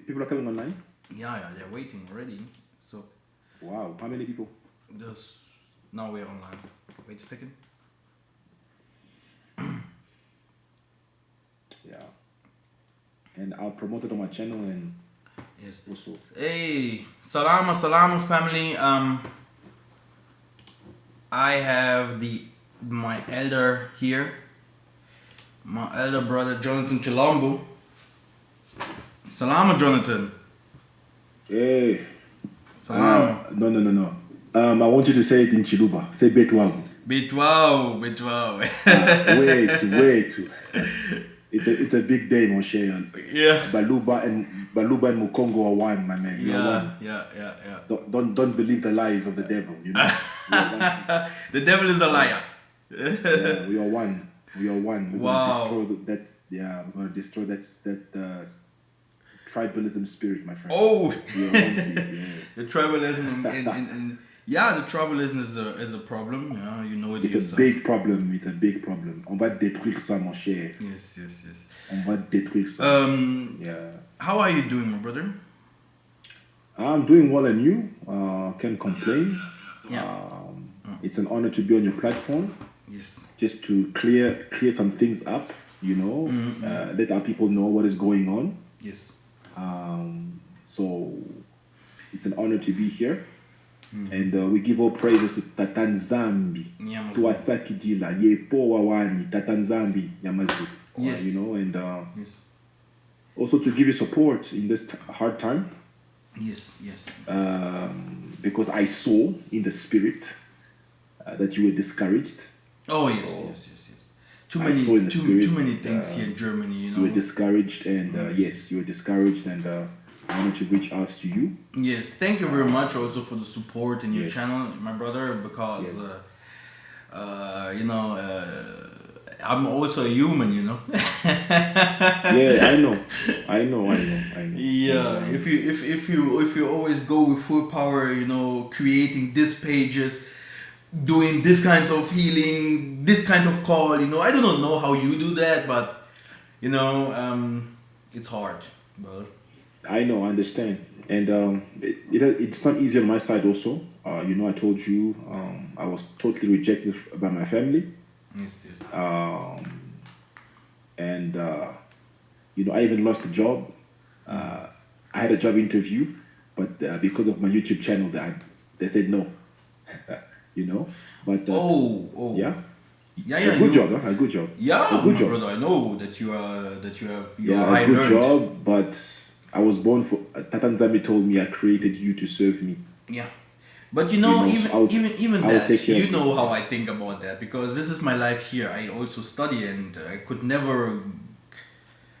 People are coming online. Yeah, they're waiting already. So Wow, how many people? just now we're online. Wait a second. Yeah, and I'll promote it on my channel and Yes. also. Hey, salama family. I have my elder here, my elder brother Johnathan Thsilombo. Salama, Jonathan. Hey, Salama. no. I want you to say it in Chiluba. Say Betwago. Betwao. Wait. It's a big day, Moshe. Yeah. Baluba and Mukongo are one, my man. We are one. Yeah. Don't believe the lies of the devil. You know. The devil is a liar. Yeah, we are one. We're Wow. gonna destroy that. Yeah, we're gonna destroy that tribalism spirit, my friend. Oh. We are one. Yeah. The tribalism the tribalism is a problem. Yeah, you know it It's yourself. a big problem. It's a big problem. On va détruire ça, mon cher. Yes. On va détruire ça. Yeah. How are you doing, my brother? I'm doing well, and you? Can't complain. Yeah. It's an honor to be on your platform. Yes. Just to clear some things up, you know, let our people know what is going on. Yes. So it's an honor to be here. And we give all praises to Tatanzambi. Tuasakidila, Yepo Wawani, Tatanzambi, Yamazu. Yes. You know, and Yes. also to give you support in this hard time. Yes. Because I saw in the spirit that you were discouraged. Oh yes. Too many things here in Germany, you know. You were discouraged, and yes, you were discouraged, and I wanted to reach out to you. Yes, thank you very much also for the support in your channel, my brother, because you know, I'm also a human, you know. Yeah, I know. Yeah, if you always go with full power, you know, creating these pages, doing this kinds of healing, this kind of call, you know, I do not know how you do that, but you know, it's hard, brother. I know, I understand, and it's not easy on my side also. You know, I told you I was totally rejected by my family. Yes. And you know, I even lost a job. I had a job interview, but because of my YouTube channel, they said no. You know, but yeah. A good job. Yeah, a good my job. brother, I know that you have a good job, but I was born for. Tatanzami told me I created you to serve me. Yeah, but you know, even that, you know how I think about that, because this is my life here. I also study, and I could never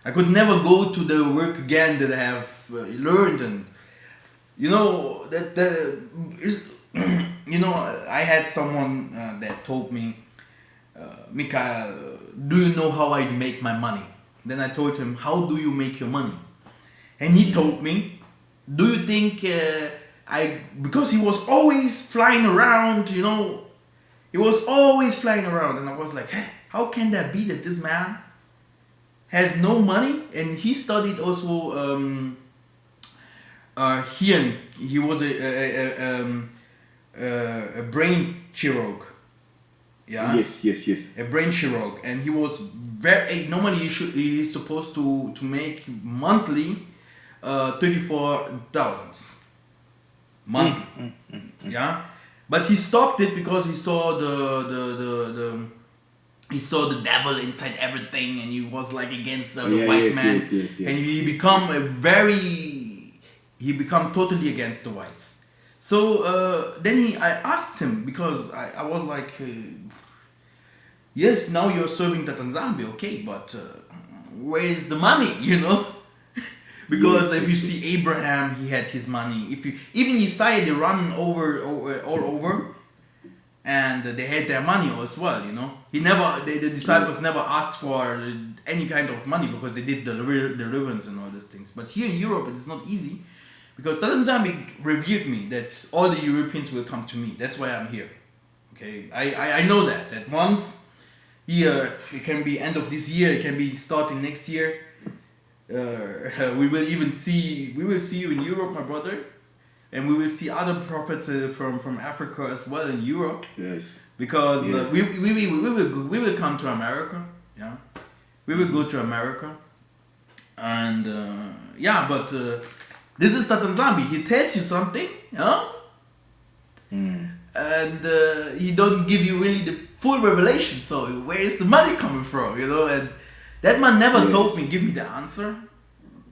go to the work again that I have learned, and you know that is. You know, I had someone that told me, Mikhael, do you know how I make my money? Then I told him, how do you make your money? And he told me, do you think because he was always flying around, you know, he was always flying around. And I was like, hey, how can that be that this man has no money? And he studied also here. He was a brain chirurg. Yeah. Yes. A brain chirurg, and he was normally he's supposed to make monthly 34,000 monthly. Yeah, but he stopped it because he saw the devil inside everything, and he was like against the white man, and he become totally against the whites. So then I asked him, because I was like, yes, now you're serving Tatanzambi, okay, but where is the money, you know? Because if you see Abraham, he had his money. Even Isaiah, they run all over, and they had their money as well, you know. The disciples never asked for any kind of money, because they did the deliverance and all these things. But here in Europe, it's not easy. Because Tatanzambi revealed me that all the Europeans will come to me. That's why I'm here. Okay, I know that once here, it can be end of this year, it can be starting next year. We will see you in Europe, my brother, and we will see other prophets from Africa as well in Europe. Yes. Because Yes. we will come to America, yeah, we will go to America, and but this is Tatanzambi. He tells you something, yeah, and he don't give you really the full revelation. So where is the money coming from, And that man never give me the answer,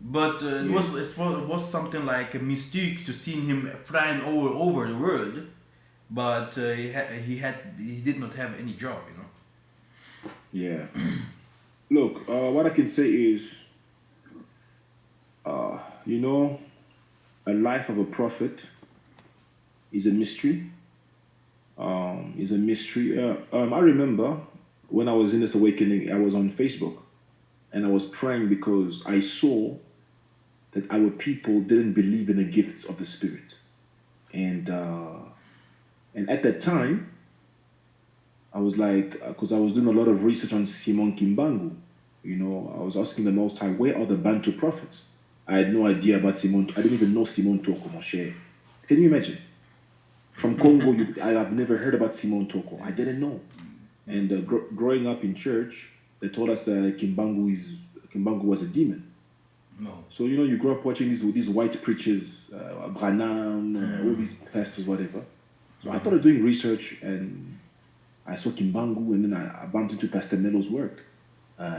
but it was something like a mystique to see him flying all over the world. But he did not have any job, Yeah. Look, what I can say is, a life of a prophet is a mystery. Is a mystery. I remember when I was in this awakening, I was on Facebook, and I was praying because I saw that our people didn't believe in the gifts of the Spirit, and at that time, I was like, because I was doing a lot of research on Simon Kimbangu, I was asking the Most High, where are the Bantu prophets? I had no idea about Simon. I didn't even know Simon Toko, mon cher. Can you imagine? From Congo, I have never heard about Simon Toko. I didn't know. And growing up in church, they told us Kimbangu was a demon. No. So you grow up watching these white preachers, Branham, all these pastors, whatever. So I started doing research, and I saw Kimbangu, and then I bumped into Pastor Melo's work.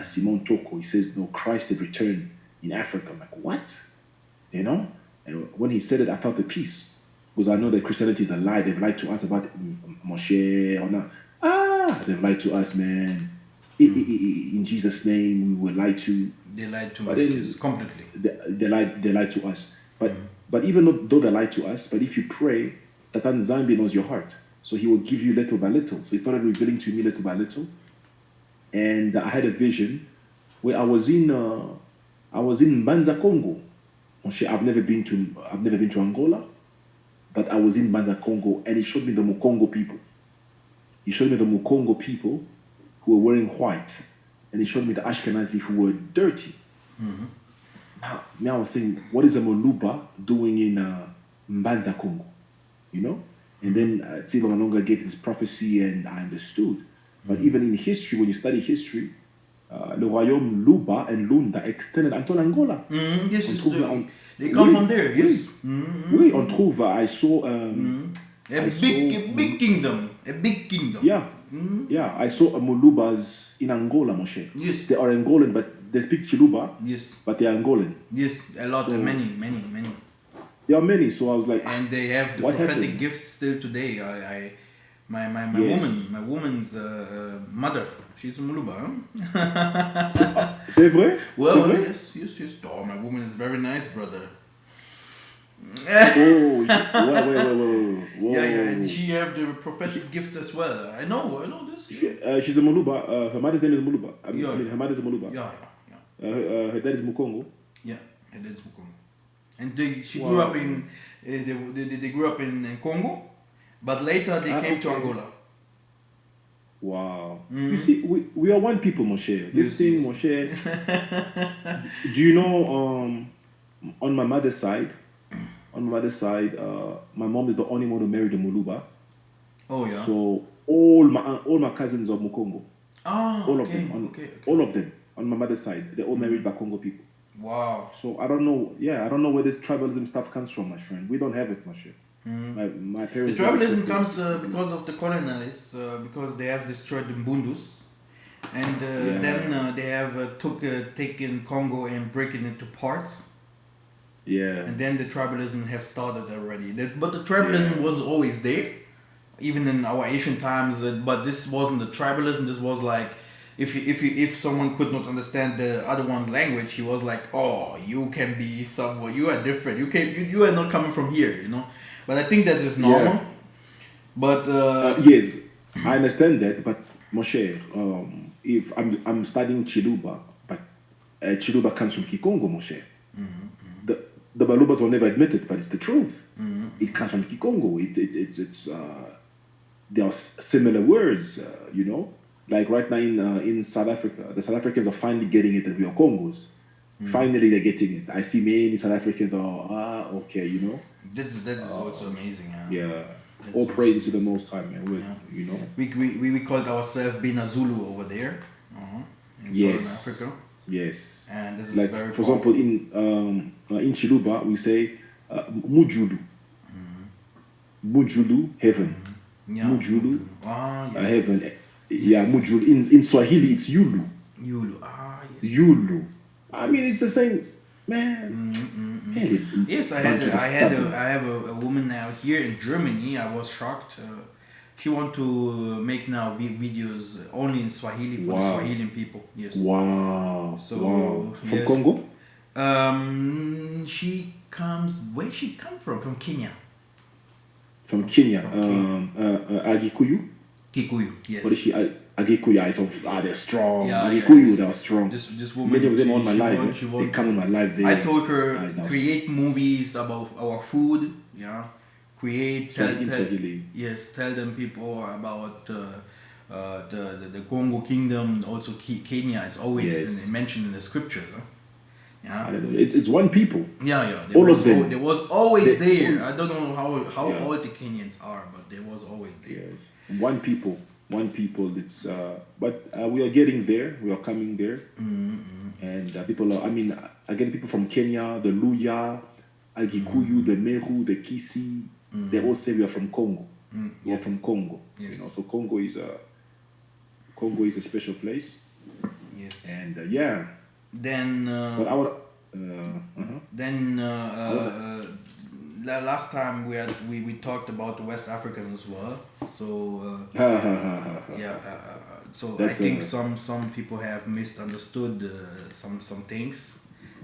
Simon Toko, he says, no, Christ had returned in Africa. I'm like, what? And when he said it, I felt the peace. Because I know that Christianity is a lie. They've lied to us about Moshe or not. They've lied to us, man. In Jesus' name, we were lied to. They lied to us completely. They lied to us. But even though they lied to us, but if you pray, Tatan Zambi knows your heart. So he will give you little by little. So he started revealing to me little by little. And I had a vision where I was in Mbanza, Congo. I've never been to Angola, but I was in Mbanza, Congo, and he showed me the Mukongo people. He showed me the Mukongo people who were wearing white, and he showed me the Ashkenazi who were dirty. Now I was saying, what is a Moluba doing in Mbanza, Congo? And then Tsiba Malonga gave his prophecy, and I understood. But even in history, when you study history, le royaume Luba and Lunda extended until Angola. Yes, they come from there, yes. Oui, on trouve, I saw... A big kingdom. Yeah, I saw Molubas in Angola, Moshe. Yes. They are Angolan, but they speak Chiluba. Yes. But they are Angolan. Yes, a lot, many. There are many, so I was like... And they have the prophetic gifts still today. My woman's mother, she's a Muluba. Huh? C'est vrai? Well, yes. Oh, my woman is very nice, brother. Oh, whoa. Yeah, and she have the prophetic gift as well. I know this. She's a Muluba. Her mother's name is Muluba. I mean, her mother is a Muluba. Yeah. Her dad is Mukongo. Yeah, her dad is Mukongo. And she grew up in, they grew up in Congo, but later they came to Angola. Wow. You see, we are one people, Moshe. This thing, Moshe. Do you know, on my mother's side, my mom is the only one who married a Muluba. Oh yeah. So all my cousins are Mukongo. All of them. All of them on my mother's side, they're all married by Congo people. Wow. So I don't know. Yeah, I don't know where this tribalism stuff comes from, my friend. We don't have it, Moshe. My parents. The tribalism comes because of the colonialists, because they have destroyed the Mbundus, and then they have taken Congo and breaking it into parts. Yeah. And then the tribalism have started already. But the tribalism was always there, even in our ancient times. But this wasn't the tribalism. This was like, if someone could not understand the other one's language, he was like, oh, you can be somewhere. You are different. You are not coming from here, you know. But I think that is normal. Yeah. But yes, I understand that. But Moshe, if I'm studying Chiluba, but Chiluba comes from Kikongo, Moshe. The Balubas will never admit it, but it's the truth. It comes from Kikongo. It's there are similar words, you know. Like right now in South Africa, the South Africans are finally getting it that we are Congos. Finally, they're getting it. I see many South Africans are okay, you know. That is also amazing. Yeah. That's All also praise to the amazing. Most High, man. We're, Yeah. you know. We called ourselves Bina Zulu over there, in Yes. Southern Africa, Yes. and this is Like, very for example, powerful. in Chiluba, we say Mujulu. Mujulu, heaven. Yeah, Mujulu, Mujulu. Ah, yes. heaven. Yeah, Yes, yes. Mujulu. In Swahili, it's Yulu. Yulu. Ah, yes. Yulu. I mean, it's Yes. the same, man. Hey, Yes, Bantus are stubborn. I have a woman now here in Germany. I was shocked. She want to make now videos only in Swahili for the Wow. Swahilian people. Yes. Wow. So Wow. From yes. Congo? She comes. Where she come from? From Kenya. From Kenya. From Kenya. Agikuyu? Kikuyu. Yes. What is she? Agikuyu. They're strong. Yeah, Agikuyu, this, they're strong. this woman. Many of them on my she live. want, she They want come on my live. I told her I know. create movies about our food. Yeah, create tell Swahili. yes, tell them people about the Congo Kingdom. Also, Kenya is always mentioned in the scriptures. Huh? Yeah, I don't know. It's one people. yeah. All of them. There was always there. I don't know how old the Kenyans are, but there was always there. Yeah. One people. It's but we are getting there. We are coming there, and people are. I mean, again, people from Kenya, the Luya, Agikuyu, the Meru, the Kisi. They all say we are from Congo. We are from Congo. Yes. You know, so Congo is a special place. Yes. And Then. But I would. Then last time we talked about the West Africans as well. So so I think some people have misunderstood some things.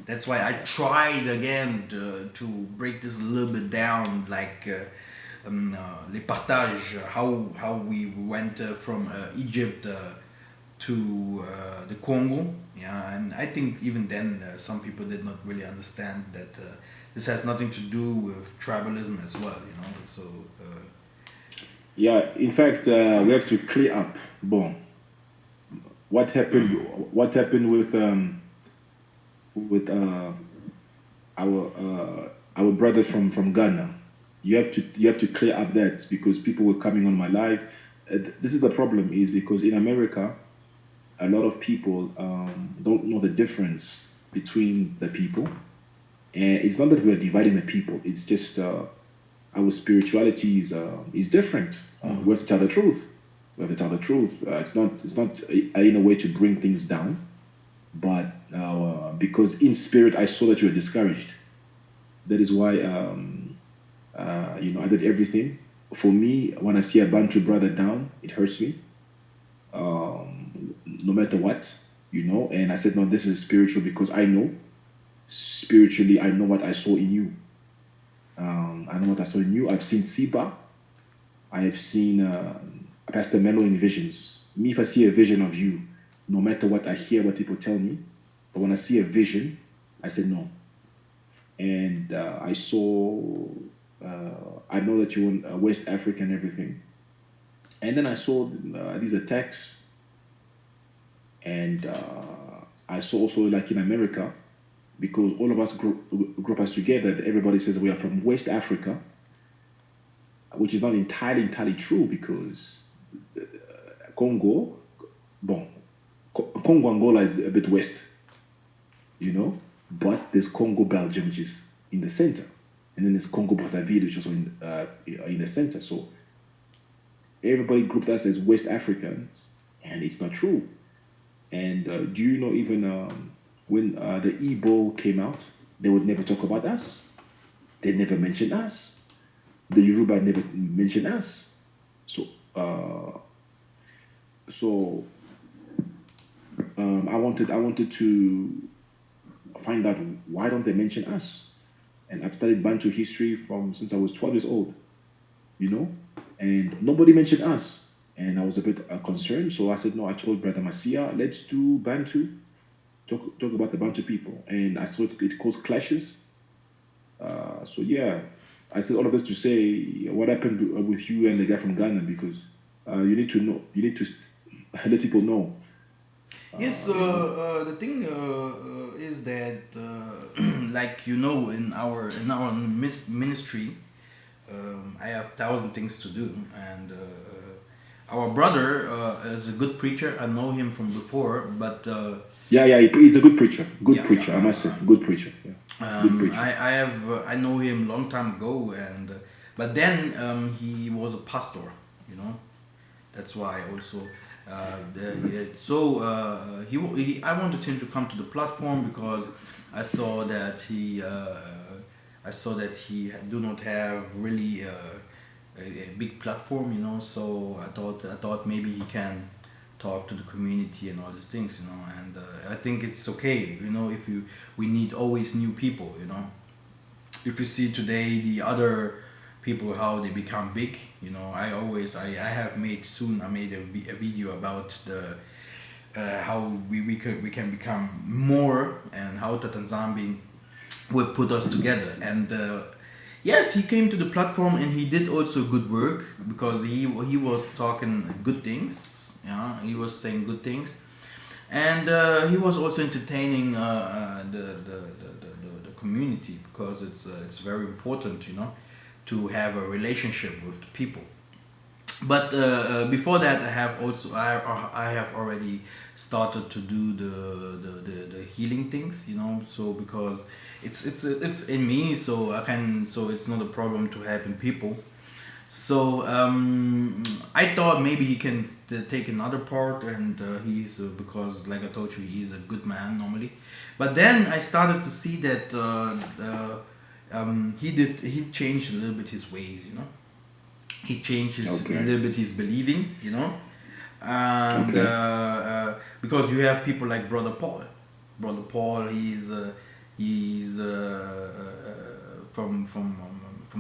That's why I tried again to break this a little bit down, like les partages, how we went from Egypt to the Congo. Yeah, and I think even then some people did not really understand that this has nothing to do with tribalism as well, you know. So yeah, in fact, we have to clear up. Bon, what happened? What happened with our brother from Ghana? You have to clear up that, because people were coming on my live. This is the problem, is because in America, a lot of people don't know the difference between the people. And it's not that we're dividing the people. It's just our spirituality is different. We have to tell the truth. We have to tell the truth. It's not in a way to bring things down, but because in spirit I saw that you were discouraged. That is why I did everything. For me, when I see a Bantu brother down, it hurts me. No matter what, you know. And I said, no, this is spiritual, because I know spiritually, I know what I saw in you. I know what I saw in you. I've seen Siba. I have seen Pastor Mello in visions. Me, if I see a vision of you, no matter what I hear, what people tell me, but when I see a vision, I said no. And I saw, I know that you're in West Africa and everything. And then I saw these attacks. And I saw also, like in America, because all of us group us together, everybody says we are from West Africa, which is not entirely true, because Congo, Congo Angola is a bit west, you know, but there's Congo Belgium, which is in the center, and then there's Congo Brazzaville, which is also in the center. So everybody grouped us as West Africans, and it's not true. And do you know, even when the Igbo came out, they would never talk about us. They never mentioned us. The Yoruba never mentioned us. So I wanted to find out, why don't they mention us? And I've studied Bantu history since I was 12 years old, you know, and nobody mentioned us. And I was a bit concerned, so I said, no, I told Brother Massa, let's do Bantu, talk about the Bantu people. And I thought it caused clashes. So yeah, I said all of this to say, what happened with you and the guy from Ghana, because you need to know, you need to let people know. Yes, the thing is that, like in our ministry, I have 1,000 things to do, and our brother is a good preacher. I know him from before, but Yeah, he's a good preacher. Good yeah, yeah. preacher, I must say. Good preacher. Yeah. Good preacher. I know him long time ago, and but then he was a pastor, you know. That's why also. I wanted him to come to the platform because I saw that he do not have really a big platform, you know. So I thought maybe he can talk to the community and all these things, you know. And I think it's okay, you know. We need always new people, you know. If you see today the other people how they become big, you know. I have made a video about the how we can become more, and how Tata Nzambi will put us together. And yes, he came to the platform and he did also good work, because he was talking good things. Yeah, he was saying good things, and he was also entertaining the community, because it's very important, you know, to have a relationship with the people. But before that, I have already started to do the healing things, you know. So because it's in me, so it's not a problem to helping people. So I thought maybe he can take another part, and he's because, like I told you, he's a good man normally. But then I started to see that he changed a little bit his ways, you know. He changed a little bit his believing, you know. And because you have people like Brother Paul. Brother Paul, he's from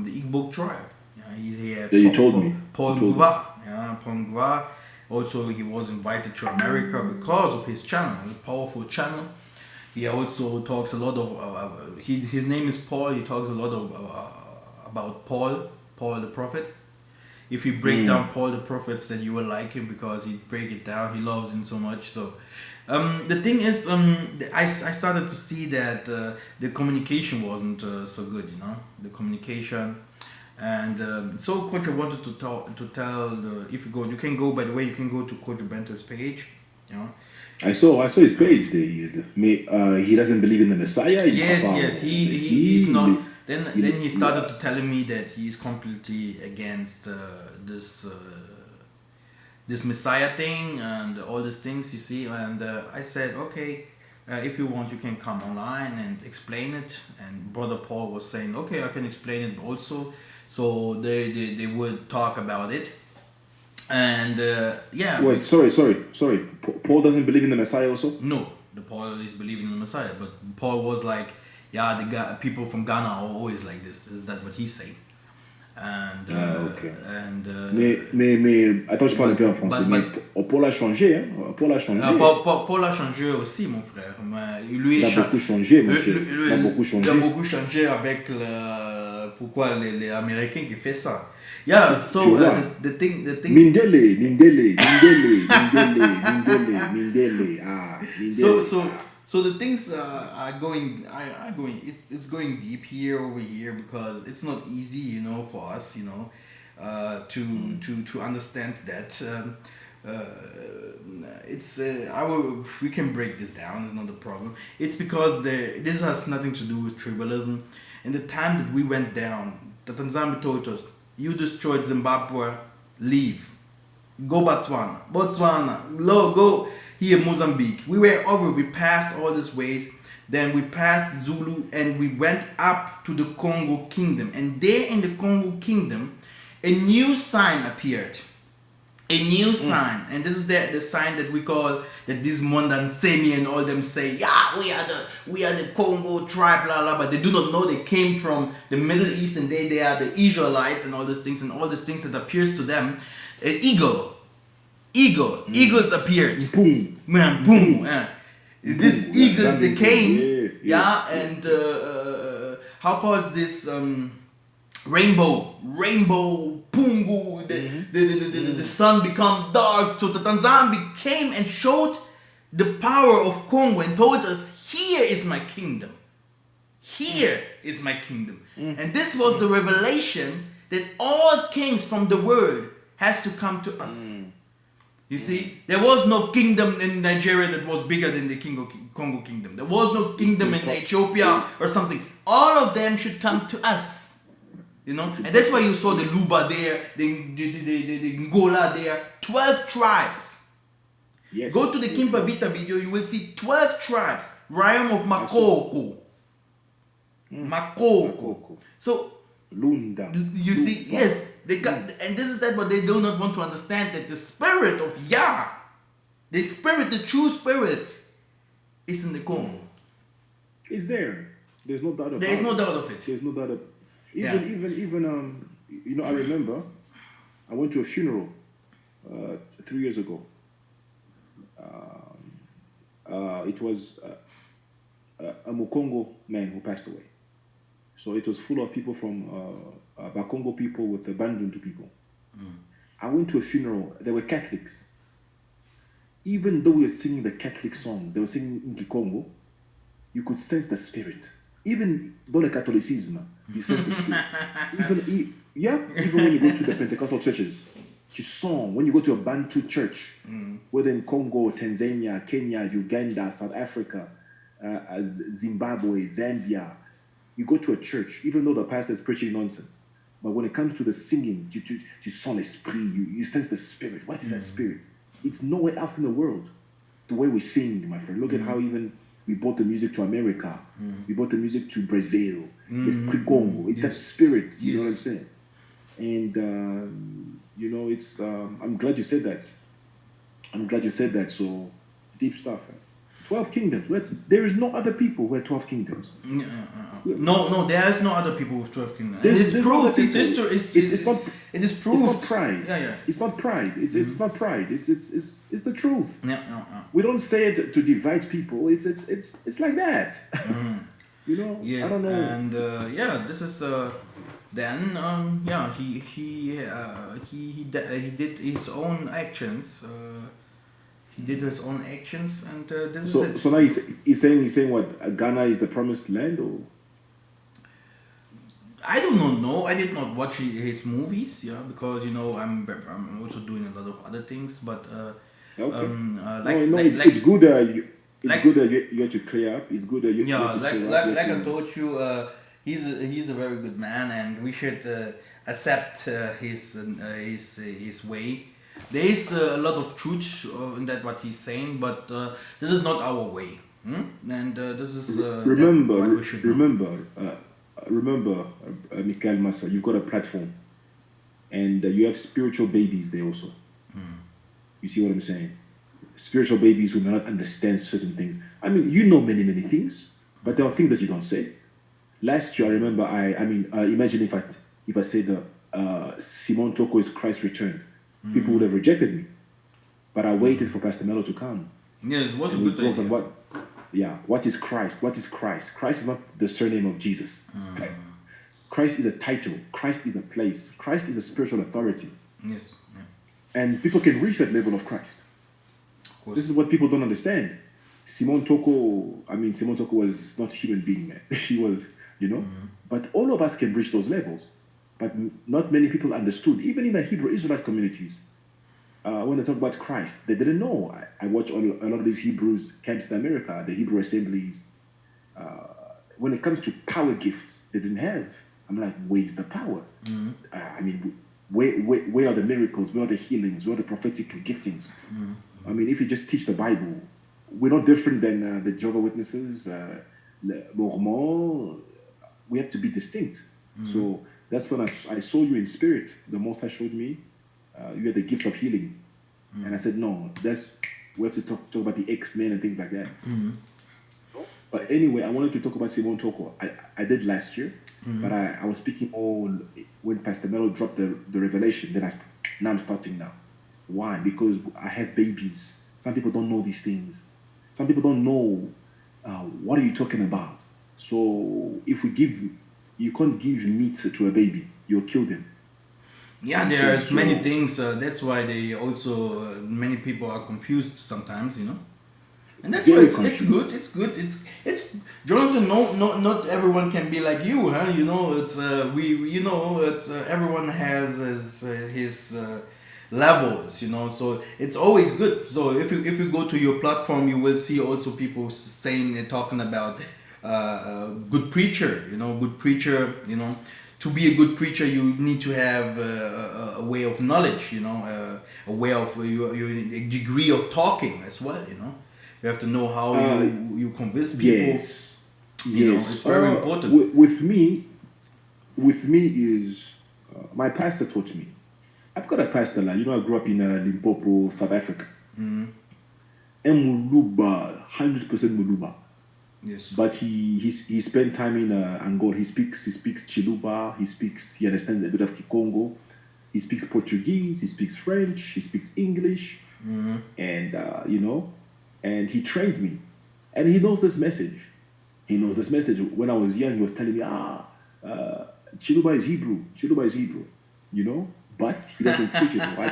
the Igbo tribe. Yeah, You told me. Paul Nguva. Yeah, Paul Nguva. Also, he was invited to America because of his channel, a powerful channel. He also talks a lot of. His name is Paul. He talks a lot of about Paul the prophet. If you break down Paul the prophets, then you will like him, because he break it down. He loves him so much. So the thing is, I started to see that the communication wasn't so good, you know, the communication. And so Coach wanted to tell if you can go, by the way, you can go to Coach Bantus page, you know. I saw his page. He doesn't believe in the Messiah. Yes, he's not. Then he started to telling me that he's completely against this Messiah thing and all these things, you see. And I said, okay, if you want, you can come online and explain it. And Brother Paul was saying, okay, I can explain it also. So they would talk about it. And yeah. Wait, sorry. Paul doesn't believe in the Messiah also? No, the Paul is believing in the Messiah, but Paul was like, yeah, people from Ghana are always like this. Is that what he's saying? And okay. And mais attends, je parle un peu en français. Mais Paul a changé, hein. Paul a changé. Paul a changé aussi, mon frère. Mais lui, il a beaucoup changé, mon frère. Il a beaucoup changé avec pourquoi les Américains qui fait ça. Yeah, so the thing. Mindele. Ah, Mindele. So the things are going. It's going deep here over here, because it's not easy, you know, for us, you know, to understand that. We can break this down. It's not a problem. It's because this has nothing to do with tribalism. In the time that we went down, the Tanzania told us, "You destroyed Zimbabwe, leave, go Botswana, go here Mozambique." We were over. We passed all these ways. Then we passed Zulu and we went up to the Congo Kingdom. And there in the Congo Kingdom, a new sign appeared. A new sign. And this is the sign that we call, that this Mondan Semi and all them say, yeah, we are the Congo tribe, blah, blah, but they do not know they came from the Middle East, and they are the Israelites and all these things that appears to them. An eagles appeared. Boom. Man, boom. These eagles, they came, and how calls this rainbow, pungu, the sun become dark. So the Tanzania came and showed the power of Congo and told us, here is my kingdom. Here is my kingdom. And this was the revelation that all kings from the world has to come to us. You see, there was no kingdom in Nigeria that was bigger than the Congo Kingdom. There was no kingdom in Ethiopia or something. All of them should come to us. You know, and that's why you saw the Luba there, the Ngola there, 12 tribes. Yes. Go to the Kimpa Vita video, you will see 12 tribes, realm of Makoko. Makoko. So, Lunda. you see, yes, they got, and this is that what they do not want to understand, that the spirit of Yah, the spirit, the true spirit, is in the Congo. It's there. There's no doubt about it. There is no doubt of it. There's no doubt of even you know, I remember I went to a funeral 3 years ago. It was a Mukongo man who passed away. So it was full of people from Bakongo people with the Bantu people. I went to a funeral. They were Catholics. Even though we were singing the Catholic songs, they were singing in Kikongo, you could sense the spirit. Even though the Catholicism, you sense the spirit. Even when you go to the Pentecostal churches, you song. When you go to a Bantu church, whether in Congo, Tanzania, Kenya, Uganda, South Africa, Zimbabwe, Zambia, you go to a church, even though the pastor is preaching nonsense, but when it comes to the singing, you sent l'esprit, you sense the spirit. What is that spirit? It's nowhere else in the world. The way we sing, my friend. Look at how even we brought the music to America. We brought the music to Brazil. Esprit Congo. It's that spirit. You know what I'm saying? And you know, it's. I'm glad you said that. I'm glad you said that. So deep stuff. 12 kingdoms. There is no other people who had 12 kingdoms. No, there is no other people with 12 kingdoms. And it's proved. It's history. It is proved. It's not pride. Yeah. It's not pride. It's not pride. It's the truth. Yeah. We don't say it to divide people. It's like that. You know. Yes. I don't know. And this is then he did his own actions. He did his own actions, and this is it. So now he's saying what, Ghana is the promised land, or? I do not know. I did not watch his movies, because you know I'm also doing a lot of other things. But it's good. It's good that you have to clear up. It's good that you. Like I told you, he's a very good man, and we should accept his way. There is a lot of truth in that what he's saying, but this is not our way, and this is what we should remember, Mikhael, Massa, you've got a platform, and you have spiritual babies there also. You see what I'm saying? Spiritual babies who may not understand certain things. I mean, you know many things, but there are things that you don't say. Last year, I remember, imagine if I said Simon Toko is Christ's return. People would have rejected me, but I waited for Pastor Mello to come. Yeah, it was a good idea. What is Christ? What is Christ? Christ is not the surname of Jesus. Christ is a title. Christ is a place. Christ is a spiritual authority. Yes. Yeah. And people can reach that level of Christ. Of course. This is what people don't understand. Simon Toko was not a human being, man. He was, but all of us can reach those levels. But not many people understood, even in the Hebrew Israelite communities. When they talk about Christ, they didn't know. I watch a lot of these Hebrews camps in America, the Hebrew assemblies. When it comes to power gifts, they didn't have. I'm like, where's the power? Where are the miracles? Where are the healings? Where are the prophetic giftings? I mean, if you just teach the Bible, we're not different than the Jehovah's Witnesses, Mormon. We have to be distinct. So that's when I saw you in spirit. The Most High showed me you had the gift of healing. And I said, no, we have to talk about the X-Men and things like that. But anyway, I wanted to talk about Simon Toko. I did last year, but I was speaking all when Pastor Mello dropped the revelation. Then now I'm starting now. Why? Because I have babies. Some people don't know these things. Some people don't know what are you talking about. So if you can't give meat to a baby, you'll kill them. Yeah, there's many things. That's why they also many people are confused sometimes. And that's why Very it's country. good. It's good. It's Jonathan. No, not everyone can be like you, huh? You know, it's it's everyone has his levels. You know, so it's always good. So if you go to your platform, you will see also people saying and talking about good preacher. You know, good preacher. You know, to be a good preacher, you need to have a way of knowledge. You know, a way of your a degree of talking as well. You know. You have to know how you convince people. Yes. You know, Yes. it's very important. With me is my pastor taught me. I've got a pastor like, I grew up in Limpopo, South Africa. Mm. And Muluba, 100% Muluba. Yes. But he spent time in Angola. He speaks Chiluba. He understands a bit of Congo. He speaks Portuguese. He speaks French. He speaks English. Mm. And and he trained me, and he knows this message. He knows this message. When I was young, he was telling me, Chiluba is Hebrew. Chiluba is Hebrew. You know, but he doesn't preach it. Why?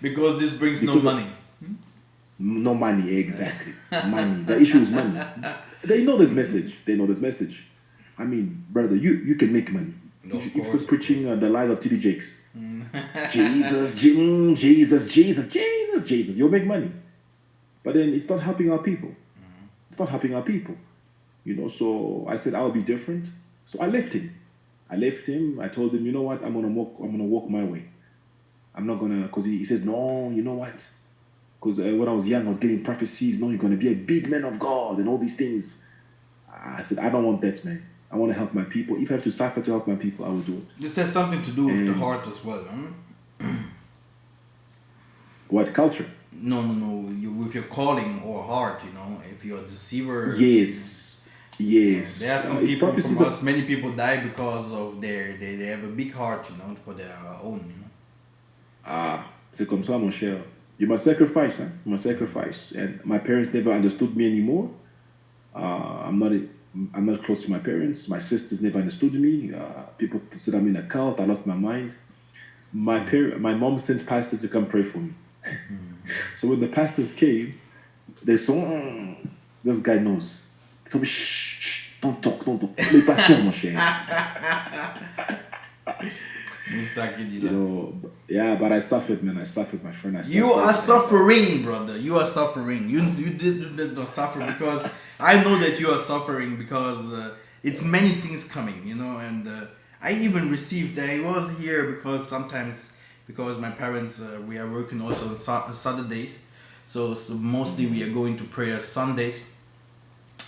Because this brings no money. No money, exactly. Money. The issue is money. They know this message. I mean, brother, you can make money. You start preaching the lies of TD Jakes. Jesus. You'll make money. But then it's not helping our people. It's not helping our people. You know, so I said I'll be different. So I left him. I told him, you know what, I'm gonna walk my way. I'm not gonna, because he says, no, you know what? Because when I was young, I was getting prophecies, no, you're gonna be a big man of God and all these things. I said, I don't want that, man. I want to help my people. If I have to suffer to help my people, I will do it. This has something to do with the heart as well, huh? What culture? No. With your calling or heart, you know, if you're a deceiver. Yes. There are some people from us. Many people die because of they have a big heart, you know, for their own, you know. C'est comme ça, mon cher. You must sacrifice, huh? You must sacrifice. And my parents never understood me anymore. I'm not close to my parents. My sisters never understood me. People said I'm in a cult. I lost my mind. My mom sent pastors to come pray for me. So when the pastors came, they saw, this guy knows. So shh, don't talk. Les pasteurs, mon cher. You know, yeah, but I suffered, man. I suffered, my friend. You are suffering, brother. You are suffering. You did not suffer because I know that you are suffering because it's many things coming, you know. And I even received. I was here because sometimes because my parents we are working also on Saturdays, so mostly we are going to prayer Sundays.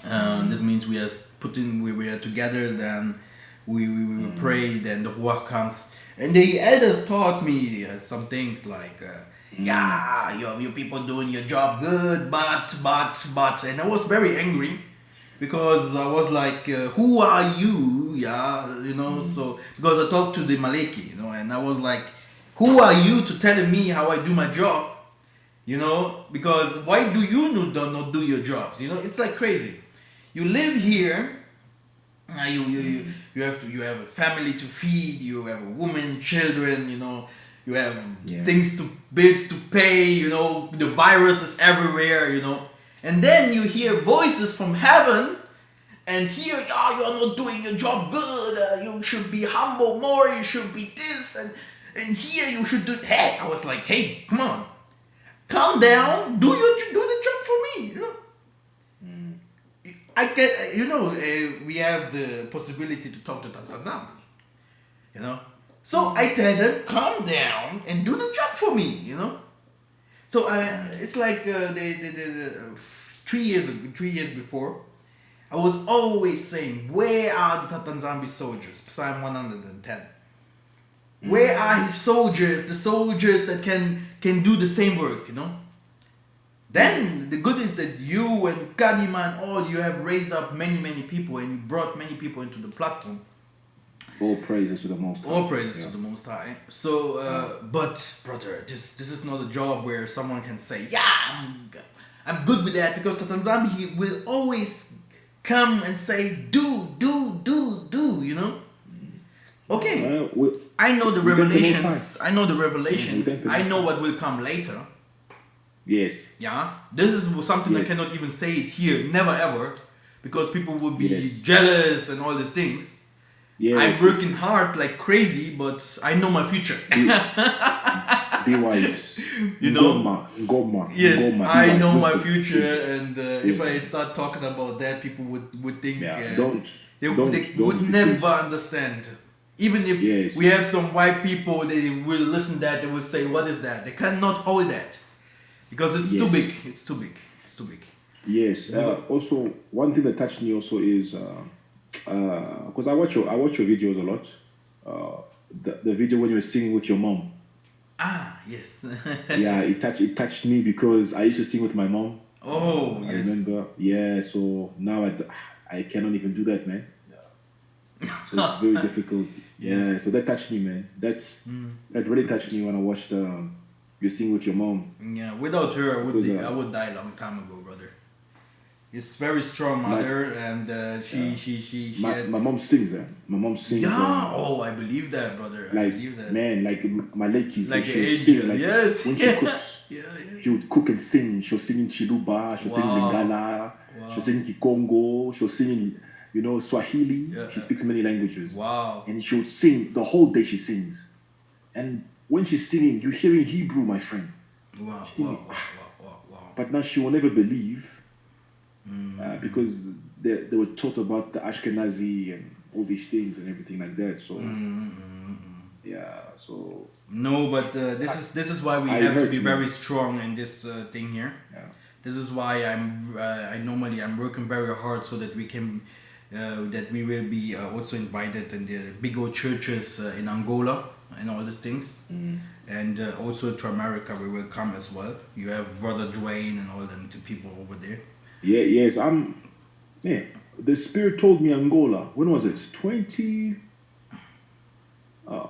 This means we are together. Then we pray. Then the Ruach comes. And the elders taught me some things like, you people doing your job good, but, and I was very angry because I was like, who are you? Yeah, you know, so, because I talked to the Maleki, you know, and I was like, who are you to telling me how I do my job? You know, because why do you not do your jobs? You know, it's like crazy. You live here. You have a family to feed, you have a woman, children, you know, you have bills to pay, you know, the virus is everywhere, you know, and then you hear voices from heaven and here, you are not doing your job good, you should be humble more, you should be this, and here you should do. Hey, I was like, hey, come on, calm down, do the job for me, you know. I get, you know, we have the possibility to talk to Tanzania, you know. So I tell them, calm down and do the job for me, you know. So it's like the 3 years before, I was always saying, where are the Tanzania soldiers? Psalm 110. Where are his soldiers? The soldiers that can do the same work, you know. Then the good is that you and Kadima and all, you have raised up many people and you brought many people into the platform. All praises to the Most High. All praises to the Most High. So, but brother, this is not a job where someone can say, I'm good with that, because the Tanzania will always come and say, do, you know. Okay, I know the revelations. I know what will come later. Yes. Yeah, this is something I Yes. cannot even say it here, never ever, because people would be Yes. jealous and all these things. I'm Yes. working hard like crazy, but I know my future. Be wise. You know? Ngoma. Yes, Ngoma. Be I wise. know my Wisdom. future, and if Yeah. I start talking about that, people would think Yeah. they Don't would because- never understand. Even if Yes. we have some white people, they will listen that, they will say, "What is that?" They cannot hold that because it's too Yes. big. It's too big. It's too big. Yes. Also, one thing that touched me also is because I watch your videos a lot. The video when you were singing with your mom. Ah, yes. Yeah, it touched me because I used to sing with my mom. Oh, I yes. remember. Yeah. So now I cannot even do that, man. So it's very difficult. Yes. Yeah. So that touched me, man. That really touched me when I watched you sing with your mom. Yeah, without her, Because, I would die a long time ago, brother. It's very strong mother, and she had. My mom sings, eh? My mom sings. Yeah, oh, I believe that, brother. I Like believe that. man, like my late kids, Like she an would angel, sing, like yes. when she cooks. Yeah. She would cook and sing. She'll sing in Chiluba. She'll sing in Wow. Lingala. Wow. She'll sing in Kikongo. She'll sing in, Swahili. Yeah. She speaks many languages. Wow. And she would sing the whole day. She sings, and when she's singing, you're hearing Hebrew, my friend. Wow. But now she will never believe because they were taught about the Ashkenazi and all these things and everything like that. So yeah, so No, but this is why we I have to heard be you. very strong in this thing here. yeah. This is why I'm working very hard so that we can that we will be also invited in the big old churches in Angola and all these things, and also to America we will come as well. You have Brother Dwayne and all them two people over there. Yeah, yes, the Spirit told me Angola. When was it? 20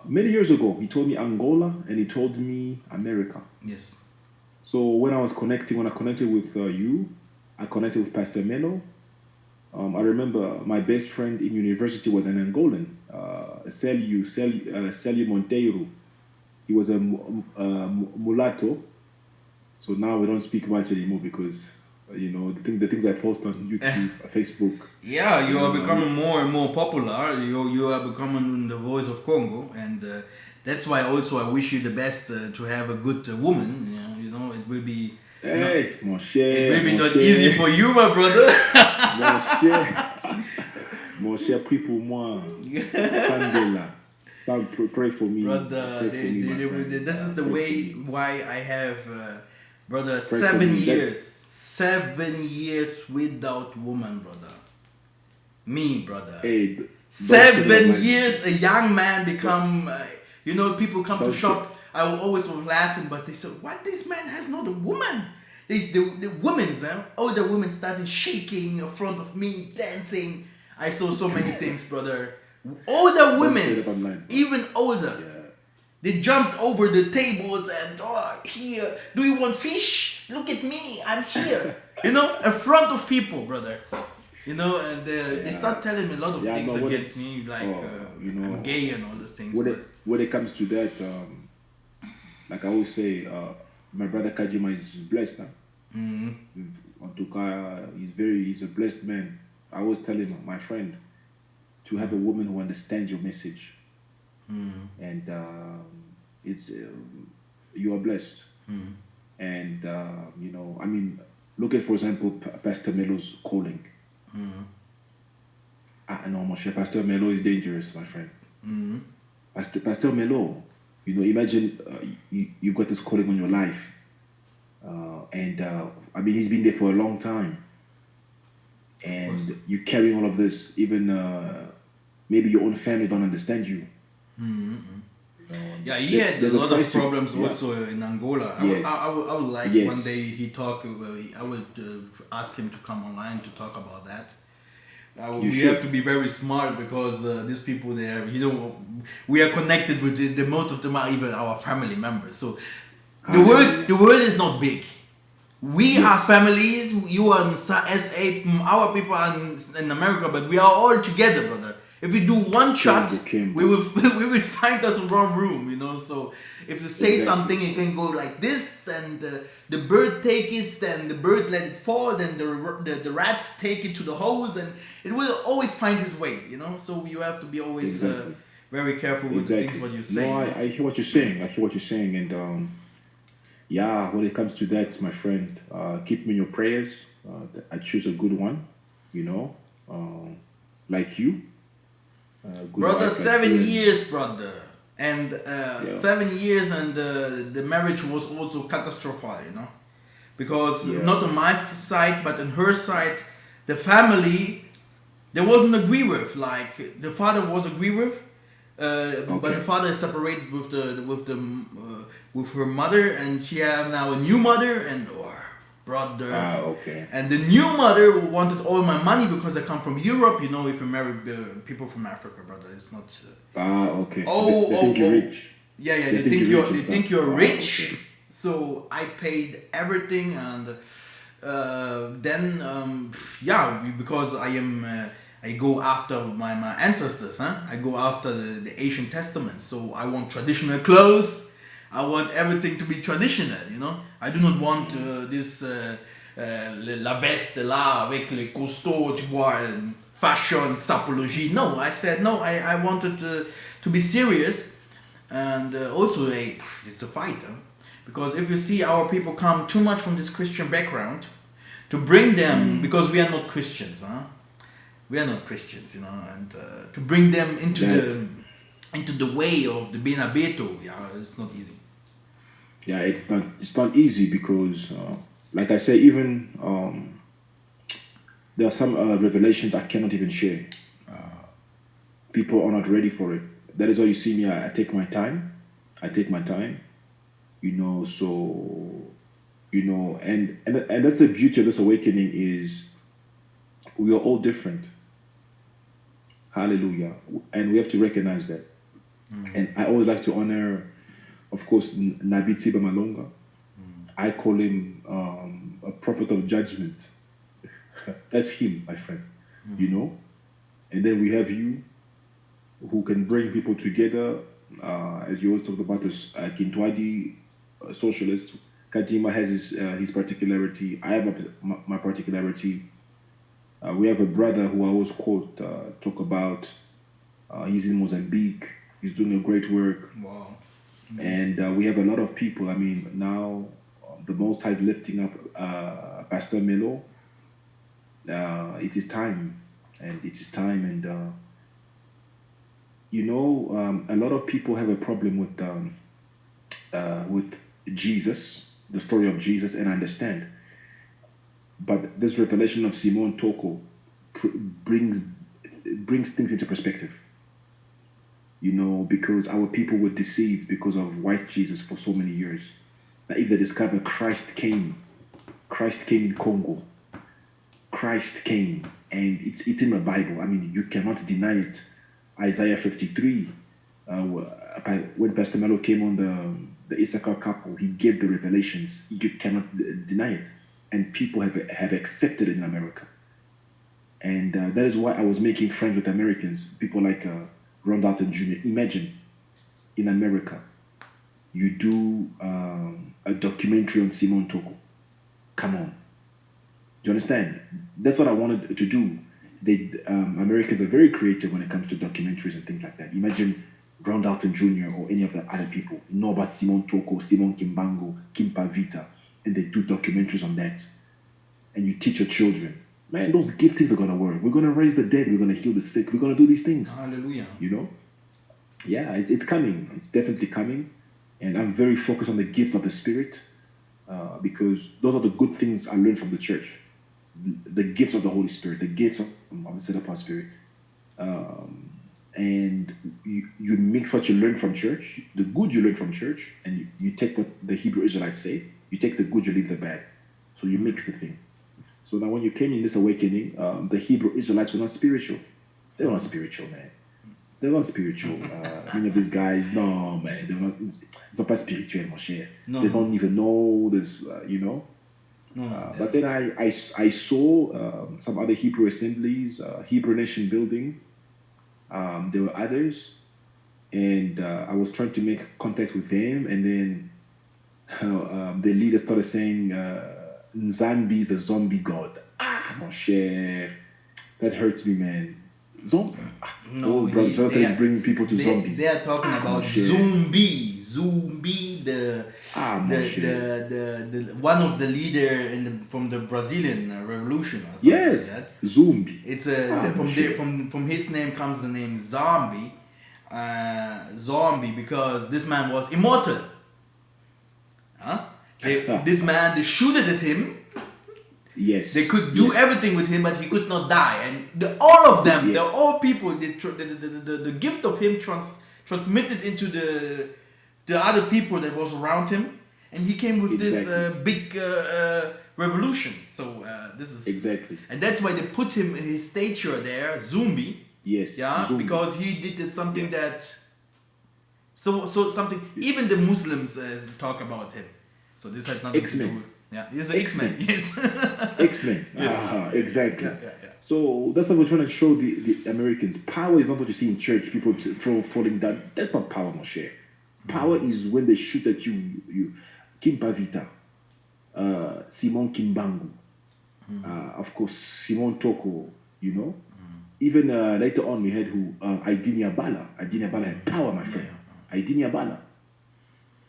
many years ago. He told me Angola and he told me America. Yes. So when I connected with you, I connected with Pastor Melo. I remember my best friend in university was an Angolan, Celio Monteiro. He was a mulatto. So now we don't speak much anymore because, the things I post on YouTube, Facebook. Yeah, you are becoming more and more popular. You are becoming the voice of Congo, and that's why also I wish you the best to have a good woman. It will be. Hey, mon cher. It will be mon not cher. easy for you, my brother. Mon cher. Mon cher, prie pour moi. Sandela. Pray for me. Brother, Pray for me, my friend. this is the Pray way for me. why I have, brother, Pray for 7 me. years. 7 years without woman, brother. Me, brother. Hey, don't say 7 that, man. years, a young man become, people come to Don't shop. I will always was laughing, but they said, "What? This man has not a woman." The women's, older women started shaking in front of me, dancing. I saw so many things, brother. Older women, say that online. even older. Yeah. They jumped over the tables and here. Do you want fish? Look at me, I'm here. In front of people, brother. And they start telling me a lot of things no, against me, like I'm gay and all those things. When it comes to that, like I always say, my brother Kajima is blessed. He's a blessed man. I always tell him, my friend, to have a woman who understands your message, and it's you are blessed. And look at, for example, Pastor Melo's calling. No, my cher, Pastor Melo is dangerous, my friend. Pastor Melo, imagine you've got this calling on your life, and he's been there for a long time, and you're carrying all of this. Even maybe your own family don't understand you. Yeah, he had a lot of problems also in Angola. Yes. I would like Yes. one day he talk. I would ask him to come online to talk about that. We have to be very smart because these people there, we are connected with the most of them are even our family members. So the world is not big. We are families. You are in SA. Our people are in America, but we are all together, brother. If we do one shot, Kimbo. we will we will find us in wrong room, you know. So if you say something, it can go like this, and the bird take it, then the bird let it fall, then the rats take it to the holes, and it will always find his way, you know. So you have to be always very careful with the things what you say. No, I hear what you're saying. I hear what you're saying, and yeah, when it comes to that, my friend, keep me in your prayers. I choose a good one, you know, like you. Good Brother, wife, like 7 you. years, brother, and 7 years, and the marriage was also catastrophic, you know, because not on my side, but on her side, the family there wasn't agree with. Like the father was agree with, but the father is separated with her mother, and she have now a new mother and brother. And the new mother wanted all my money because I come from Europe. You know, if you marry people from Africa, brother, it's not. They think you're rich. Yeah. They think you're rich. Okay. So I paid everything, and then because I go after my ancestors, huh? I go after the Asian Testament. So I want traditional clothes. I want everything to be traditional, you know. I do not want this la veste là avec les costauds, tu vois, fashion, sapology. No, I said no. I wanted to be serious, and also it's a fight, huh? Because if you see our people come too much from this Christian background, to bring them because we are not Christians, huh? We are not Christians, you know, and to bring them into the way of the Benabeto, it's not easy. Yeah, it's not easy because, like I say, even there are some revelations I cannot even share. People are not ready for it. That is why you see me. I take my time. You know. So, you know, and that's the beauty of this awakening is we are all different. Hallelujah, and we have to recognize that. And I always like to honor, of course, Nabi Tsiba Malonga. I call him a prophet of judgment. That's him, my friend. You know? And then we have you, who can bring people together. As you always talk about this, Kintwadi, socialist. Kadima has his particularity. I have my particularity. We have a brother who I always quote, talk about. He's in Mozambique. He's doing a great work. Wow. Amazing. And we have a lot of people. I mean, now the Most High is lifting up Pastor Melo. It is time. And it is time. And, you know, a lot of people have a problem with Jesus, the story of Jesus, and I understand. But this revelation of Simon Toko brings things into perspective. You know, because our people were deceived because of white Jesus for so many years. That if they discover Christ came in Congo. Christ came, and it's in the Bible. I mean, you cannot deny it. Isaiah 53, when Pastor Melo came on the Issachar couple, he gave the revelations. You cannot deny it. And people have accepted it in America. And that is why I was making friends with Americans, people like Johnathan Jr. Imagine, in America, you do a documentary on Simon Toko. Come on. Do you understand? That's what I wanted to do. Americans are very creative when it comes to documentaries and things like that. Imagine Johnathan Jr. or any of the other people know about Simon Toko, Simon Kimbango, Kimpa Vita, and they do documentaries on that. And you teach your children. Man, those giftings are going to work. We're going to raise the dead. We're going to heal the sick. We're going to do these things. Hallelujah. You know? Yeah, it's coming. It's definitely coming. And I'm very focused on the gifts of the Spirit because those are the good things I learned from the church. The gifts of the Holy Spirit, the gifts of the set apart Spirit. And you mix what you learn from church, the good you learn from church, and you take what the Hebrew Israelites say. You take the good, you leave the bad. So you mix the thing. So now when you came in this awakening, the Hebrew Israelites were not spiritual. They were not spiritual, man. They're not spiritual. Many of these guys, no, man. They're not. It's not spiritual, mon cher. No, they don't even know this, you know. But then I saw some other Hebrew assemblies, Hebrew Nation building, There were others, and I was trying to make contact with them, and then the leader started saying, Nzambi is a zombie god. Ah, mon cher. That hurts me, man. Zombie. No, Oh, bro, Jonathan is bringing people to they zombies. are talking Ah, mon about cher. Zumbi, Ah, mon cher. the one of the leader from the Brazilian Revolution or something like Yes, that. zombie. It's Ah, mon cher. from his name comes the name Zombie, Zombie, because this man was immortal. Huh? This man, they shooted at him. Yes. They could do yes. everything with him, but he could not die. And all of them, Yeah. all people, the gift of him transmitted into the other people that was around him, and he came with this big revolution. So this is Exactly. and that's why they put him his stature there, Zumbi. Yes. Yeah, Zombie. because he did something that. So something even the Muslims talk about him. So this had nothing to do with. Yeah, he's an X-Men. Yes. X-Men. Yes. Exactly. Yeah. So that's what we're trying to show the Americans. Power is not what you see in church, people falling down. That's not power, mon cher. Power is when they shoot at you. Kim Pavita, Simon Kimbangu, of course, Simon Toko, you know. Even later on, we had who? Idinia Bala. Idinia Bala had power, my friend. Idinia Bala.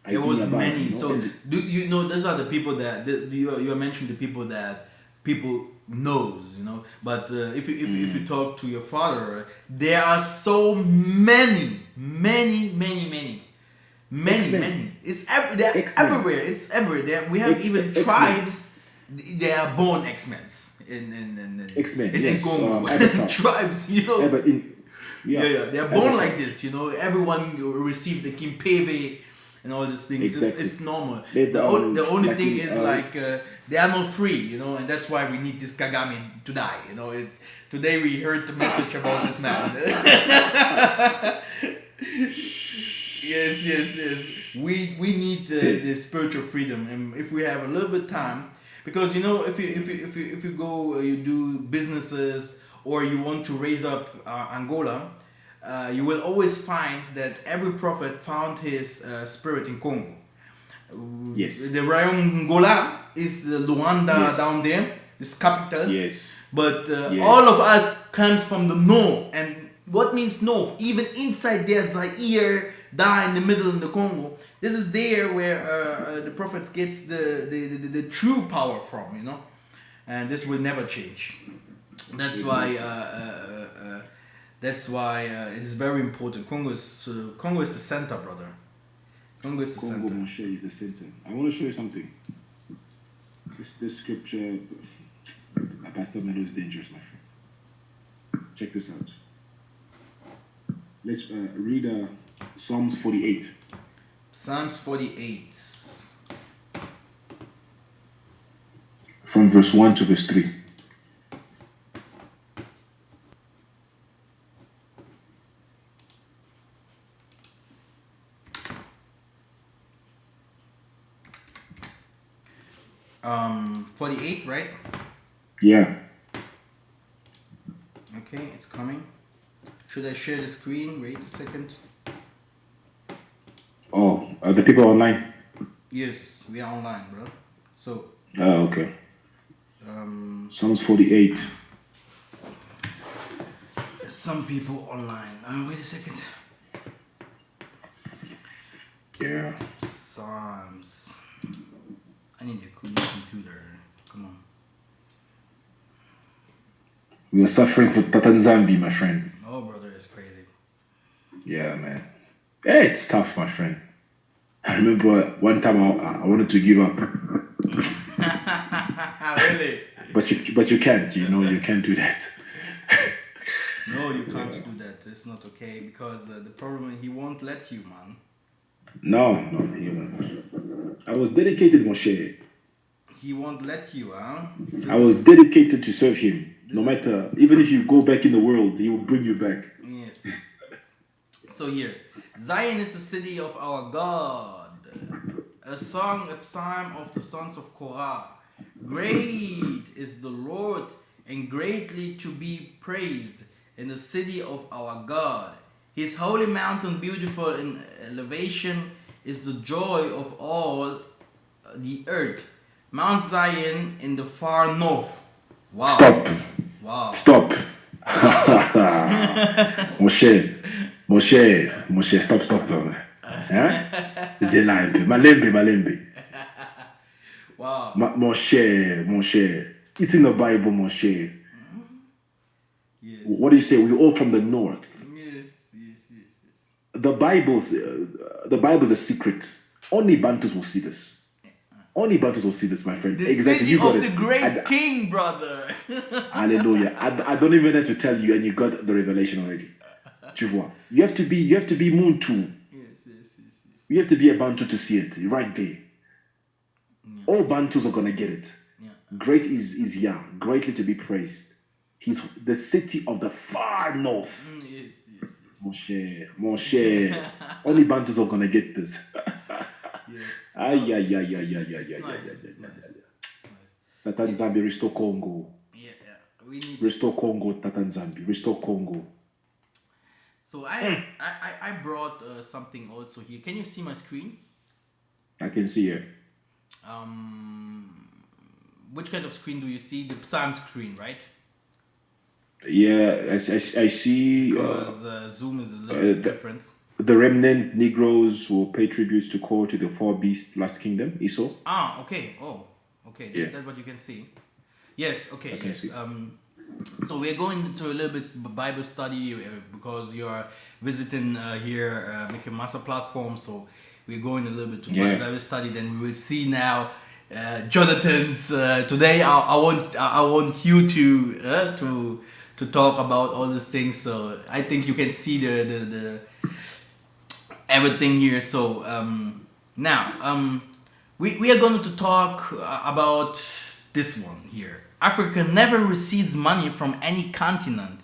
There was Idinia Bala, many. you know? So do you know those are the people that you mentioned the people that people knows, you know. But if you talk to your father, there are so many. It's they're X-Men. everywhere. It's everywhere. We have even X-Men. tribes. They are born X-Men in X-Men, in yes, Congo. Avatar. Tribes, you know. But Yeah. They are born like this, you know. Everyone received the Kimpeve and all these things. Exactly. It's normal. They The only like thing in, is like they are not free, you know, and that's why we need this Kagame to die, you know. Today we heard the message about this man. Yes. We need the spiritual freedom, and if we have a little bit time, because you know if you go you do businesses or you want to raise up Angola, you will always find that every prophet found his spirit in Congo. Yes. The Rayon Angola is Luanda down there, this capital. Yes. But all of us comes from the north, and what means north? Even inside there, Zaire, in the middle in the Congo. This is there where the prophets gets the true power from, you know, and this will never change. That's why it is very important. Congo is the center, brother. Congo is the Congo, center. mon cher, is the center. I want to show you something. This scripture, Pastor Melo, is dangerous, my friend. Check this out. Let's read Psalms 48. Psalms 48. From verse 1 to verse 3. Um, 48, right? Yeah. Okay, it's coming. Should I share the screen? Wait a second. Oh, the people online? Yes, we are online, bro. So, Oh, okay. Psalms 48. some people online. Wait a second. Yeah. Psalms. I need a cool computer. Come on. We are suffering for Tatanzambi, my friend. Oh, brother, it's crazy. Yeah, man. Yeah, it's tough, my friend. I remember one time I wanted to give up. Really? But you can't, you know, you can't do that. No, you can't do that. It's not okay because the problem is he won't let you, man. No, you know. I was dedicated, Moshe. He won't let you, huh? I was dedicated to serve him. No matter, even if you go back in the world, he will bring you back. Yes. So here, Zion is the city of our God. A song, a psalm of the sons of Korah. Great is the Lord and greatly to be praised in the city of our God. His holy mountain, beautiful in elevation, is the joy of all the earth. Mount Zion in the far north. Wow. Stop. Wow. Stop. Moshe, stop. Hein? Zela un peu. Malembe. Wow. Mon cher. It's in the Bible, mon cher. Yes. What do you say? We're all from the north. Yes. The Bible's a secret. Only Bantus will see this. Only Bantus will see this, my friend. The exactly. city of the great king, brother. Hallelujah. I don't even have to tell you, and you got the revelation already. Tu vois? You have to be Muntu. Yes. You have to be a Bantu to see it, right there. Yeah. All Bantus are gonna get it. Yeah. Great is Yah, greatly to be praised. He's the city of the far north. Yes. Mon cher. Only Bantus are gonna get this. Yes. It's nice. Tata Nzambi, restore Congo. Yeah. We need restore Congo, Tata Nzambi. Restore Congo. So I brought something also here. Can you see my screen? I can see it. Which kind of screen do you see? The Psalm screen, right? Yeah, I see. Because Zoom is a little bit different. The remnant Negroes will pay tributes to call to the four beasts, last kingdom, Esau. Ah, okay. Oh, okay. That's what you can see. Yes. Okay. Yes. So we're going into a little bit Bible study because you are visiting here Massa platform. So we're going a little bit to Bible study. Then we will see now Johnathan's. Today I want you to talk about all these things. So I think you can see the everything here. So now we are going to talk about this one here. Africa never receives money from any continent,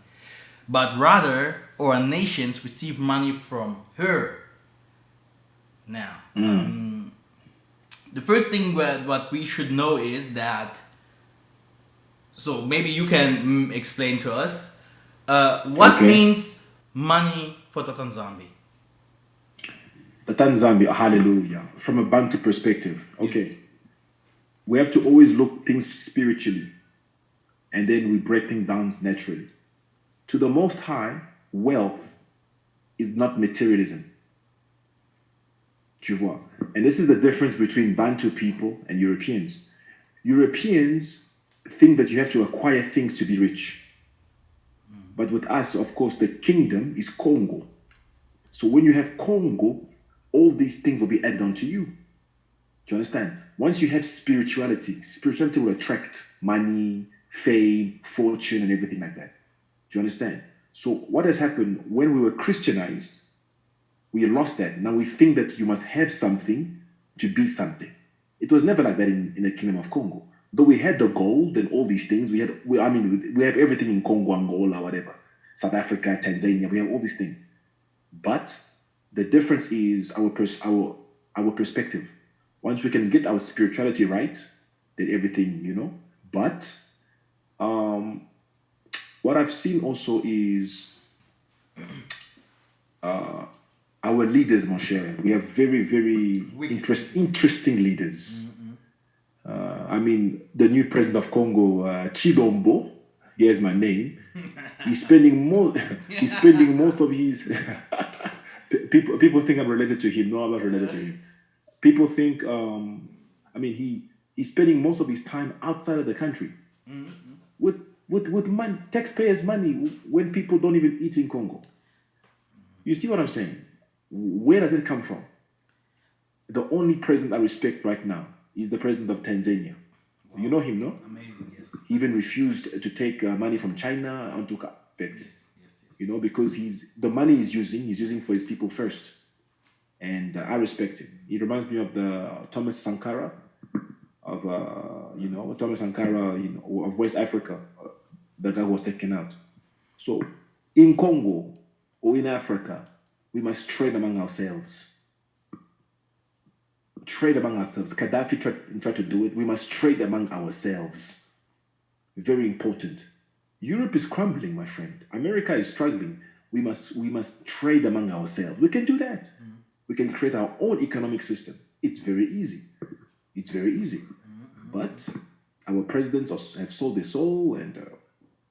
but rather our nations receive money from her. Now, the first thing what we should know is that, so maybe you can explain to us what means money for Tata Nzambi. Tata Nzambi, hallelujah. From a Bantu perspective, okay. Yes. We have to always look things spiritually, and then we break things down naturally. To the Most High, wealth is not materialism. Tu vois? And this is the difference between Bantu people and Europeans. Europeans think that you have to acquire things to be rich. But with us, of course, the kingdom is Congo. So when you have Congo, all these things will be added onto you. Do you understand? Once you have spirituality will attract money, fame, fortune, and everything like that. Do you understand? So what has happened when we were Christianized, we lost that. Now we think that you must have something to be something. It was never like that in the Kingdom of Congo. Though we had the gold and all these things, we have everything in Congo, Angola, whatever. South Africa, Tanzania, we have all these things. But the difference is our perspective. Once we can get our spirituality right, then everything, But what I've seen also is our leaders, mon cher. We have very, very interesting leaders. The new president of Congo, Thsilombo, here's my name. He's spending most of his people think I'm related to him. No, I'm not related to him. People think he's spending most of his time outside of the country with money, taxpayers' money, when people don't even eat in Congo. You see what I'm saying? Where does it come from? The only president I respect right now is the president of Tanzania. Wow. You know him, no? Amazing, yes. He even refused to take money from China onto Yes. Because the money he's using for his people first. And I respect him. He reminds me of the Thomas Sankara of West Africa, the guy who was taken out. So in Congo or in Africa, we must trade among ourselves. Gaddafi tried to do it. We must trade among ourselves. Very important. Europe is crumbling, my friend. America is struggling. We must trade among ourselves. We can do that. We can create our own economic system. It's very easy. It's very easy. But our presidents have sold their soul, and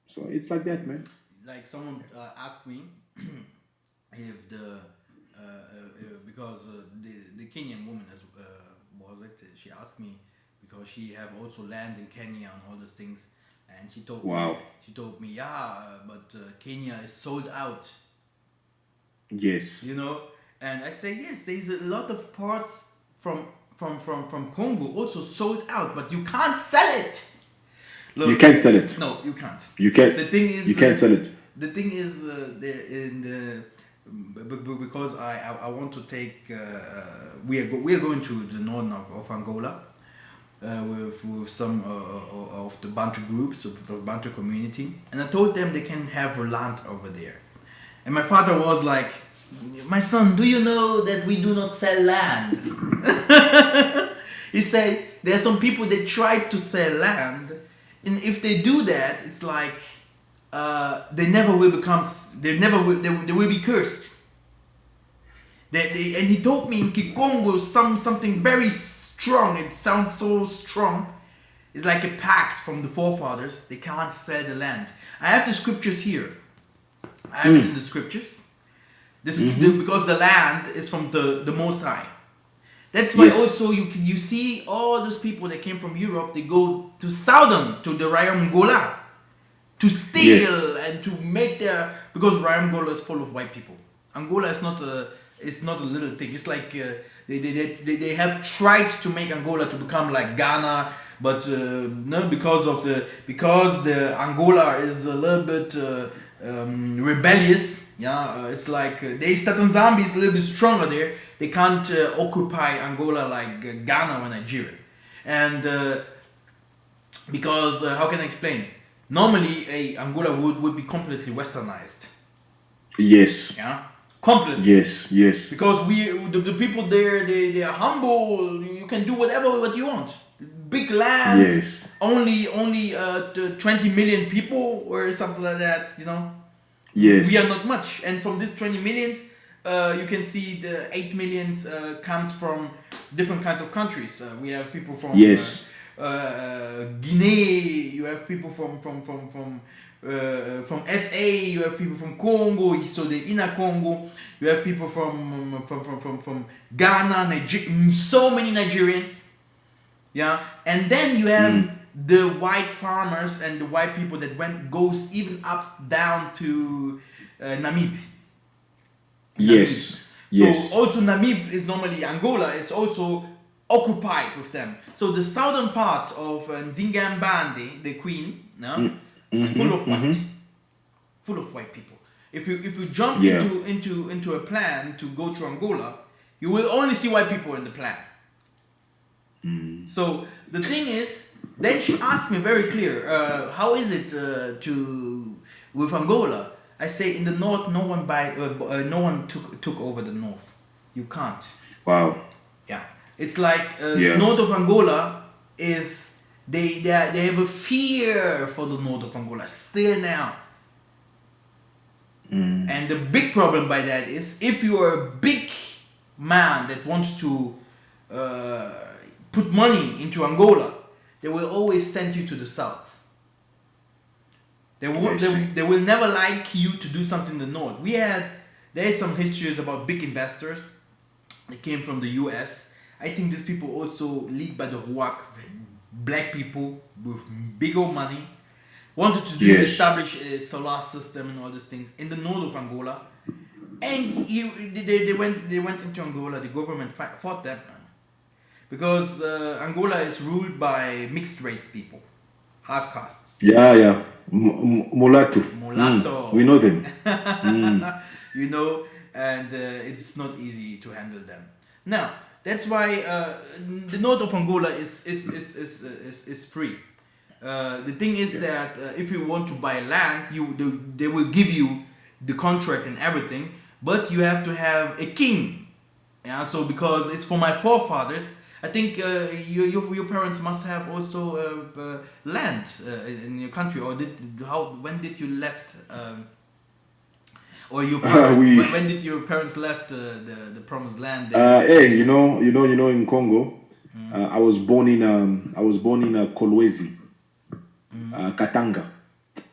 so it's like that, man. Like someone asked me if because the Kenyan woman as was it, she asked me because she have also land in Kenya and all those things, and Wow. she told me, yeah, but Kenya is sold out, Yes. you know. And I say, yes, there's a lot of parts from Congo also sold out, but you can't sell it. You Look, can't sell it. no, you can't. You can't. The thing is, You can't sell it. the thing is, there in the because I want to take we are going to the north of Angola with some of the Bantu groups of the Bantu community, and I told them they can have land over there, and my father was like, "My son, do you know that we do not sell land?" He said there are some people that try to sell land, and if they do that, it's like they never will become. They will be cursed. And he told me in Kikongo something very strong. It sounds so strong. It's like a pact from the forefathers. They can't sell the land. I have the scriptures here. I have it in the scriptures. Because the land is from the Most High. That's why also you see all those people that came from Europe. They go to southern to the Angola to steal and to make their, because Angola is full of white people. Angola is not a little thing. It's like they have tried to make Angola to become like Ghana, but no, because the Angola is a little bit rebellious. Yeah, it's like Johnathan Thsilombo is a little bit stronger there. They can't occupy Angola like Ghana or Nigeria, and because how can I explain? Normally, Angola would be completely westernized. Yes. Yeah, completely. Yes. Because the people there, they are humble. You can do what you want. Big land. Yes. Only 20 million people or something like that. You know. Yes. We are not much, and from these 20 millions, you can see the 8 millions comes from different kinds of countries. We have people from Guinea. You have people from SA. You have people from Congo, so the inner Congo. You have people from Ghana, Nigeria. So many Nigerians. Yeah, and then you have the white farmers and the white people that goes even up down to Namib. Yes. So also Namib is normally Angola. It's also occupied with them. So the southern part of Nzingambande, the queen, is full of white, full of white people. If you jump into a plan to go to Angola, you will only see white people in the plan. So the thing is, then she asked me very clear, how is it with Angola? I say in the north, no one took over the north. You can't. Wow. Yeah, it's like north of Angola is they have a fear for the north of Angola still now. And the big problem by that is if you are a big man that wants to put money into Angola, they will always send you to the south. They will never like you to do something in the north. There is some histories about big investors. They came from the US. I think these people also lead by the Huak, black people with big old money, wanted to establish a solar system and all these things in the north of Angola. And they went into Angola. The government fought them. Because Angola is ruled by mixed race people, half castes. Yeah. Mulatto. We know them. You know, and it's not easy to handle them. Now, that's why the north of Angola is free. The thing is that if you want to buy land, they will give you the contract and everything, but you have to have a king. Yeah, so because it's for my forefathers, I think your parents must have also land in your country, or when did you left? Or your parents? When did your parents left the promised land? Hey, in Congo, I was born in Kolwezi, Katanga.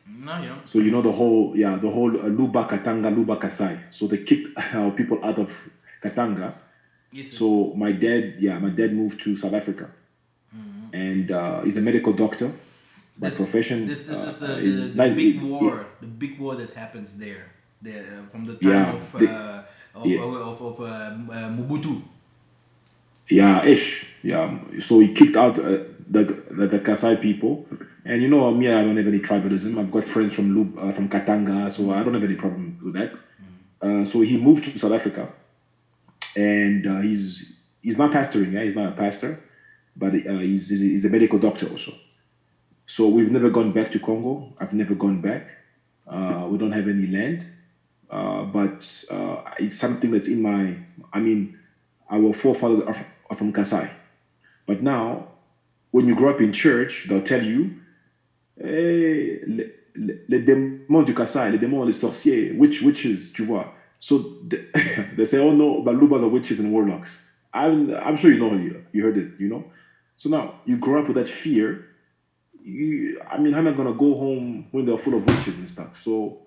No, yeah. So you know the whole Luba Katanga, Luba Kasai. So they kicked our people out of Katanga. Yes, so my dad moved to South Africa, and he's a medical doctor by profession. This is the big war, the big war that happens there. From the time of Mobutu. Yeah, ish. Yeah. So he kicked out the Kasai people, and me, I don't have any tribalism. I've got friends from Katanga, so I don't have any problem with that. So he moved to South Africa, and he's not pastoring. Yeah, he's not a pastor, but he's a medical doctor also. So we've never gone back to Congo. I've never gone back. We don't have any land. But it's something that's in our forefathers are from Kasai. But now, when you grow up in church, they'll tell you, hey, les démons du Kasai, les démons, les sorciers, witches, tu vois. So they say, oh no, Balubas are witches and warlocks. I'm sure you heard it, So now, you grow up with that fear. How am I gonna go home when they're full of witches and stuff? So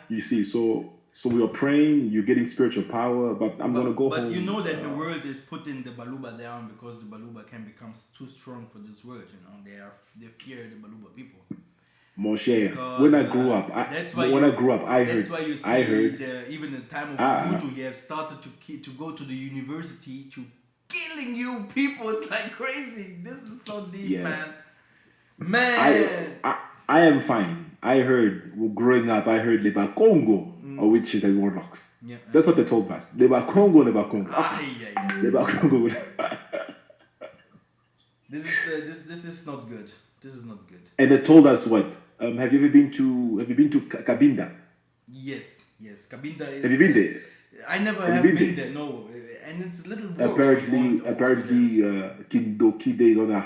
you see, so we are praying, you're getting spiritual power, but I'm gonna go home. But you know that the world is putting the Baluba down because the Baluba can become too strong for this world. They fear the Baluba people. Moshe, when I grew up, I heard. That's why you see, even in the time of Mobutu, you have started to go to the university to killing you people. It's like crazy. This is so deep, man. I am fine. I heard growing up. I heard Leba Congo or witches and warlocks. Yeah, that's what they told us. Leba Congo. Leba Congo. This is not good. This is not good. And they told us what? Have you ever been to Cabinda? Yes. Cabinda is. Have you been there? I never have been there. No, and it's a little. Apparently, Kindoki is on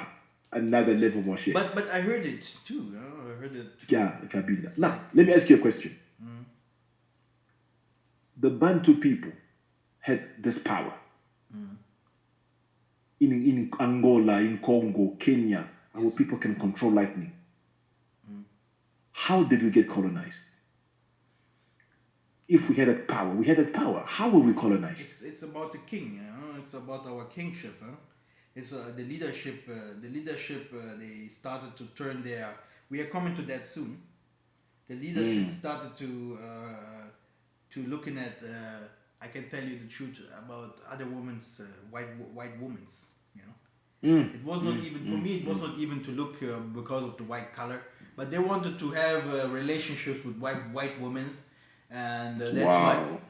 another level, Moshe. But I heard it too. I heard it. Yeah, Cabinda. Now, let me ask you a question. The Bantu people had this power. In Angola, in Congo, Kenya, our people can control lightning. How did we get colonized? If we had that power, how were we colonized? It's about the king, it's about our kingship. It's the leadership. They started to turn their. We are coming to that soon. The leadership started to looking at. I can tell you the truth about other women's white women's. It was not even for me. It was not even to look because of the white color, but they wanted to have relationships with white women, and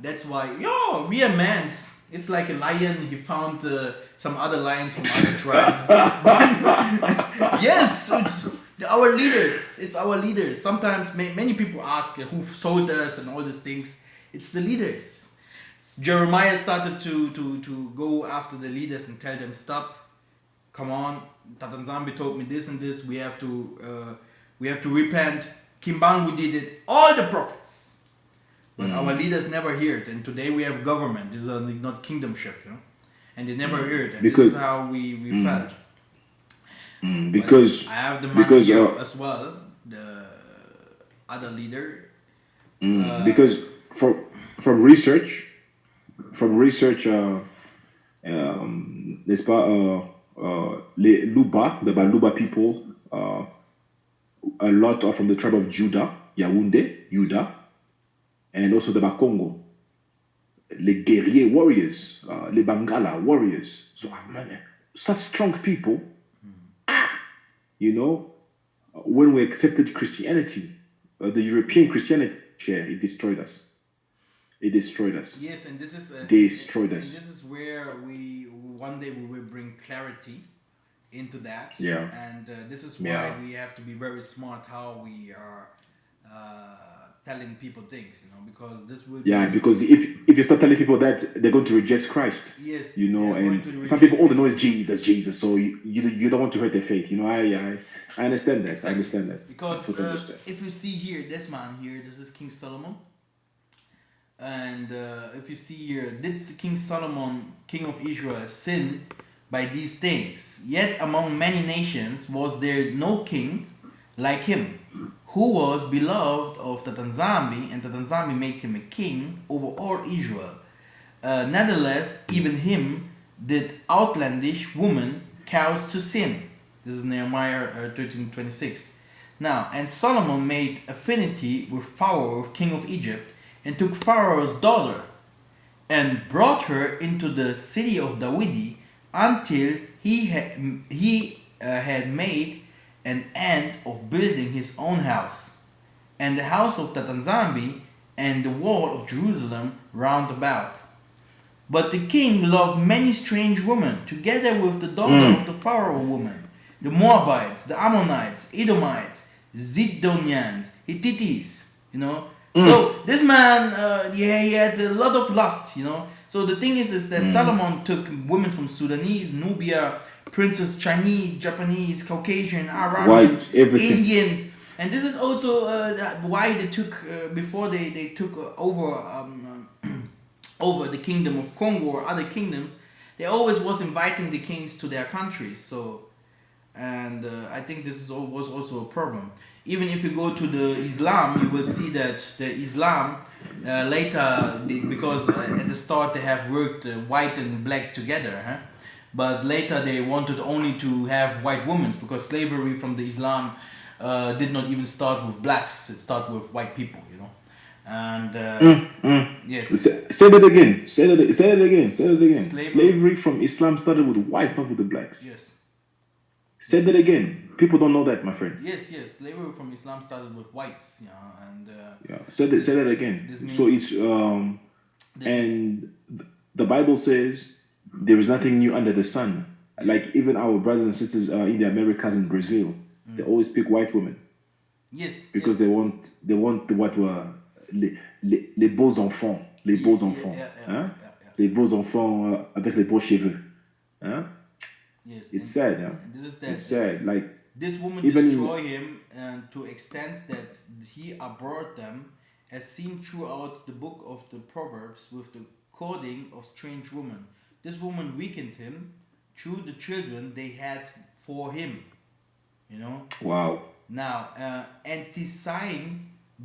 that's why. Yo, we are mans. It's like a lion. He found some other lions from other tribes. Yes, it's our leaders. It's our leaders. Sometimes many people ask who sold us and all these things. It's the leaders. Jeremiah started to go after the leaders and tell them, stop. Come on, Tatanzambi told me this and this. We have to repent. Kimbangu did it. All the prophets. But our leaders never hear it. And today we have government. This is not kingdomship, and they never hear it. And this is how we felt. Because I have the man here as well, the other leader. Because from research, n'est-ce pas? Les Luba, the Baluba people, a lot are from the tribe of Judah, Judah, and also the Bakongo, les guerriers warriors, les Bangala warriors. So, man, such strong people. When we accepted Christianity, the European Christianity, it destroyed us. Yes, and this is destroyed us. And this is where one day we will bring clarity into that. Yeah. And this is why we have to be very smart how we are telling people things, because this will Yeah, be, because if you start telling people that, they're going to reject Christ, yes, they are going to and some people reject all they know many is things. Jesus, Jesus. So you don't want to hurt their faith. I understand that. I Exactly. understand that. I Because totally understand. if you see here, this man here, this is King Solomon. And if you see here, did King Solomon, king of Israel, sin by these things? Yet among many nations was there no king like him, who was beloved of Tatanzambi, and Tatanzambi made him a king over all Israel. Nevertheless, even him did outlandish woman cause to sin. This is Nehemiah 13:26. Now, and Solomon made affinity with Pharaoh, king of Egypt, and took Pharaoh's daughter, and brought her into the city of Dawidi until he had made an end of building his own house, and the house of Tatanzambi, and the wall of Jerusalem round about. But the king loved many strange women, together with the daughter of the Pharaoh woman, the Moabites, the Ammonites, Edomites, Zidonians, Hittites, So this man, he had a lot of lust, So the thing is that Solomon took women from Sudanese, Nubia, Princess, Chinese, Japanese, Caucasian, Arabians, White, everything. Indians, and this is also why they took before they took over over the Kingdom of Kongo or other kingdoms. They always was inviting the kings to their countries. So, and I think this was also a problem. Even if you go to the Islam, you will see that the Islam later, because at the start they have worked white and black together, but later they wanted only to have white women, because slavery from the Islam did not even start with blacks. It started with white people, And yes, Say that again. Say that again. Say that again. Slavery. Slavery from Islam started with the whites, not with the blacks. yes. Say that again. People don't know that, my friend. Yes, slavery from Islam started with whites, and Yeah. Say that again. this means- So it's and the Bible says there is nothing new under the sun. Like even our brothers and sisters in the Americas and Brazil, they always pick white women yes, because yes. they want what were les beaux enfants, les beaux enfants, yeah. les beaux enfants avec les beaux cheveux, hein? Yes, It's sad, huh? and this is that It's sad. Like this woman even destroy him, and to extent that he abhorred them, as seen throughout the book of the Proverbs with the courting of strange women. This woman weakened him through the children they had for him. wow. Now, anti-signing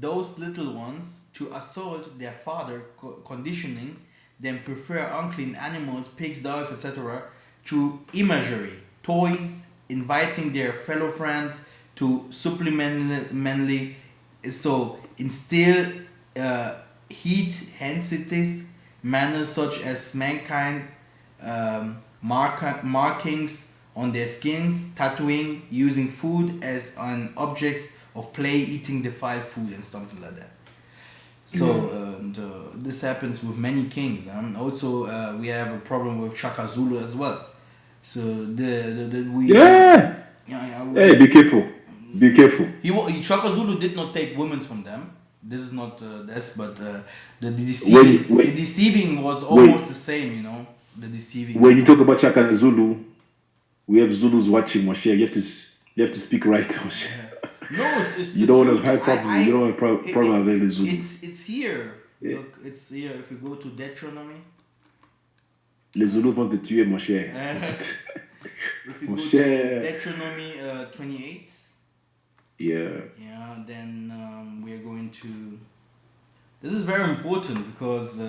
those little ones to assault their father, conditioning them prefer unclean animals, pigs, dogs, etc., through imagery, toys, inviting their fellow friends to supplementally, so instill heat, sensitive manners such as mankind markings on their skins, tattooing, using food as an object of play, eating defiled food and something like that. So this happens with many kings. Also, we have a problem with Shaka Zulu as well. So Hey, be careful. Be careful. Shaka Zulu did not take women from them. This is not but the deceiving was almost the same. The deceiving. When you talk about Shaka Zulu, we have Zulus watching, Moshe. You have to speak right, Moshe. No, it's you don't want to have problem. You don't want to problem with the Zulu. It's here. Yeah. Look, it's here. If you go to Deuteronomy. Les Zulus vont te tuer, mon cher. If you go to Deuteronomy 28. Yeah. Yeah, then we are going to. This is very important because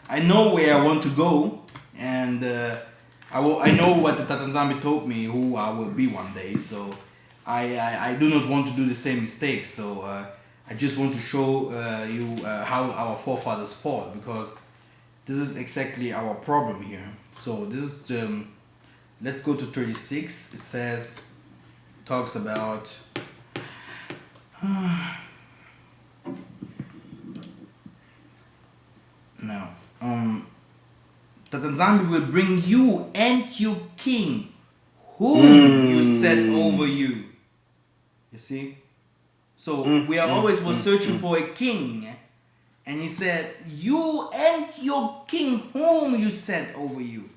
I know where I want to go, and I know what the Tatanzambi told me who I will be one day. So I do not want to do the same mistakes. So I just want to show you how our forefathers fought, because this is exactly our problem here. So this is the. Let's go to 36. It says, talks about. Now, Tatanzambi will bring you and your king, whom you set over you. You see? So we are always was searching for a king. And he said, you and your king whom you set over you.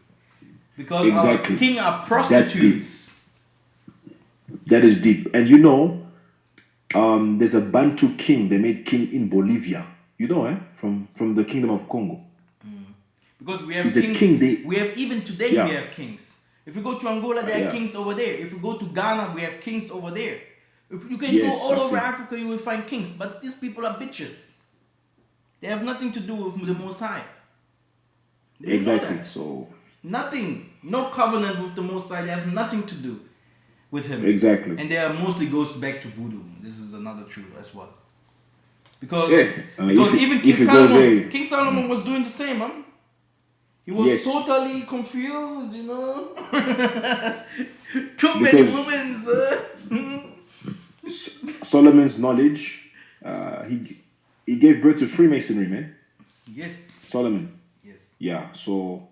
Because our king are prostitutes. That is deep. And there's a Bantu king they made king in Bolivia. From the Kingdom of Congo. Because we have kings. We have even today we have kings. If you go to Angola, there are kings over there. If you go to Ghana, we have kings over there. If you can go all over Africa, you will find kings. But these people are bitches. They have nothing to do with the Most High. Exactly. So nothing. No covenant with the Most High. They have nothing to do with him. Exactly. And they are mostly goes back to voodoo. This is another truth as well. Because even King Solomon was doing the same, huh? He was totally confused, Too many women, Solomon's knowledge, he gave birth to Freemasonry, man. Yes. Solomon. Yes. Yeah. So.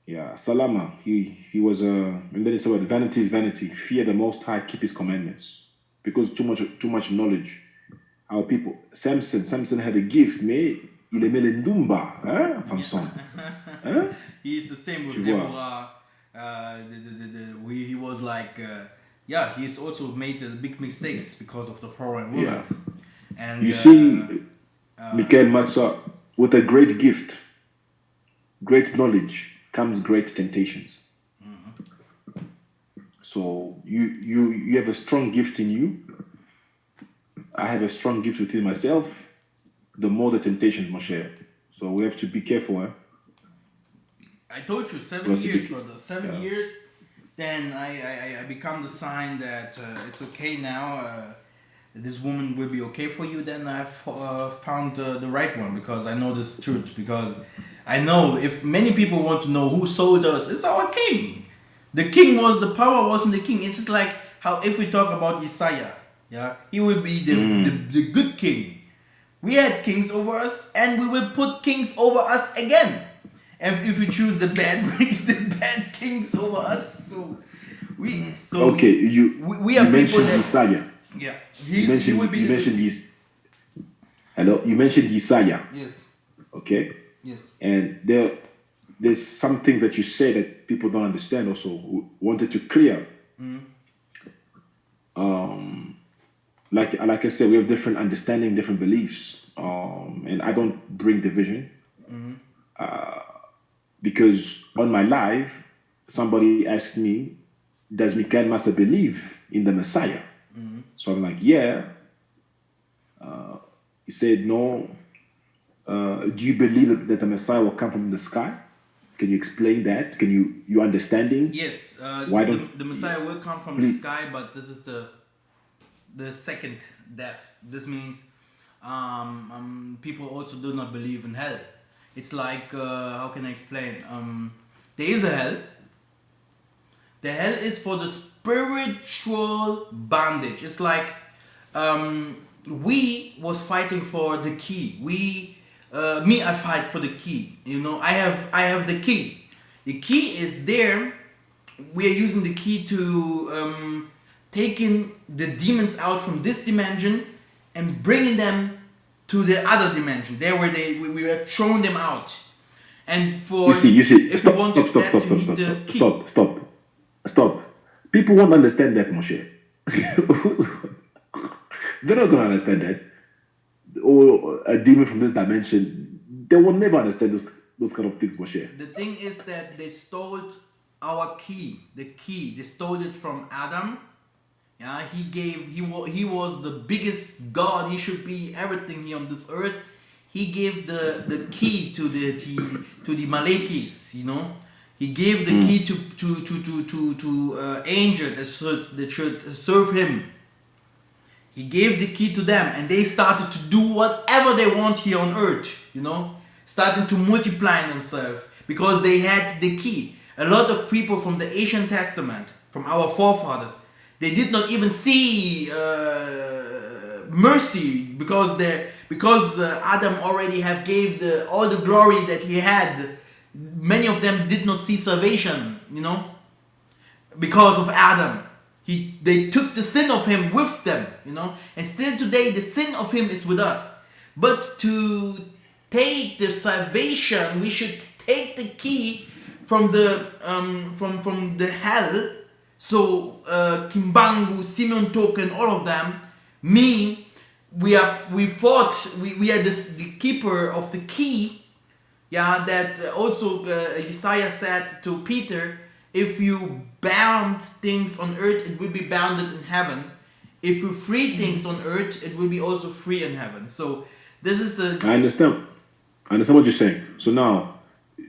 Yeah, Salama. He was and then it's about vanity is vanity. Fear the Most High, keep His commandments, because too much knowledge. Our people. Samson had a gift, mais il aimait les ndumba, hein, Samson. Hein? He is the same with Deborah. He was like, he's also made big mistakes because of the foreign women. Yeah. And you see, Mikhael Massa, with a great gift, great knowledge, comes great temptations. So you have a strong gift in you. I have a strong gift within myself. The more the temptations, Moshe. So we have to be careful. Huh? I told you 7 years, brother. 7 years. Then I become the sign that it's okay now. This woman will be okay for you. Then I've found the right one, because I know this truth. Because I know if many people want to know who sold us, it's our king. The king the power wasn't the king. It's just like how if we talk about Isaiah, he will be the good king. We had kings over us, and we will put kings over us again. And if we choose the bad kings over us, we are people that Isaiah. Yeah, you mentioned Hello, you mentioned Isaiah. Yes. Okay. Yes. And there's something that you say that people don't understand. Also, wanted to clear. Like I said, we have different understanding, different beliefs, and I don't bring division. Because on my live, somebody asked me, "Does Mikhael Massa believe in the Messiah?" So I'm like, "Yeah." He said, "No. Do you believe that the Messiah will come from the sky? Can you explain that? Can you understanding?" Yes. Why don't the Messiah will come from the sky, but this is the second death. This means people also do not believe in hell. It's like how can I explain? There is a hell. The hell is for the spiritual bondage. It's like we was fighting for the key. I fight for the key. I have the key. The key is there. We are using the key to taking the demons out from this dimension and bringing them to the other dimension. There where we were throwing them out. And for you see. If you want to that, you need the key. Stop. People won't understand that, Moshe. They're not gonna understand that. Or a demon from this dimension, they will never understand those kind of things, Moshe. The thing is that they stole our key. The key. They stole it from Adam. Yeah, he was the biggest God. He should be everything here on this earth. He gave the key to the Malekis, He gave the key to angels that should serve him. He gave the key to them, and they started to do whatever they want here on earth, starting to multiply themselves because they had the key. A lot of people from the Ancient Testament, from our forefathers, they did not even see mercy because Adam already have gave all the glory that he had. Many of them did not see salvation, because of Adam. They took the sin of him with them, and still today the sin of him is with us. But to take the salvation, we should take the key from the from the hell. So Kimbangu, Simeon Token, all of them, me, we are the keeper of the key. Yeah, that also Isaiah said to Peter, if you bound things on earth, it will be bounded in heaven. If you free things on earth, it will be also free in heaven. So this is I understand. I understand what you're saying. So now,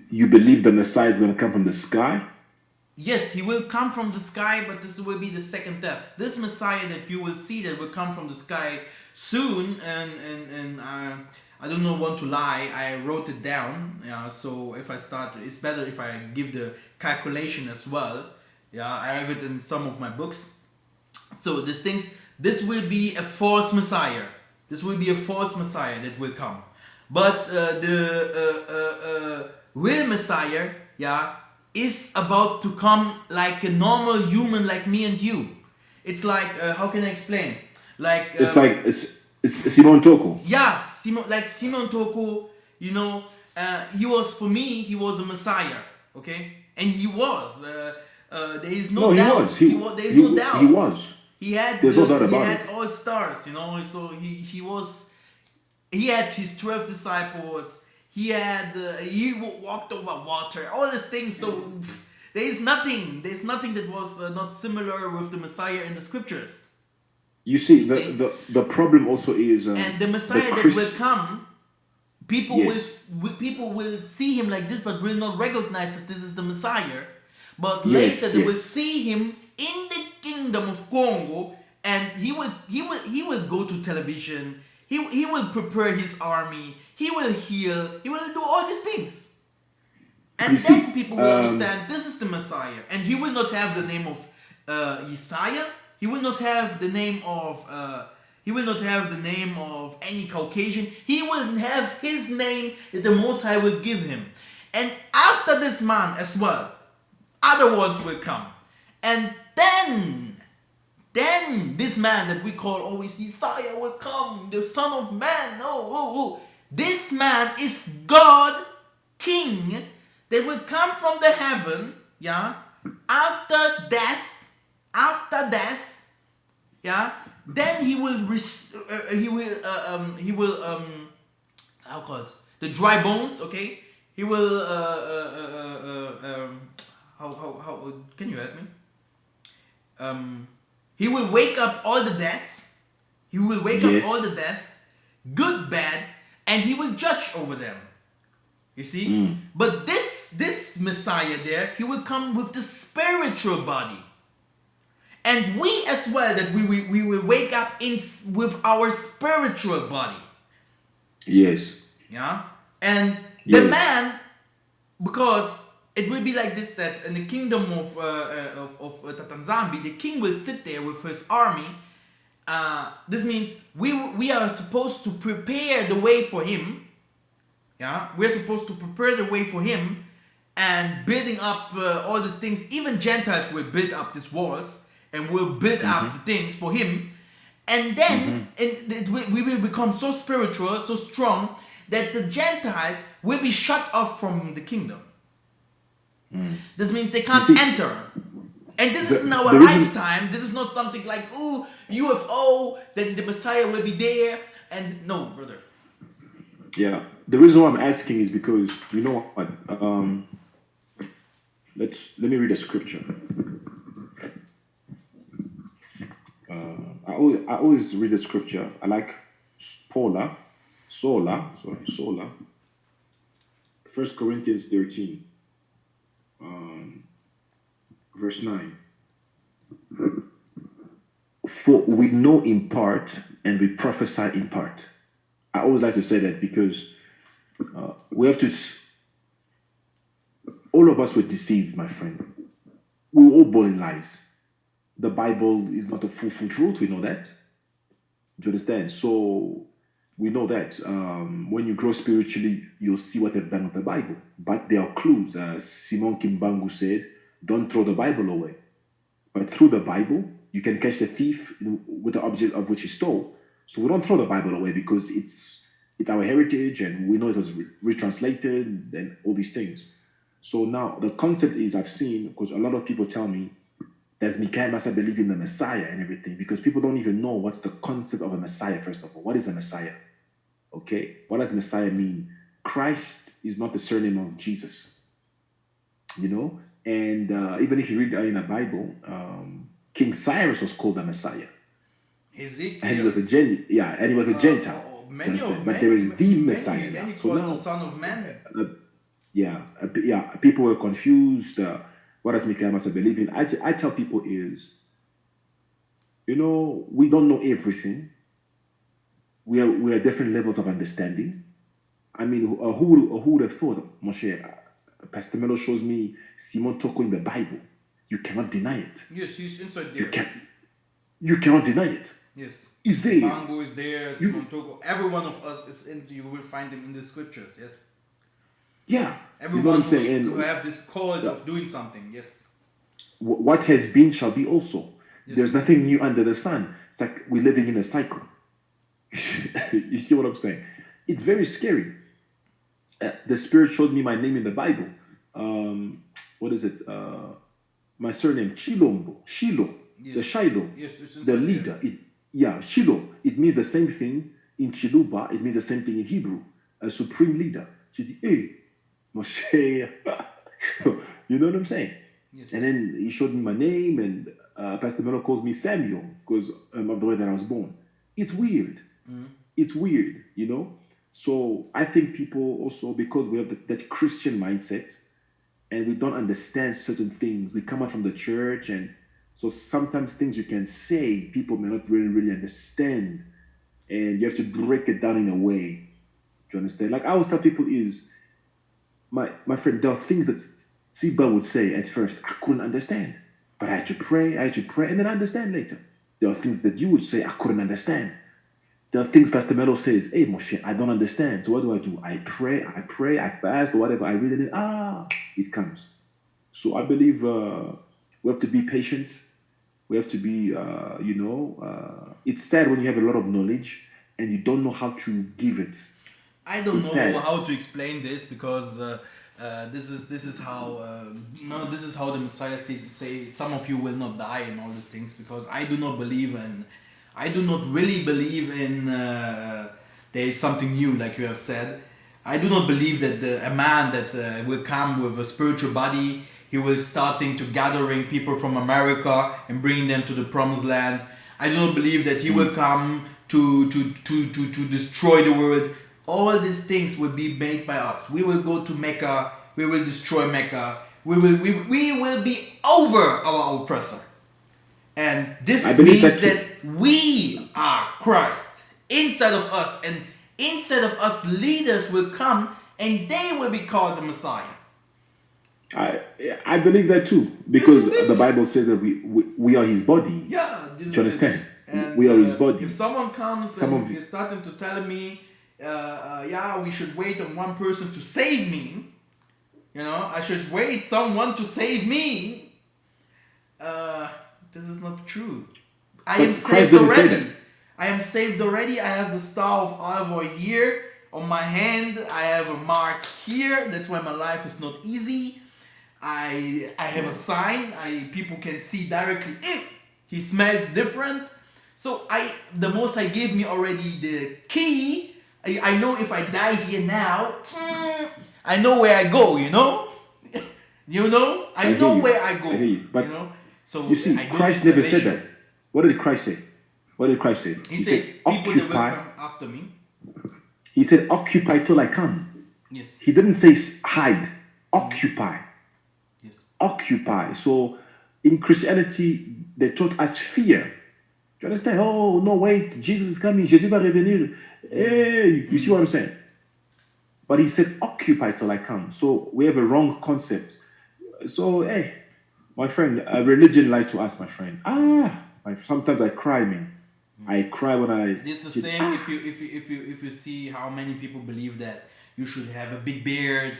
you believe the Messiah is going to come from the sky? Yes, he will come from the sky, but this will be the second death. This Messiah that you will see that will come from the sky soon, and I don't know, want to lie. I wrote it down. Yeah, so if I start, it's better if I give the calculation as well. Yeah, I have it in some of my books. So this will be a false Messiah. This will be a false Messiah that will come. But the real Messiah, yeah, is about to come like a normal human like me and you. It's like, how can I explain? Like it's Simon Toko. Yeah, Simon Toko, he was, for me, he was a Messiah, okay? And he was. There is no doubt. There is no doubt. He was. He had all stars, so he was. He had his 12 disciples. He walked over water. All these things. So there's nothing that was not similar with the Messiah in the scriptures. You see, the problem also is, and the Messiah that will come, people will see him like this, but will not recognize that this is the Messiah. But later they will see him in the Kingdom of Kongo, and he will go to television. He will prepare his army. He will heal. He will do all these things, and then people will understand this is the Messiah, and he will not have the name of Isaiah. He will not have the name of any Caucasian. He will have his name that the Most High will give him. And after this man as well, other ones will come. And then this man that we call always Isaiah will come, the Son of Man. This man is God, King, that will come from the heaven, yeah, after death, yeah, then he will how called the dry bones, okay? He will how can you help me? He will wake up all the deaths. He will wake up all the deaths, good, bad, and he will judge over them. You see? But this Messiah there, he will come with the spiritual body. And we as well, that we will wake up with our spiritual body. Yes. Yeah? And the man, because it will be like this, that in the kingdom of Tatanzambi, the king will sit there with his army. This means we are supposed to prepare the way for him. Yeah? We're supposed to prepare the way for him, and building up all these things. Even Gentiles will build up these walls and will build up the things for him. And then we will become so spiritual, so strong, that the Gentiles will be shut off from the kingdom. This means they can't enter. And this is in our lifetime. This is not something like, UFO, then the Messiah will be there. And no, brother. Yeah. The reason why I'm asking is because, you know what? Let me read a scripture. I always read the scripture. I like Sola. 1 Corinthians 13, verse 9. For we know in part and we prophesy in part. I always like to say that because we have to. All of us were deceived, my friend. We were all born in lies. The Bible is not a full truth. We know that. Do you understand? So we know that when you grow spiritually, you'll see what they've done with the Bible. But there are clues. Simon Kimbangu said, don't throw the Bible away. But through the Bible, You can catch the thief with the object of which he stole. So we don't throw the Bible away because it's our heritage and we know it was retranslated and all these things. So now the concept is I've seen, because a lot of people tell me, does Mikhael Massa believe in the Messiah and everything? Because people don't even know what's the concept of a Messiah, first of all. What is a Messiah? Okay? What does Messiah mean? Christ is not the surname of Jesus, you know? And even if you read in the Bible, King Cyrus was called the Messiah. Ezekiel. And he was a and he was a Gentile. But there is the Messiah now. So now, the Son of Man. People were confused. What does Mikhael Massa believe in? I tell people is, we don't know everything. We are different levels of understanding. I mean, who would have thought, Moshe? Pastor Melo shows me Simon Toko in the Bible. You cannot deny it. Yes, he's inside there. You cannot deny it. Yes. He's there. Bango is there, Simon Toko. Every one of us is in. You will find him in the scriptures. Yes. Yeah. Everyone who have this call of doing something. Yes. What has been shall be also. Yes. There's nothing new under the sun. It's like we're living in a cycle. You see what I'm saying? It's very scary. The Spirit showed me my name in the Bible. What is it? My surname, Thsilombo. Shiloh. Yes. The Shiloh. Yes, the leader. Shiloh. It means the same thing in Chiluba. It means the same thing in Hebrew. A supreme leader. She's the Moshe. You know what I'm saying? Yes. And then he showed me my name, and Pastor Melo calls me Samuel because of the way that I was born. It's weird. Mm-hmm. It's weird, So I think people also, because we have that Christian mindset and we don't understand certain things, we come out from the church, and so sometimes things you can say, people may not really understand, and you have to break it down in a way. Do you understand? Like I always tell people is, my friend, there are things that Siba would say at first, I couldn't understand, but I had to pray, and then I understand later. There are things that you would say, I couldn't understand. There are things Pastor Melo says, hey, Moshe, I don't understand. So what do? I pray, I fast, or whatever. I read it, it comes. So I believe we have to be patient. We have to be, it's sad when you have a lot of knowledge and you don't know how to give it. I don't know how to explain this because this is how the Messiah say some of you will not die and all these things, because I do not really believe in there is something new, like you have said. I do not believe that a man that will come with a spiritual body, he will starting to gathering people from America and bringing them to the promised land. I do not believe that he will come to destroy the world. All these things will be made by us. We will go to Mecca. We will destroy Mecca. We will be over our oppressor. And this means that we are Christ inside of us, and inside of us leaders will come and they will be called the Messiah. I believe that too, because the Bible says that we are his body. Yeah, do you understand? And, we are his body. If someone comes and you're starting to tell me, we should wait on one person to save me, I should wait someone to save me. This is not true. I am saved already. I have the star of Ivor here on my hand. I have a mark here. That's why my life is not easy. I have a sign. People can see directly. He smells different. So the Most High gave me already the key. I know if I die here now, I know where I go. I know where I go. But so you see, Christ never said that. What did Christ say? He said people that will come after me. He said, occupy till I come. Yes. He didn't say hide. Occupy. Yes. Occupy. So in Christianity, they taught us fear. Do you understand? Oh, no, wait. Jesus is coming. Jésus va revenir. Hey, you see what I'm saying? But he said, occupy till I come. So we have a wrong concept. So, hey, my friend, religion lied to us, my friend. Sometimes I cry, man. I cry when I. It's the same if you see how many people believe that you should have a big beard.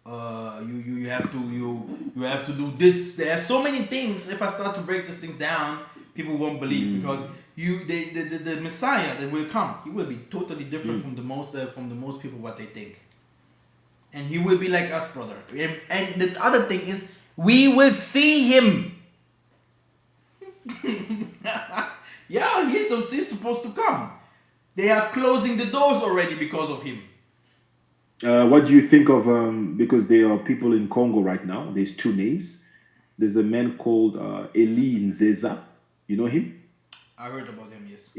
You have to do this. There are so many things. If I start to break these things down, People won't believe because the Messiah that will come, he will be totally different from the most people what they think, and he will be like us, brother. And the other thing is, we will see him. Yeah, he's supposed to come. They are closing the doors already because of him. What do you think of because there are people in Congo right now? There's two names. There's a man called Eli Nzeza. You know him? I heard about him. Yes.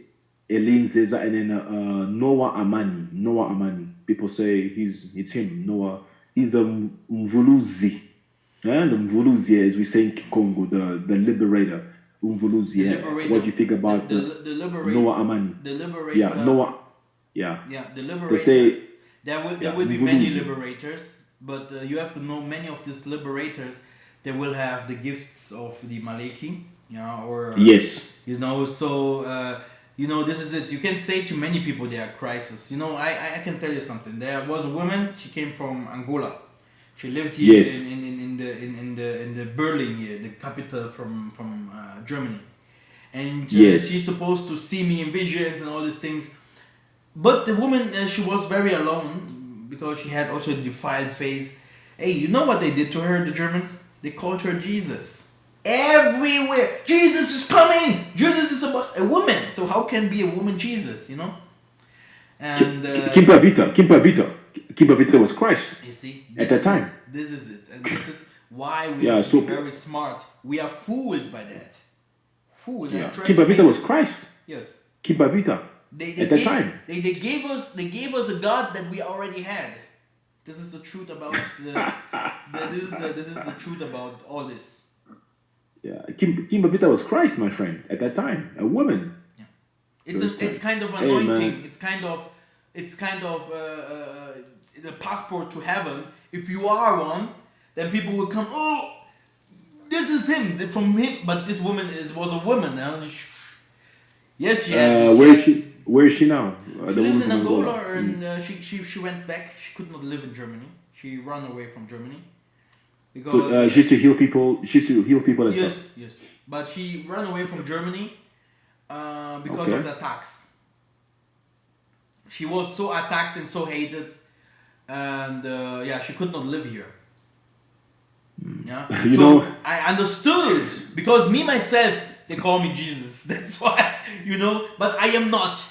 Eli Nzeza, and then Noah Amani. Noah Amani. People say it's him. Noah. He's the Mvuluzi. The Mvuluzi, as we say in Congo, the liberator. Mvuluzi. What do you think about the liberator? Noah Amani? The liberator. Yeah, Noah. Yeah. Yeah, the liberator. They say there will be many liberators, but you have to know many of these liberators. They will have the gifts of the Maleki, or yes, So this is it. You can say to many people they are crisis. I can tell you something. There was a woman. She came from Angola. She lived here in the Berlin here, the capital from Germany, and she's supposed to see me in visions and all these things. But the woman, she was very alone because she had also a defiled face. Hey, you know what they did to her, the Germans? They called her Jesus. Everywhere. Jesus is coming. Jesus is a woman. So how can be a woman Jesus, And Kimpa Vita was Christ. You see? At that time. This is it. And this is why we are very smart. We are fooled by that. Fooled. Yeah. Kimpa Vita was Christ. Yes. Kimpa Vita. At that time. They gave us a God that we already had. This is the truth about this is the truth about all this. Yeah, Kimpa Vita was Christ, my friend, at that time, a woman. Yeah, it's kind of anointing. It's kind of the passport to heaven. If you are one, then people will come. Oh, this is him from him. But this woman was a woman. Yes, she had. Where is she now? She lives in Angola, and she went back. She could not live in Germany. She ran away from Germany because she used to heal people. She used to heal people and stuff. Yes. But she ran away from Germany because of the attacks. She was so attacked and so hated, and she could not live here. Yeah, I understood because me myself. They call me Jesus. That's why, But I am not.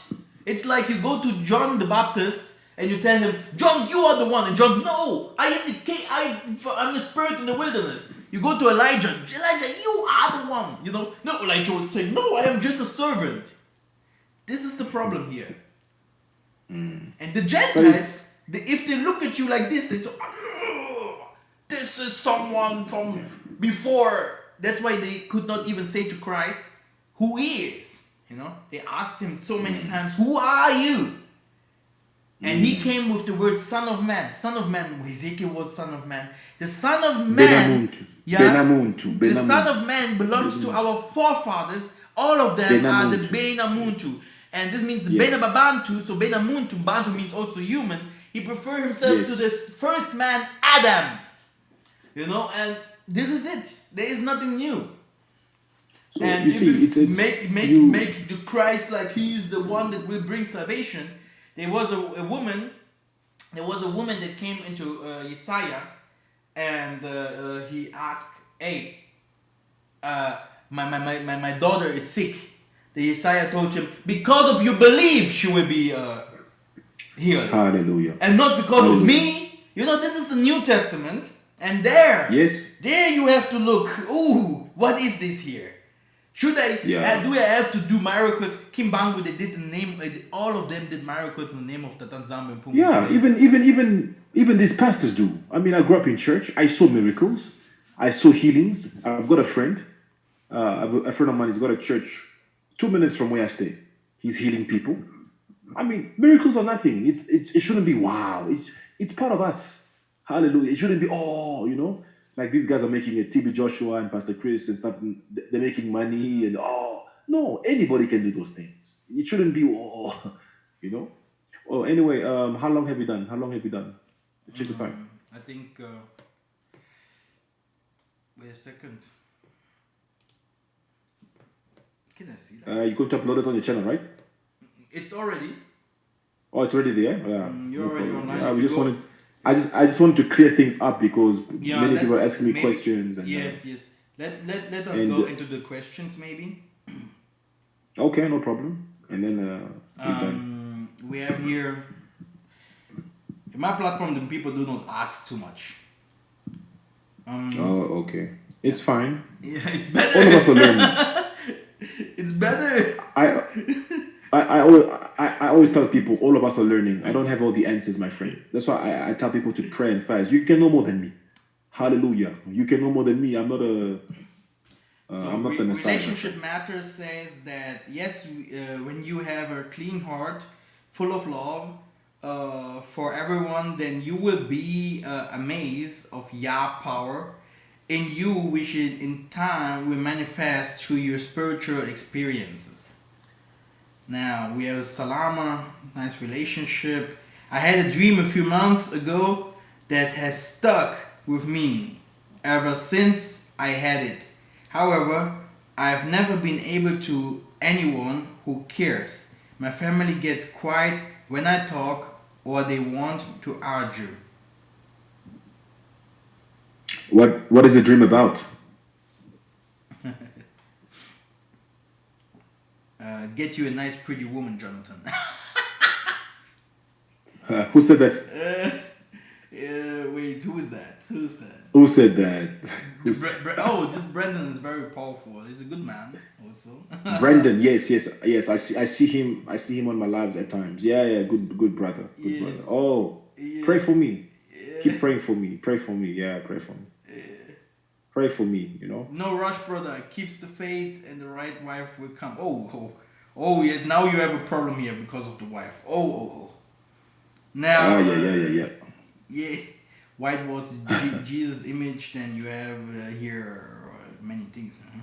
It's like you go to John the Baptist and you tell him, John, you are the one. And John, no, I am the king. I'm the spirit in the wilderness. You go to Elijah, you are the one. No, Elijah would say, no, I am just a servant. This is the problem here. And the Gentiles, if they look at you like this, they say, this is someone from before. That's why they could not even say to Christ who he is. They asked him so many times, who are you? And he came with the word son of man. Son of man. Ezekiel was son of man. The son of man. The son of man belongs to our forefathers. All of them are the Benamuntu. And this means the Benababantu. So Benamuntu, Bantu means also human. He preferred himself to the first man, Adam. And this is it. There is nothing new. So and if you make the Christ like he is the one that will bring salvation. There was a woman that came into Isaiah, and he asked, "Hey, my daughter is sick." The Isaiah told him, "Because of your belief, she will be healed." Hallelujah. And not because of me. This is the New Testament. And there you have to look. Ooh, what is this here? Should I? Do I have to do miracles? Kimbangu, they did the name. All of them did miracles in the name of the Tanzania and Pungu. Yeah, even these pastors do. I mean, I grew up in church. I saw miracles. I saw healings. I've got a friend. A friend of mine has got a church 2 minutes from where I stay. He's healing people. I mean, miracles are nothing. It shouldn't be wow. It's part of us. Hallelujah. It shouldn't be, like these guys are making a TB Joshua and Pastor Chris and stuff. They're making money and, no, anybody can do those things. It shouldn't be, Oh, anyway, how long have you done? Check the time. I think, wait a second. Can I see that? You're going to upload it on your channel, right? It's already. Oh, it's already there. Yeah, You're no already problem. online. Yeah, If we you just go, wanted. I just wanted to clear things up because yeah, many people are asking me maybe questions yes. Let us and go into the questions maybe. okay, no problem. And then we're done. We have here in my platform. The people do not ask too much. Oh, okay. Yeah, It's fine. yeah, it's All of us are learning. better. It's better. I I always tell people all of us are learning. I don't have all the answers, my friend. That's why I tell people to pray and fast. You can know more than me. Hallelujah. You can know more than me. So I'm not the Messiah, my relationship friend. matters says that yes, when you have a clean heart, full of love for everyone, then you will be amazed of Yah power in you, which in time will manifest through your spiritual experiences. Now we have Salama, nice relationship. I had a dream a few months ago that has stuck with me ever since I had it. However, I've never been able to anyone who cares. My family gets quiet when I talk or they want to argue. What is the dream about? Get you a nice pretty woman, Jonathan. Who said that? Wait, who is that? Who's that? Who said that? Who's This Brendan is very powerful. He's a good man, also. Brandon? Yes. I see him. I see him on my lives at times. Yeah. Good brother. Good brother. Yes, Oh, pray yes. for me. Yeah. Keep praying for me. Pray for me. Yeah, pray for me. Pray for me. You know. No rush, brother. Keeps the faith, and the right wife will come. Oh. Yeah. Now you have a problem here because of the wife. Oh. Now, Yeah. yeah. White was Jesus' image. Then you have here many things. Huh?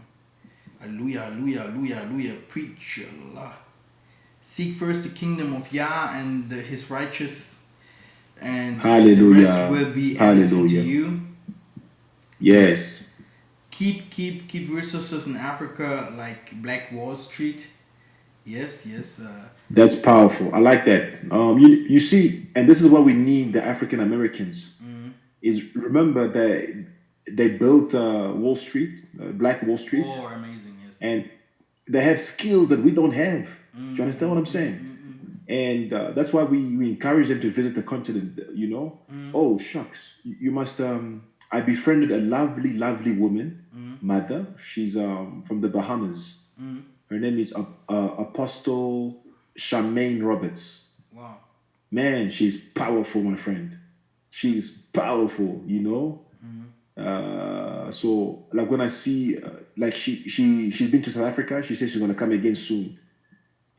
Hallelujah. Preach Allah. Seek first the kingdom of Yah and His righteous, and the rest Hallelujah. will be added unto Hallelujah. you. Yes. Yes. Keep resources in Africa like Black Wall Street. Yes. That's powerful. I like that. You see, and this is what we need the African Americans is remember that they built Wall Street, Black Wall Street, Oh, amazing. Yes. and they have skills that we don't have. Do you Mm, understand what I'm saying? And that's why we encourage them to visit the continent. You know, oh shucks, you must. I befriended a lovely woman, mother. She's from the Bahamas. Her name is Apostle Charmaine Roberts. Wow. Man, she's powerful, my friend. She's powerful, you know. So like when I see like she's been to South Africa, she says she's gonna come again soon,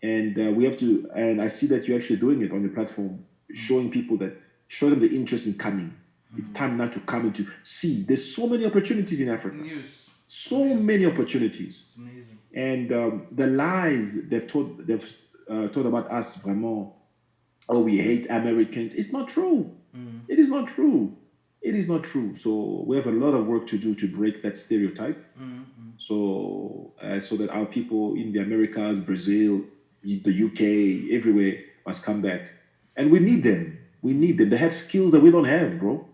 and we have to. And I see that you're actually doing it on your platform, showing people that show them the interest in coming. It's time now to come into see. There's so many opportunities in Africa, News. so many opportunities. It's amazing. And the lies they've taught about us, vraiment, oh, we hate Americans. It's not true. It is not true. It is not true. So we have a lot of work to do to break that stereotype. So that our people in the Americas, Brazil, the UK, everywhere must come back, and we need them. We need them. They have skills that we don't have, bro.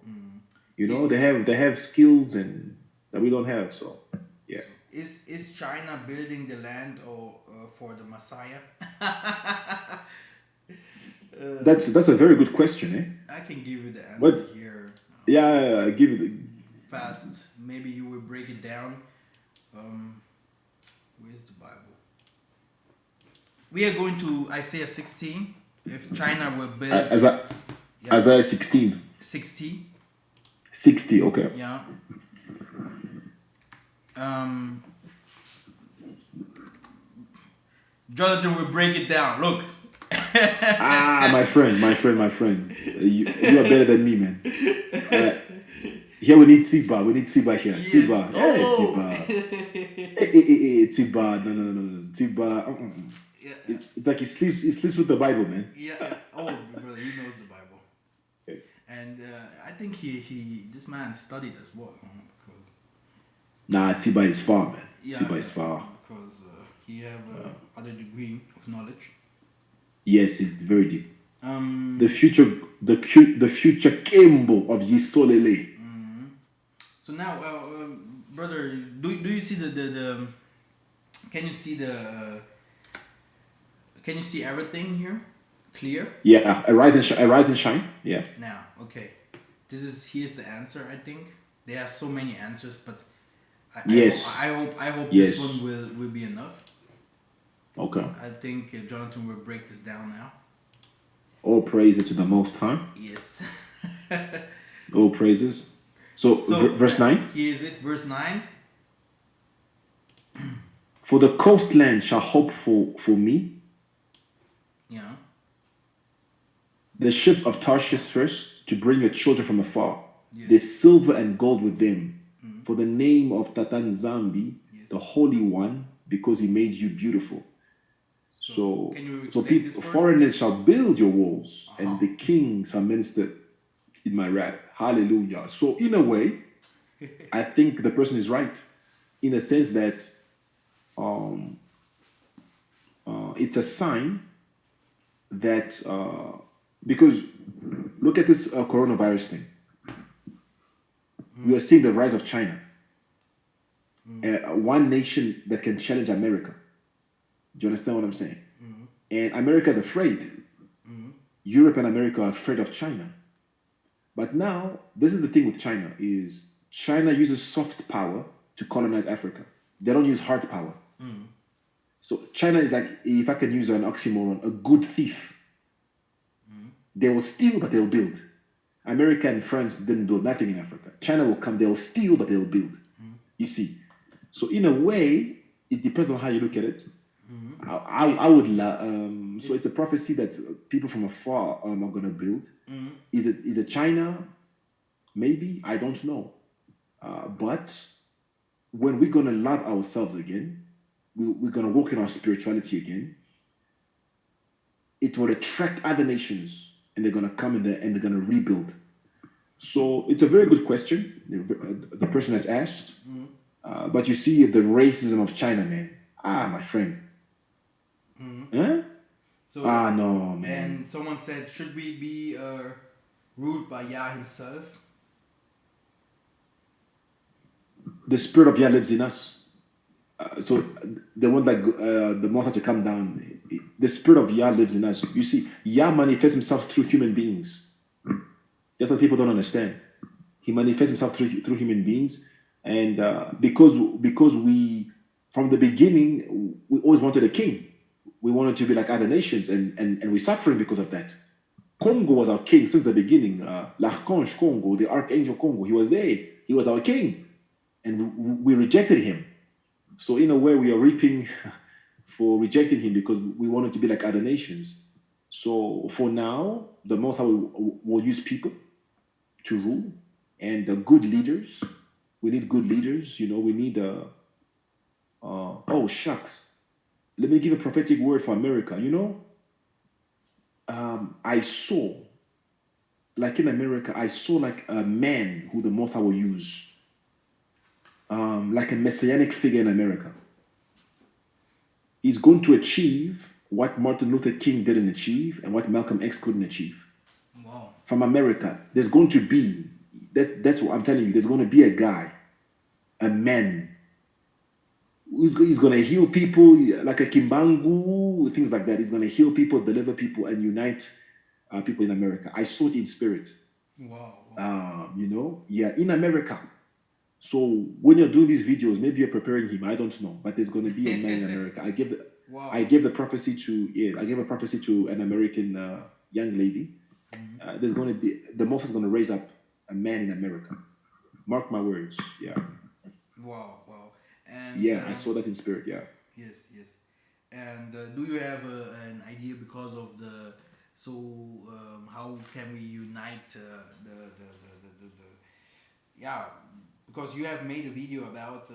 You know, they have skills and that we don't have. So yeah. Is China building the land or for the Messiah? That's a very good question, eh? I can give you the answer What? here Yeah, give it. fast. Maybe you will break it down. Where's the Bible? We are going to Isaiah 16. If China will build Isaiah 16. 60, 60, okay. yeah. Jonathan will break it down. Look. My friend. You are better than me, man. Here we need Tsiba. We need Tsiba here. Yes. Tsiba. Hey, Oh. Tsiba. Hey, Tsiba. No. Tsiba. Yeah. It's like he sleeps with the Bible, man. Yeah. Oh, brother, he knows the Bible. Okay. And I think this man studied as well, because Nah, Tsiba is far, man. yeah, Tsiba is far. because he have other degree of knowledge. Yes, it's very deep. Um, The future Kimbo of Yisolele. so now, brother, do you see the can you see can you see everything here clear? Yeah, a rise and shine. Yeah. Now, okay, here's the answer. I think there are so many answers, but Yes. I hope Yes. this one will be enough. Okay. I think Jonathan will break this down now. All praises to the Most High. Yes. All praises. So verse 9. Here is it, verse 9. For the coastland shall hope for me. Yeah. The ships of Tarshish first to bring your children from afar. Yes. The silver and gold with them. For the name of Tatan Zambi, Yes. the Holy One, because he made you beautiful. So can you explain this first? foreigners shall build your walls, and the kings shall minister in my wrath. Hallelujah. So in a way, I think the person is right, in a sense that it's a sign that because look at this coronavirus thing. We are seeing the rise of China, one nation that can challenge America. Do you understand what I'm saying? And America is afraid. Europe and America are afraid of China. But now, this is the thing with China, is China uses soft power to colonize Africa. They don't use hard power. So China is like, if I can use an oxymoron, a good thief. They will steal, but they'll build. America and France didn't build nothing in Africa. China will come, they'll steal, but they'll build. You see. So in a way, it depends on how you look at it. I would so it's a prophecy that people from afar are going to build. Is it China? Maybe, I don't know. But when we're going to love ourselves again, we're going to walk in our spirituality again, it will attract other nations, and they're going to come in there and they're going to rebuild. So it's a very good question the person has asked. But you see the racism of China, man. My friend. Huh? So, no, man. And someone said, should we be ruled by Yah himself? The spirit of Yah lives in us. So the one that the Massa to come down, the spirit of Yah lives in us. You see, Yah manifests himself through human beings. That's what people don't understand. He manifests himself through human beings, and because we, from the beginning, we always wanted a king. We wanted to be like other nations, and we're suffering because of that. Congo was our king since the beginning. L'Archange Congo, the Archangel Congo, he was there. He was our king, and we rejected him. So in a way, we are reaping for rejecting him because we wanted to be like other nations. So for now, the Most High will use people to rule, and good leaders. We need good leaders. We need oh shucks. Let me give a prophetic word for America. I saw, like in America, I saw like a man who the Most High will use, like a messianic figure in America. He's going to achieve what Martin Luther King didn't achieve and what Malcolm X couldn't achieve. Wow. From America, there's going to be, that's what I'm telling you, there's going to be a guy, a man, he's going to heal people like a Kimbangu, things like that. He's going to heal people, deliver people, and unite people in America. I saw it in spirit. Wow. Yeah, in America. So when you're doing these videos, maybe you're preparing him. I don't know, but there's going to be a man in America. I gave the prophecy to an American young lady. There's going to be the Most is going to raise up a man in America. Mark my words. Yeah. Wow. And yeah, I saw that in spirit. Yeah. Yes. And do you have an idea because of how can we unite because you have made a video about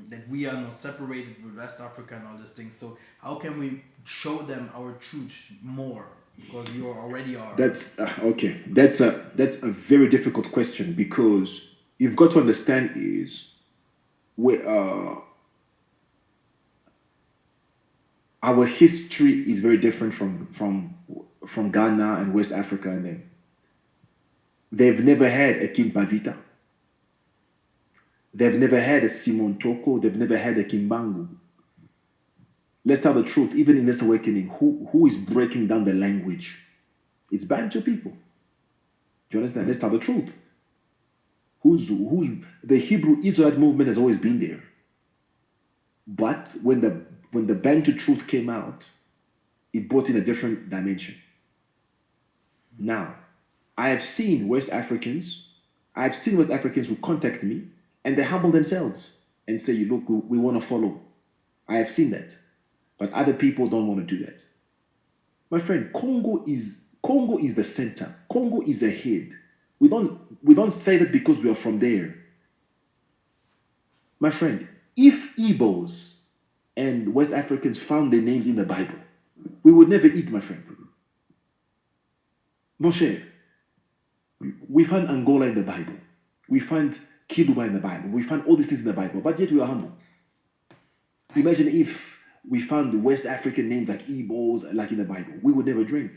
that we are not separated with West Africa and all these things. So how can we show them our truth more? Because you already are. That's okay. That's a very difficult question because you've got to understand is where our history is very different from Ghana and West Africa, and then they've never had a King Pavita. They've never had a Simon Toko. They've never had a Kimbangu. Let's tell the truth. Even in this awakening, who is breaking down the language? It's Bantu people. Do you understand? Let's tell the truth. Who's the Hebrew Israelite movement has always been there. But when the Bantu truth came out, it brought in a different dimension. Now, I have seen West Africans who contact me and they humble themselves and say, look, we want to follow. I have seen that. But other people don't want to do that. My friend, Congo is the center. Congo is the head. We don't say that because we are from there. My friend, if Igbos and West Africans found their names in the Bible, we would never eat, my friend. Moshe, we find Angola in the Bible. We find Kiluba in the Bible. We find all these things in the Bible, but yet we are humble. Imagine if we found the West African names like Igbos, like in the Bible. We would never drink.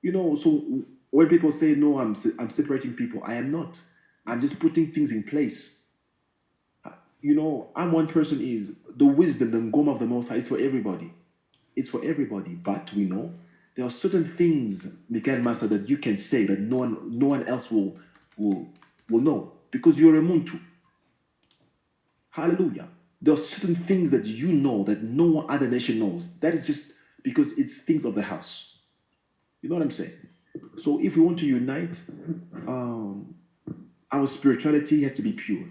So when people say, no, I'm separating people, I am not. I'm just putting things in place. I'm one person is the wisdom, the ngoma of the Most High is for everybody. It's for everybody. But we know there are certain things, Mikhael, Massa, that you can say that no one else will know because you're a Muntu. Hallelujah. There are certain things that you know that no other nation knows. That is just because it's things of the house. You know what I'm saying? So if we want to unite, our spirituality has to be pure.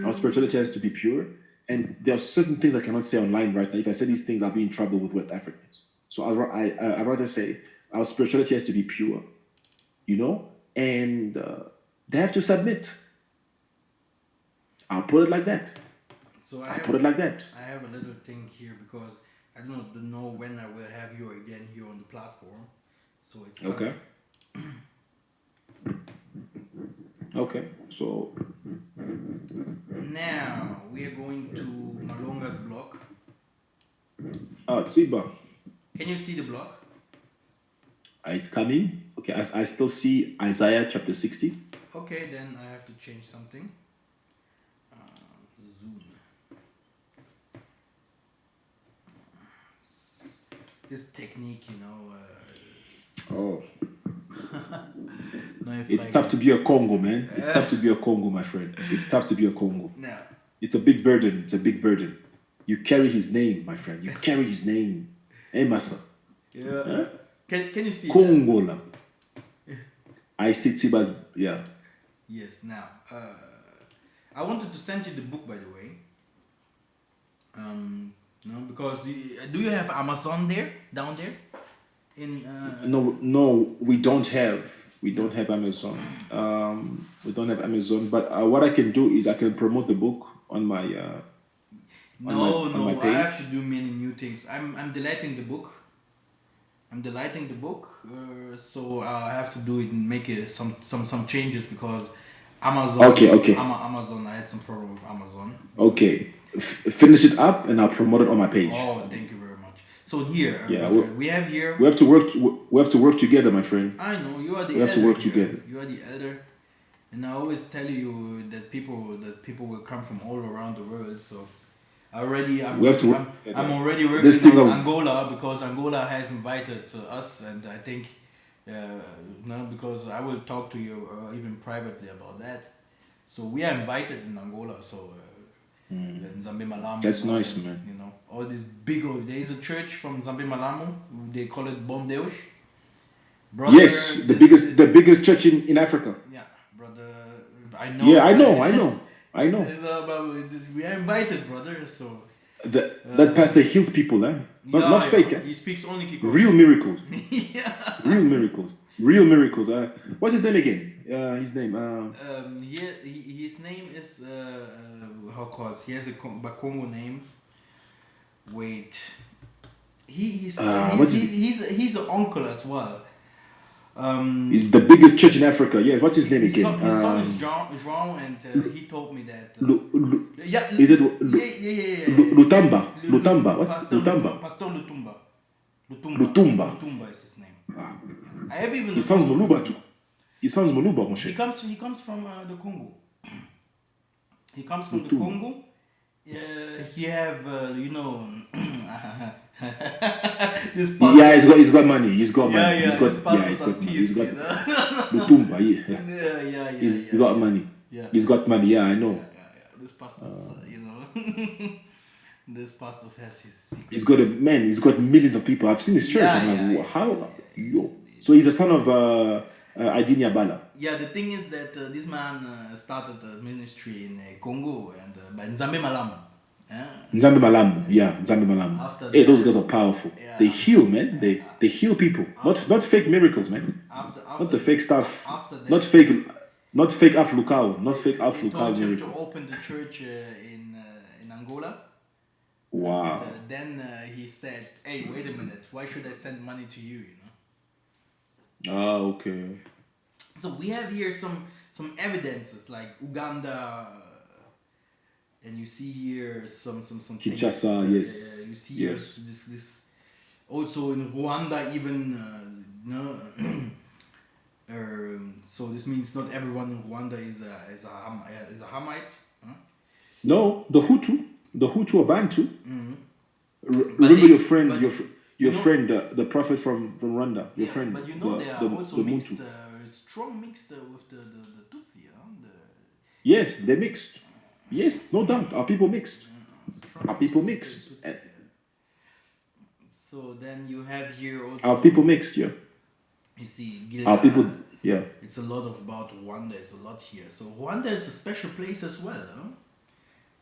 Our spirituality has to be pure. And there are certain things I cannot say online right now. If I say these things, I'll be in trouble with West Africans. So I'd rather say our spirituality has to be pure, and they have to submit. I'll put it like that. So I'll put it like that. I have a little thing here because I don't know when I will have you again here on the platform. So it's okay. Okay. So now we are going to Malonga's block. Tsiba. Can you see the block? It's coming. Okay, I still see Isaiah chapter 60. Okay, then I have to change something. Zoom. This technique, Oh. No, it's tough to be a Congo, man. It's tough to be a Congo, my friend. It's tough to be a Congo. No. It's a big burden. It's a big burden. You carry his name, my friend. You carry his name. Hey, Massa. Yeah. Huh? Can you see Congola. I see Tsiba's, yeah. Yes, now. I wanted to send you the book, by the way. Because do you have Amazon down there? No, we don't have. We don't have Amazon. We don't have Amazon. But what I can do is I can promote the book on my. On my page. I have to do many new things. I'm deleting the book. So I have to do it and make some changes because Amazon. Okay. Amazon. I had some problem with Amazon. Okay, finish it up and I'll promote it on my page. Oh, thank you very much. So here, we have here. We have to work. We have to work together, my friend. I know you are the elder. We have to work together. You are the elder, and I always tell you that people will come from all around the world. So I'm already working on Angola because Angola has invited us, and I think because I will talk to you even privately about that. So we are invited in Angola. So. In Zambi Malamu. That's nice, man. All these big. There is a church from Zambi Malamu. They call it Bom Deus. Brother, yes, the biggest church in Africa. Yeah, brother. I know. Yeah, I know. We are invited, brother. So that pastor heals people, eh? Not fake, eh? He speaks only Kiko. Real miracles. Yeah. Real miracles. What's his name again? His name. His name is how called? He has a Congo name. Wait. he's What is he's an uncle as well. He's the biggest church in Africa. Yeah, what's his name His again? son is Jean, and he told me that. Yeah, Is it Lutamba? Lu- Lutamba? What? Pastor Lutamba? Pastor Lutumba. Lutumba. Lutumba is his name. I have even He a sounds song. Moluba too. He sounds Moluba, mon He cher. comes from the Congo. He comes from the Lutumba. Congo. He have this pastor. Yeah, he's got money. He's got money. Yeah, He's got, this pastors he's are got money. thieves, He's got you know. Lutumba. Yeah, Yeah. he's got money. Yeah. He's got money. Yeah, I know. Yeah. This pastor, this pastor has his secrets. He's got he's got millions of people. I've seen his church. I'm like, how? Yo. So he's a son of Idinia Bala. Yeah, the thing is that this man started a ministry in Congo and by Nzambe Malamu. Nzambe Malamu. Yeah, Nzambe Malamu. Hey, those guys are powerful. Yeah. They heal, man. They heal people. Not fake miracles, man. Not the fake stuff. That, not fake Aflukao. Not fake They Aflukao told him miracle. to open the church in Angola. Wow. And, then he said, "Hey, wait a minute. Why should I send money to you? You know." Ah, okay. So we have here some evidences like Uganda, and you see here some Kinshasa, things. yes. You see Yes. here this also in Rwanda even so this means not everyone in Rwanda is a Hamite. Huh? No, the Hutu are Bantu. Mm-hmm. Remember your friend, your friend, the prophet from Rwanda. Your friend. But you know they are also mixed, strong mixed with the Tutsi. Yes, they mixed. Yes, no doubt. Our people mixed. Our people mixed. So then you have here also. Our people mixed, yeah. You see, Gilda, our people, yeah. It's a lot about Rwanda. It's a lot here. So Rwanda is a special place as well, huh?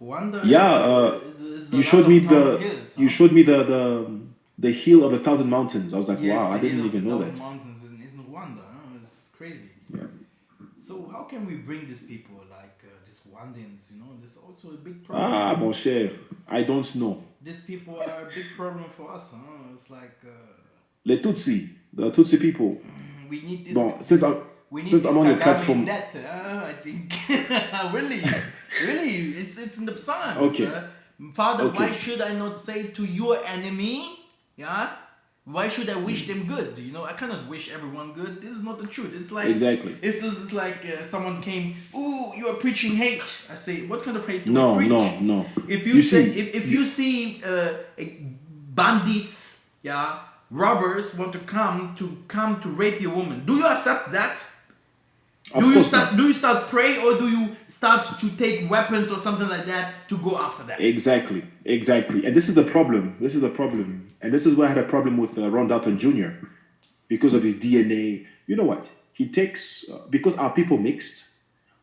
Rwanda. Yeah. Is you showed me hills, you showed me the hill of 1,000 mountains. I was like, wow, I didn't even know that. 1,000 mountains is in Rwanda. Huh? It's crazy. Yeah. So how can we bring these people like these Rwandans? You know, this is also a big problem. Ah, mon cher, I don't know. These people are a big problem for us. Huh? It's like the Tutsi people. We need this. Bon, since I'm on the platform. I think really, it's in the Psalms. Okay. Father, why should I not say to your enemy, yeah? Why should I wish them good? You know, I cannot wish everyone good. This is not the truth. It's like exactly. It's like someone came. Ooh, you are preaching hate. I say, what kind of hate do I preach? No. If you say if you see bandits, yeah, robbers want to come to rape your woman, do you accept that? Do you start pray, or do you start to take weapons or something like that to go after that? Exactly. And this is the problem. And this is where I had a problem with Ron Dalton Jr. because of his DNA. You know what? He takes, because our people mixed,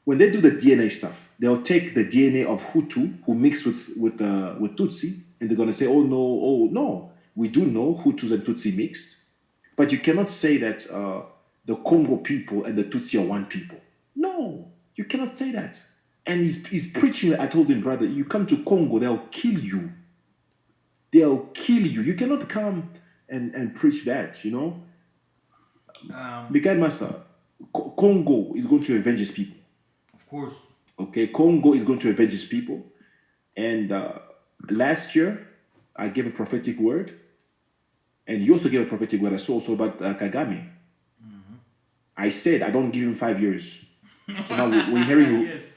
when they do the DNA stuff, they'll take the DNA of Hutu who mixed with Tutsi, and they're going to say, oh no, we do know Hutus and Tutsi mixed, but you cannot say that the Congo people and the Tutsi are one people. No, you cannot say that. And he's preaching. I told him, brother, you come to Congo, they'll kill you. You cannot come and preach that, you know. Mikhael Massa, Congo is going to avenge his people. Of course. Okay, Congo is going to avenge his people. And last year, I gave a prophetic word. And you also gave a prophetic word. I saw also about Kagame. Mm-hmm. I said, I don't give him 5 years. So now we're hearing... Yes.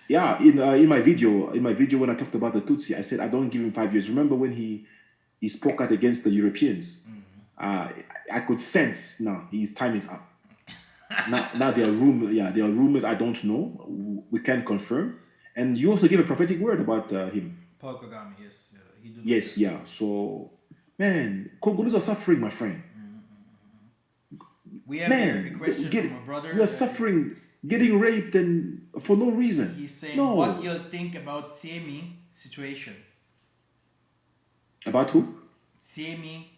Yeah, in my video when I talked about the Tutsi, I said, I don't give him 5 years. Remember when he spoke out against the Europeans? Mm-hmm. I could sense now his time is up. now there are rumors. Yeah, there are rumors. I don't know. We can't confirm. And you also gave a prophetic word about him. Paul Kagame, yes. Yes, yeah. So, man, Congolese are suffering, my friend. Mm-hmm. We have a question from a brother. We are suffering, getting raped, and for no reason. He's saying, what you'll think about Siemi situation? About who? Siemi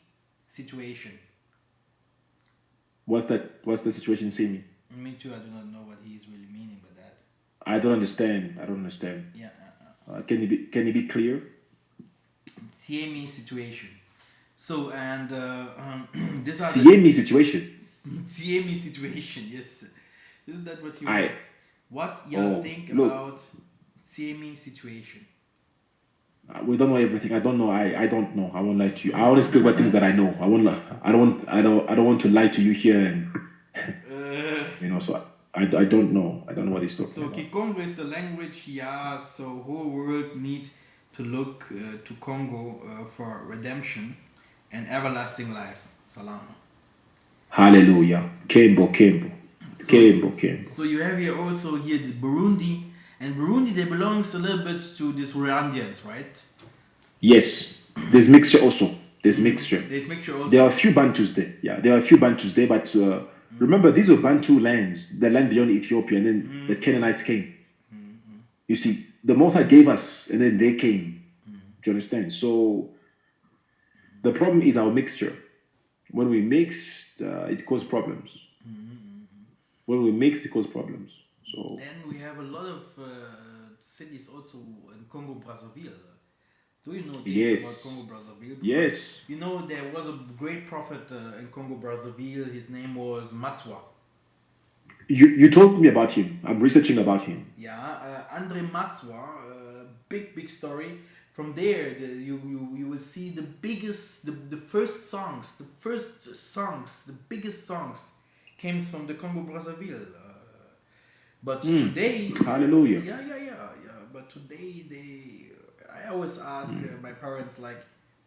situation. What's the situation, Siemi? Me too. I do not know what he is really meaning by that. I don't understand. Yeah. Can you be clear? Siemi situation. So and these are the Siemi situation. CME situation. Yes, is that what you I want? What you oh think look, about CME situation? we don't know everything. I don't know. I don't know. I won't lie to you. I only speak about things that I know. I won't. I don't want. I don't want to lie to you here. And Uh, so I don't know. I don't know what he's talking so about. Kikongo is the language. Yeah. So whole world need to look to Congo for redemption and everlasting life. Salam. Hallelujah. Kembo, Kembo, So Kembo, Kembo. so you have here also here the Burundi, and Burundi they belongs a little bit to these Rwandians, right? Yes, there's mixture also. There's mixture. There's mixture There also. are a few Bantus there. Yeah, there are a few Bantus there, but remember, these were Bantu lands, the land beyond Ethiopia, and then the Canaanites came. You see, the Most High gave us, and then they came. Do you understand? So the problem is our mixture. When we mix, it causes problems. When we mix, it causes problems. So Then we have a lot of cities also in Congo Brazzaville. Do you know things about yes, Congo Brazzaville? Because yes. you know there was a great prophet in Congo Brazzaville. His name was Matswa. You told me about him. I'm researching about him. Yeah, Andre Matswa. Big story. From there, you will see the biggest, the first songs, the biggest songs, came from the Congo Brazzaville. But today, Hallelujah. yeah. But today, I always ask my parents like,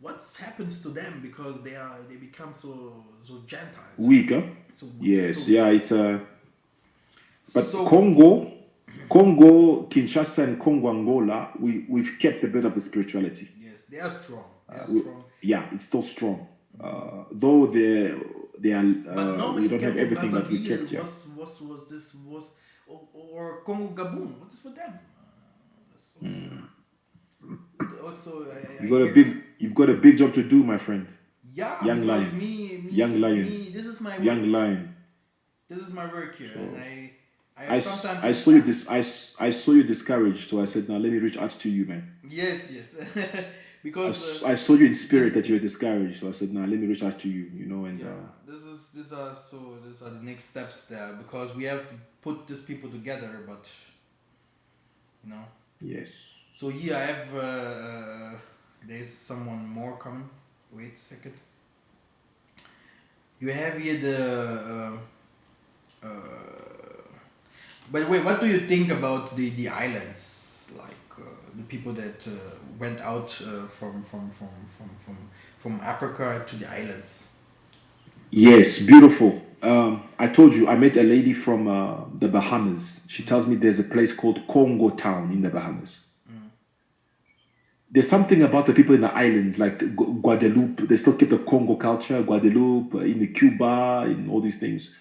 what's happens to them because they become so Gentiles, Weak, huh? so so Yes, yeah, it's but so weak. Congo, Kinshasa, and Congo, Angola, we've kept a bit of the spirituality. Yes, they are strong. They are We- strong. yeah, it's still strong. Though they are, But we normally don't have Congo everything that we Brazzaville kept. Yeah, was this was or Congo Gabon. What is for them? That's also I hear. you've got a big job to do, my friend. Yeah, Young because lion, young lion, me. This is my work. young lion. This is my work here, and So I sometimes I saw you this I saw you discouraged, so I said, now let me reach out to you, man. yes, because I saw you in this spirit that you were discouraged, so I said, now let me reach out to you, and yeah these are the next steps there because we have to put these people together, but you know. yes. So yeah, I have there's someone more coming. Wait a second. You have here the. By the way, what do you think about the islands? Like the people that went out from Africa to the islands. Yes, beautiful. I told you I met a lady from the Bahamas. She tells me there's a place called Congo Town in the Bahamas. There's something about the people in the islands, like Guadeloupe. They still keep the Congo culture. Guadeloupe, in the Cuba, in all these things.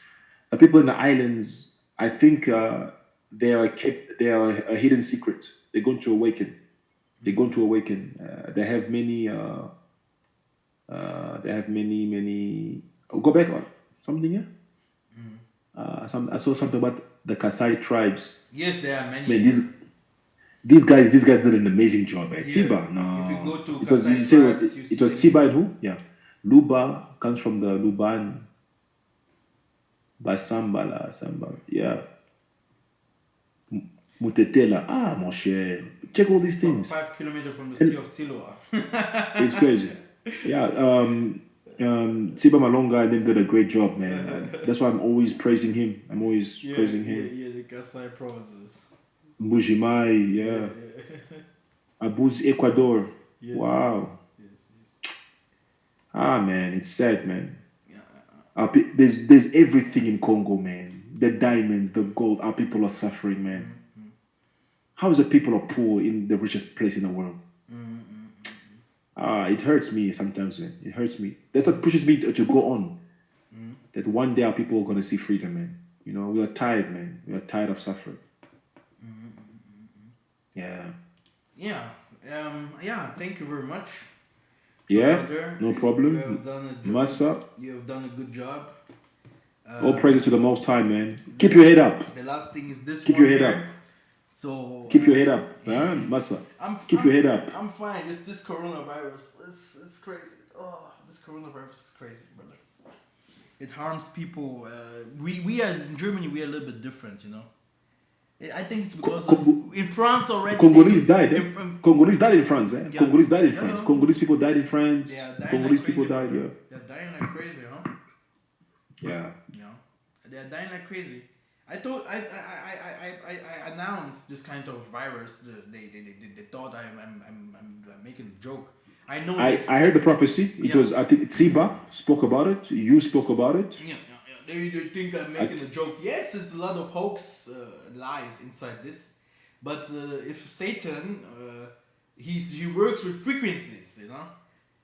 The people in the islands, I think they are kept. They are a hidden secret. They're going to awaken. They're going to awaken. They have many. They have many. Oh, go back on something here. I saw something about the Kasai tribes. Yes, there are many. Man, these guys did an amazing job. Eh? Yeah. Tiba, If you no, go to it was Kasai you say what, tribes, you it see was them. Tiba and who? Yeah, Luba comes from the Luban Basambala Samba. Yeah, Mutetela. Ah, mon cher, check all these From things. 5 kilometers from the And sea of Siloa. it's crazy. Yeah, Tiba Malonga did a great job, man. That's why I'm always praising him. I'm always praising him. Yeah, the Kasai provinces. Mbujimai, yeah. Abuz Ecuador. Yes, Wow. yes. Ah, man, it's sad, man. Yeah. There's everything in Congo, man. The diamonds, the gold. Our people are suffering, man. How is the people are poor in the richest place in the world? It hurts me sometimes, man. It hurts me. That's what pushes me to go on. That one day our people are gonna see freedom, man. We are tired, man. We are tired of suffering. Yeah. Yeah. Yeah. Thank you very much. Yeah. Brother. No You problem. have done a job. Massa. You have done a good job. All praises to the Most High, man. Keep your head up. The last thing is this Keep one your head here. up. So Keep your head up, huh? Massa. Keep your head up. I'm fine. It's this coronavirus. It's crazy. Oh, this coronavirus is crazy, brother. It harms people. We are in Germany. We are a little bit different, you know. I think it's because in France already. Congolese died. Congolese died in France. Yeah. Congolese died in Yeah, France. yeah. Congolese people died in France. They are dying Congolese like crazy, people died. brother. Yeah. They're dying like crazy, you know. Yeah. You know, they're dying like crazy. I announced this kind of virus. They thought I'm making a joke. I know. I heard the prophecy. It was, I think Tsiba spoke about it. You spoke about it. Yeah. They think I'm making a joke. Yes, it's a lot of hoax lies inside this. But if Satan, he works with frequencies, you know.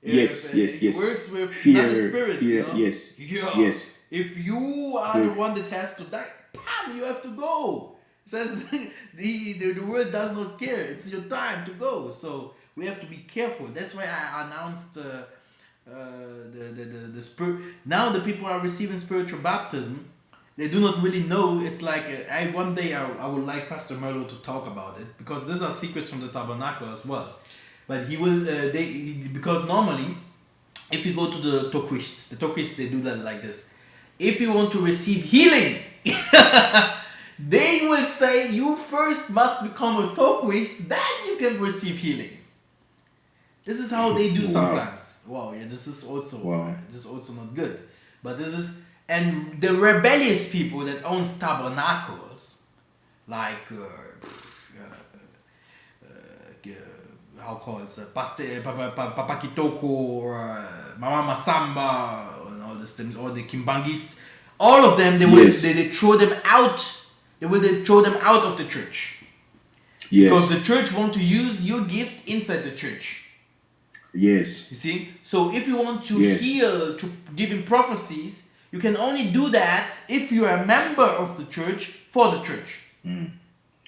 Yes. He works with Fear, other spirits, you know. Yes. Yeah. Yes. If you are the one that has to die, bam, you have to go. It says the world does not care. It's your time to go. So we have to be careful. That's why I announced the spirit. Now the people are receiving spiritual baptism. They do not really know. It's like one day I would like Pastor Merlo to talk about it, because these are secrets from the tabernacle as well. But he will because normally if you go to the Toquists they do that like this. If you want to receive healing, they will say you first must become a Toquist, then you can receive healing. This is how they do sometimes. Wow, yeah, this is also not good. But this is, and the rebellious people that own tabernacles, like how called Papa Kitoko or Mama Masamba and all these things, or the Kimbangis, all of them they throw them out. They throw them out of the church. Yes. Because the church want to use your gift inside the church. Yes. You see? So if you want to heal, to give him prophecies, you can only do that if you are a member of the church for the church.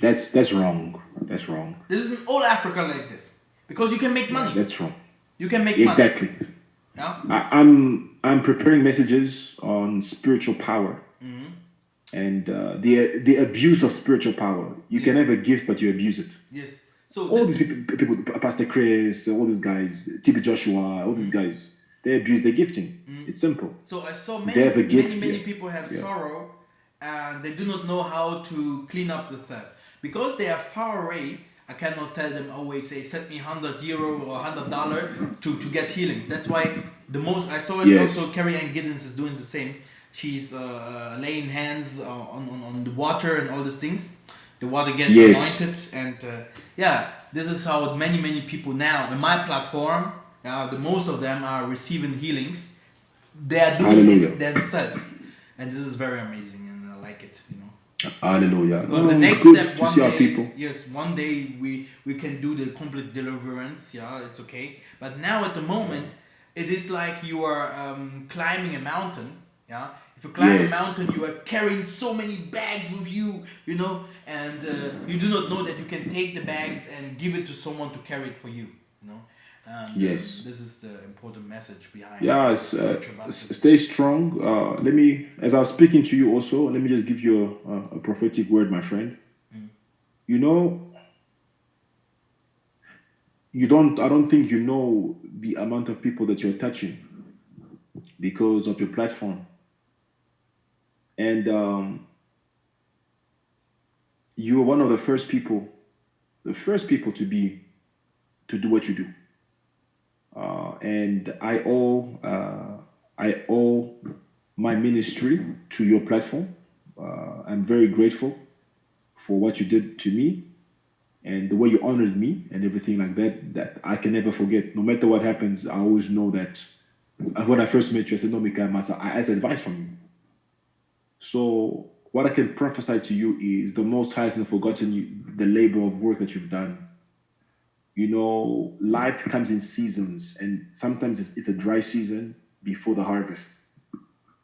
That's wrong. That's wrong. This is in all Africa like this. Because you can make money. That's wrong. You can make money. Exactly. Yeah? I'm preparing messages on spiritual power. And the abuse of spiritual power. You can have a gift, but you abuse it. Yes. So all these people, Pastor Chris, all these guys, TB Joshua, all these guys, they abuse their gifting. It's simple. So I saw many people have sorrow, and they do not know how to clean up the theft. Because they are far away, I cannot tell them always say, send me €100 or $100 to get healings. That's why the most, I saw it also, Carrie Ann Giddens is doing the same. She's laying hands on the water and all these things. The water gets anointed, and this is how many people now in my platform, the most of them are receiving healings. They are doing it themselves, and this is very amazing, and I like it, you know. Hallelujah. Because the next step, one day we can do the complete deliverance. Yeah, it's okay. But now at the moment, it is like you are climbing a mountain. Yeah. If you climb a mountain, you are carrying so many bags with you, you know, and you do not know that you can take the bags and give it to someone to carry it for you, you know. And, this is the important message behind. Stay strong. Let me, as I was speaking to you also, let me just give you a prophetic word, my friend. You know, I don't think you know the amount of people that you're touching because of your platform. And you are one of the first people to do what you do. And I owe my ministry to your platform. I'm very grateful for what you did to me and the way you honored me and everything like that I can never forget. No matter what happens, I always know that when I first met you, I said, no, Mikhael, Massa, I asked advice from you. So what I can prophesy to you is the Most High hasn't forgotten you, the labor of work that you've done. You know, life comes in seasons, and sometimes it's a dry season before the harvest.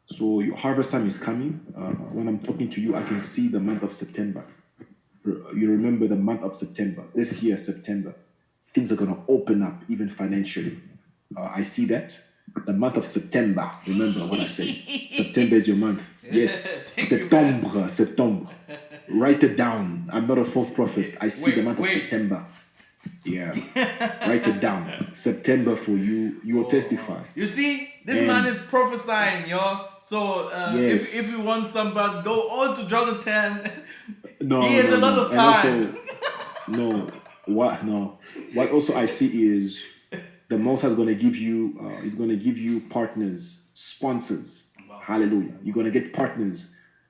So your harvest time is coming. When I'm talking to you, I can see the month of September. You remember the month of September. This year, September, things are going to open up, even financially. I see that. The month of September. Remember what I said. September is your month. Yes. September. Write it down. I'm not a false prophet. I see the month of September. Yeah. Write it down. September for you. You will testify. You see, this And- man is prophesying, yo. So Yes. if you want somebody, go on to Johnathan. No, He has no, a lot no. of And time. also, no. What also I see is the Most High is going to give you. He's going to give you partners, sponsors. Wow. Hallelujah. You're going to get partners.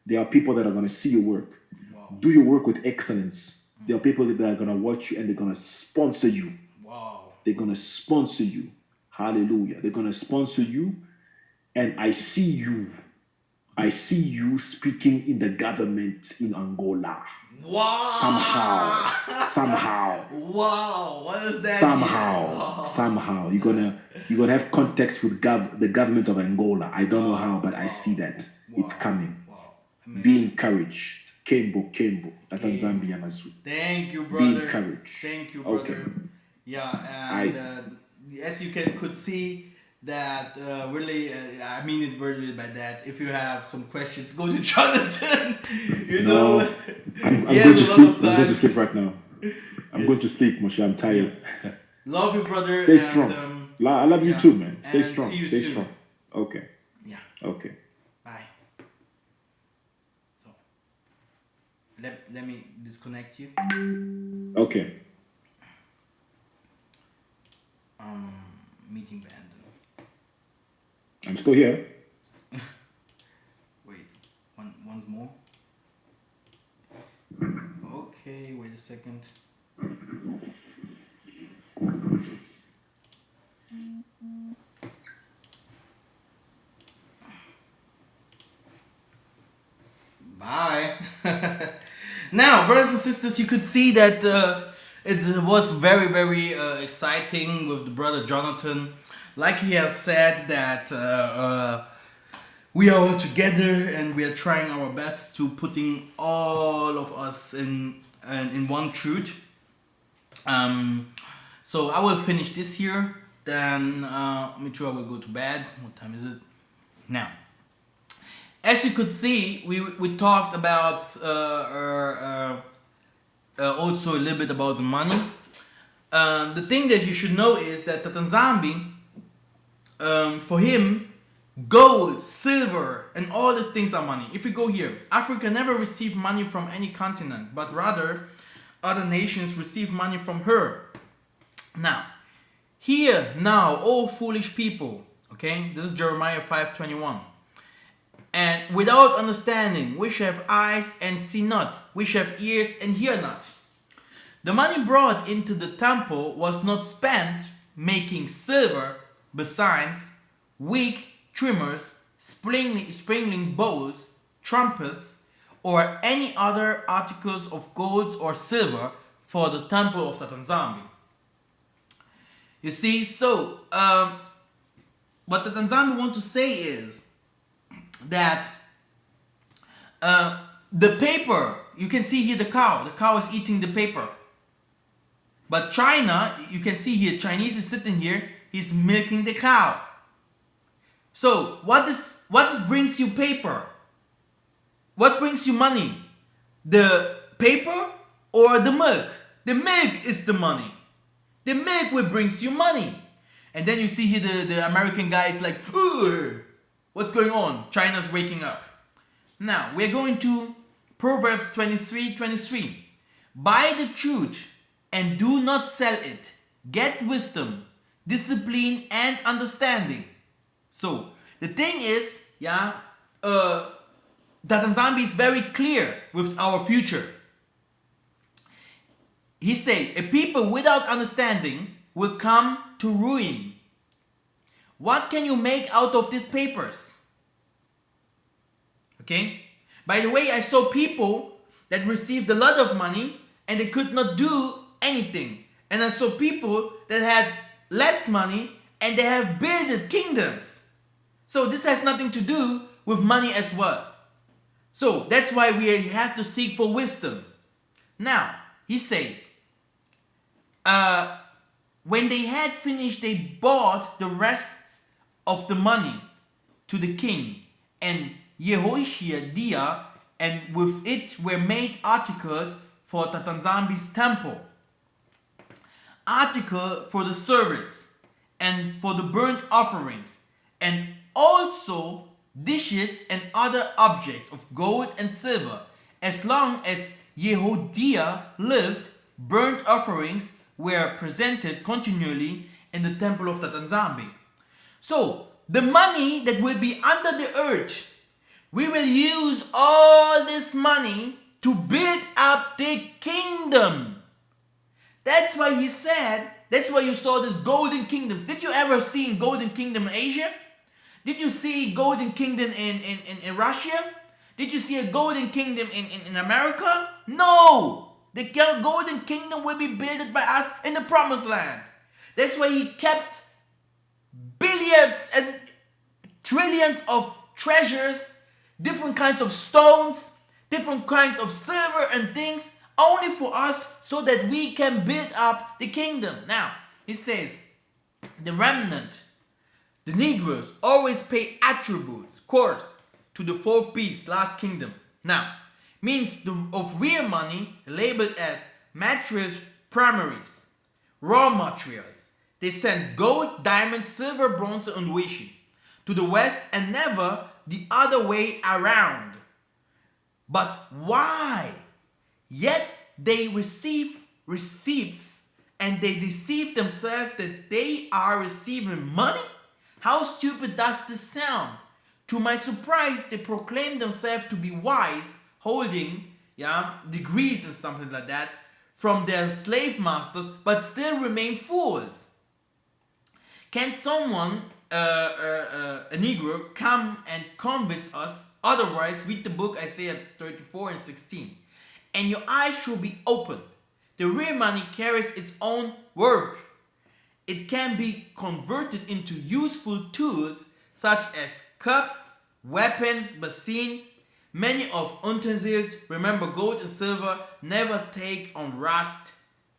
There are people that are going to see your work. Wow. Do your work with excellence. There are people that are going to watch you and they're going to sponsor you. Wow. They're going to sponsor you. Hallelujah. They're going to sponsor you. And I see you speaking in the government in Angola. Wow. Somehow. Wow. What is that? Here? Somehow. You're gonna have context with the government of Angola. I don't know how, but I see that. It's coming. Wow. Be encouraged. Kembo. Zambia Mazu. Thank you, Be brother. encouraged. Thank you, brother. Okay. Yeah, and as you could see that really, I mean it really by that. If you have some questions, go to Johnathan. I'm He going has to a lot sleep. of I'm going to time. sleep right now. I'm going to sleep, Moshe. I'm tired. Love you, brother. Stay and, strong. I love you too, man. Stay and strong. see you Stay soon. strong. Okay. Yeah. Okay. Bye. So let me disconnect you. Okay. Meeting band. I'm still here. Wait, once more. Okay, wait a second. Bye. Now, brothers and sisters, you could see that it was very, very exciting with the brother Johnathan. Like he has said that we are all together and we are trying our best to putting all of us in one truth. So I will finish this here. Then me too. I will go to bed. What time is it now? As you could see, we talked about also a little bit about the money. The thing that you should know is that Tatanzambi, for him, gold, silver, and all these things are money. If we go here, Africa never received money from any continent, but rather other nations receive money from her. Now, hear now, all foolish people. Okay, this is Jeremiah 5:21. And without understanding, we shall have eyes and see not, we shall have ears and hear not. The money brought into the temple was not spent making silver, besides wick, trimmers, sprinkling bowls, trumpets, or any other articles of gold or silver for the temple of Tatanzambi. You see, so what Tatanzambi want to say is that the paper, you can see here the cow is eating the paper. But China, you can see here, Chinese is sitting here, he's milking the cow. So what brings you paper? What brings you money? The paper or the milk? The milk is the money. The milk will brings you money. And then you see here the American guy is like, ooh, what's going on? China's waking up. Now, we're going to Proverbs 23:23. Buy the truth and do not sell it. Get wisdom, discipline, and understanding. So, the thing is, Tatanzambi is very clear with our future. He said, a people without understanding will come to ruin. What can you make out of these papers? Okay? By the way, I saw people that received a lot of money and they could not do anything. And I saw people that had less money and they have built kingdoms. So this has nothing to do with money as well. So that's why we have to seek for wisdom. Now, he said, when they had finished, they bought the rest of the money to the king and Yehoiada, and with it were made articles for Tatanzambi's temple. article for the service and for the burnt offerings, and also dishes and other objects of gold and silver. As long as Yehoiada lived, burnt offerings were presented continually in the temple of Tatanzambi. So, the money that will be under the earth, we will use all this money to build up the kingdom. That's why he said, that's why you saw these golden kingdoms. Did you ever see golden kingdom in Asia? Did you see golden kingdom in Russia? Did you see a golden kingdom in America? No! The golden kingdom will be built by us in the promised land. That's why he kept billions and trillions of treasures, different kinds of stones, different kinds of silver and things, only for us so that we can build up the kingdom. Now, he says, the remnant, the Negroes, always pay attributes, course, to the fourth beast, last kingdom. Now, means of real money labeled as materials primaries, raw materials. They send gold, diamonds, silver, bronze, and Unwishi to the west and never the other way around. But why? Yet they receive receipts and they deceive themselves that they are receiving money? How stupid does this sound? To my surprise, they proclaim themselves to be wise, holding degrees and something like that from their slave masters, but still remain fools. Can someone, a Negro, come and convince us? Otherwise, read the book Isaiah 34 and 16. And your eyes shall be opened. The real money carries its own worth. It can be converted into useful tools such as cups, weapons, basins, many of utensils. Remember, gold and silver never take on rust.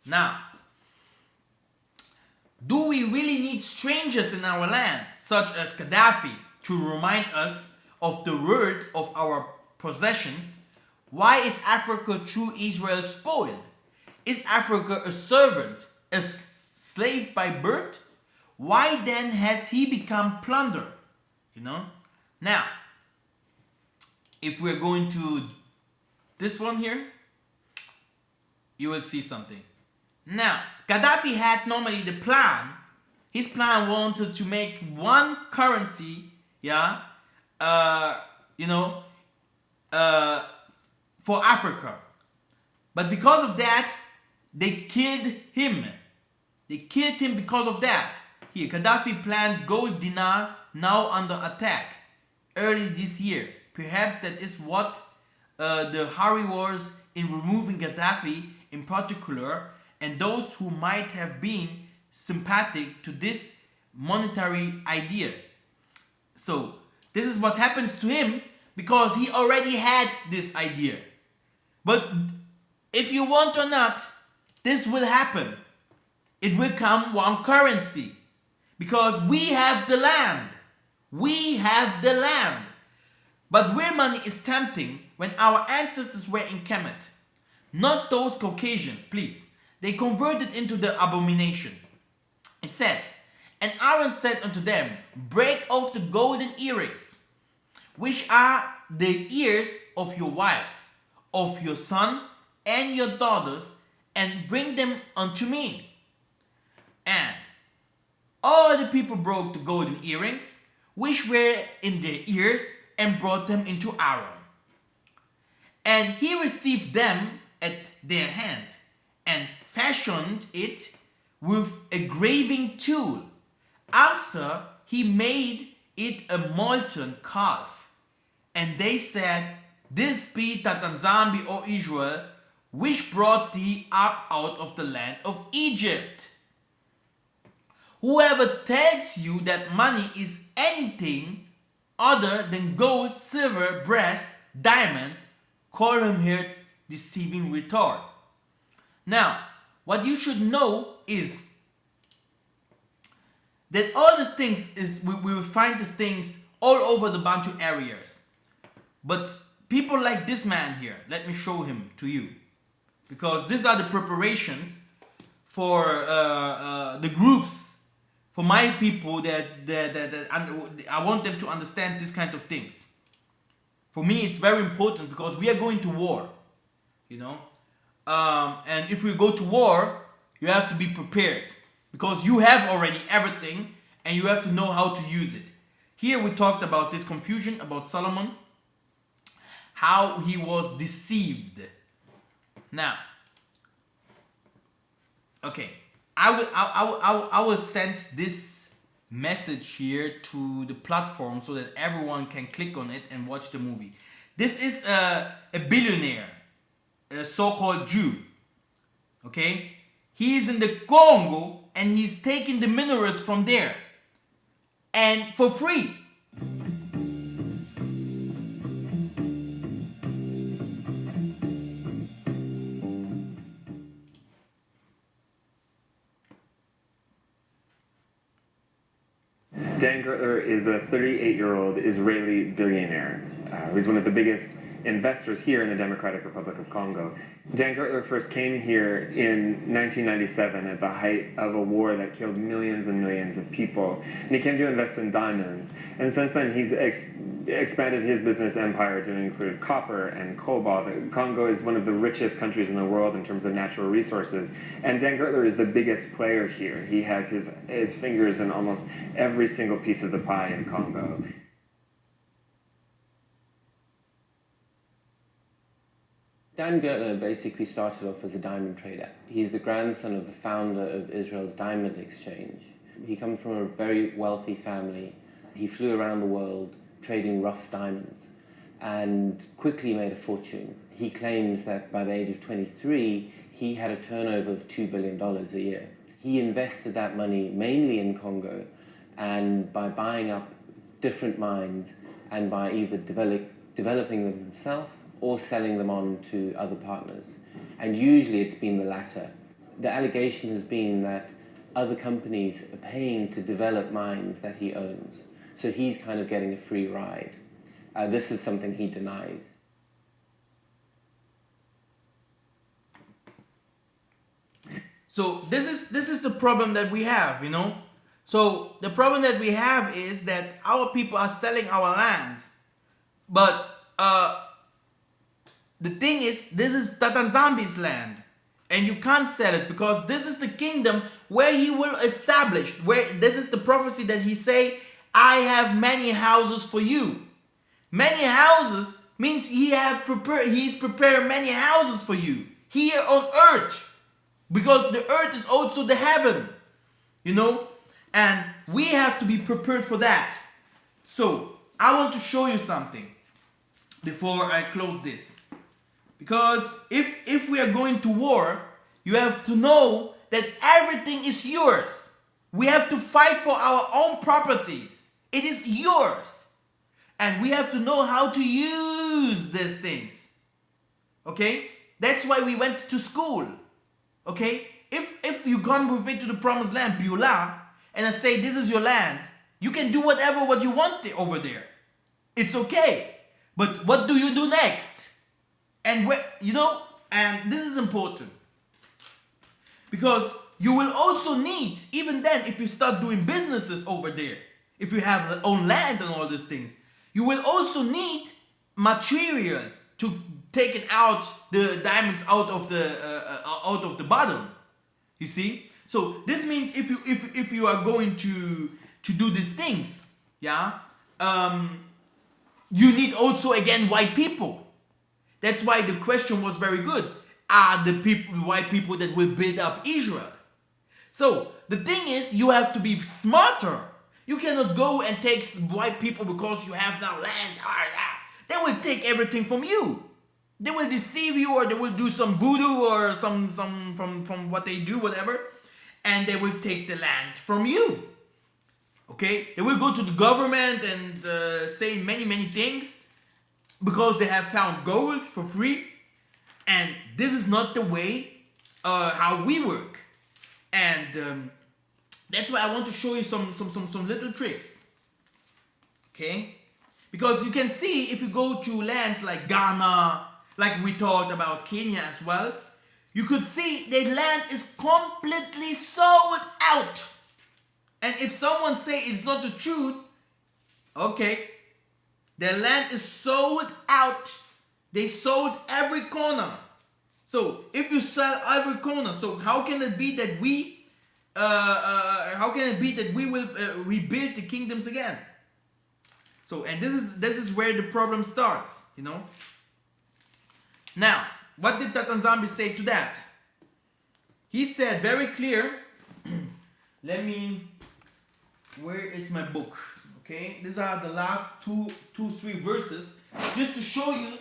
Now, do we really need strangers in our land, such as Gaddafi, to remind us of the worth of our possessions? Why is Africa through Israel spoiled? Is Africa a servant, a slave by birth? Why then has he become plunder? Now, if we're going to this one here, you will see something. Now, Gaddafi had normally the plan. His plan wanted to make one currency, for Africa. But because of that, they killed him. They killed him because of that. Here, Gaddafi planned gold dinar, now under attack, early this year. Perhaps that is what the hurry was in removing Gaddafi in particular, and those who might have been sympathetic to this monetary idea. So, this is what happens to him because he already had this idea. But if you want or not, this will happen. It will come one currency because we have the land. We have the land. But real money is tempting when our ancestors were in Kemet. Not those Caucasians, please. They converted into the abomination. It says, and Aaron said unto them, break off the golden earrings, which are the ears of your wives, of your son and your daughters, and bring them unto me. And all the people broke the golden earrings, which were in their ears, and brought them into Aaron. And he received them at their hand, and fashioned it with a graving tool. After he made it a molten calf. And they said, this be Tatanzambi, O Israel, which brought thee up out of the land of Egypt. Whoever tells you that money is anything other than gold, silver, brass, diamonds, call him here deceiving retard. Now, what you should know is that all these things is we will find these things all over the Bantu areas. But people like this man here, let me show him to you. Because these are the preparations the groups, for my people that I want them to understand this kind of things. For me, it's very important because we are going to war, you know. And if we go to war, you have to be prepared because you have already everything and you have to know how to use it. Here we talked about this confusion about Solomon, how he was deceived. Now, okay, I will send this message here to the platform so that everyone can click on it and watch the movie. This is a billionaire, a so-called Jew. Okay, he is in the Congo and he's taking the minerals from there, and for free. Dan Gertler is a 38-year-old Israeli billionaire. He's one of the biggest investors here in the Democratic Republic of Congo. Dan Gertler first came here in 1997 at the height of a war that killed millions and millions of people. And he came to invest in diamonds. And since then, he's expanded his business empire to include copper and cobalt. Congo is one of the richest countries in the world in terms of natural resources. And Dan Gertler is the biggest player here. He has his fingers in almost every single piece of the pie in Congo. Dan Gertler basically started off as a diamond trader. He's the grandson of the founder of Israel's diamond exchange. He comes from a very wealthy family. He flew around the world trading rough diamonds and quickly made a fortune. He claims that by the age of 23, he had a turnover of $2 billion a year. He invested that money mainly in Congo, and by buying up different mines and by either developing them himself or selling them on to other partners. And usually it's been the latter. The allegation has been that other companies are paying to develop mines that he owns. So he's kind of getting a free ride. This is something he denies. So this is the problem that we have, you know. So the problem that we have is that our people are selling our lands, but the thing is, this is Tatanzambi's land, and you can't sell it because this is the kingdom where he will establish. Where this is the prophecy that he say, "I have many houses for you." Many houses means he's prepared many houses for you here on earth, because the earth is also the heaven, you know, and we have to be prepared for that. So I want to show you something before I close this. Because if we are going to war, you have to know that everything is yours. We have to fight for our own properties. It is yours. And we have to know how to use these things. Okay? That's why we went to school. Okay? If you come with me to the promised land, Beulah, and I say this is your land, you can do whatever what you want over there. It's okay. But what do you do next? And you know, and this is important, because you will also need, even then, if you start doing businesses over there, if you have your own land and all these things, you will also need materials to take out the diamonds out of the bottom. You see, so this means if you are going to do these things, yeah, you need also again white people. That's why the question was very good. Are the white people that will build up Israel? So the thing is, you have to be smarter. You cannot go and take white people because you have now land. They will take everything from you. They will deceive you, or they will do some voodoo or some from what they do, whatever, and they will take the land from you. Okay? They will go to the government and say many things, because they have found gold for free, and this is not the way how we work. And that's why I want to show you some little tricks. Okay, because you can see if you go to lands like Ghana, like we talked about Kenya as well, you could see the land is completely sold out. And if someone say it's not the truth, okay, the land is sold out. They sold every corner. So if you sell every corner, so how can it be that we will rebuild the kingdoms again? So, and this is where the problem starts, you know. Now, what did Nzambi say to that? He said very clear. Where is my book? Okay, these are the last three verses, just to show you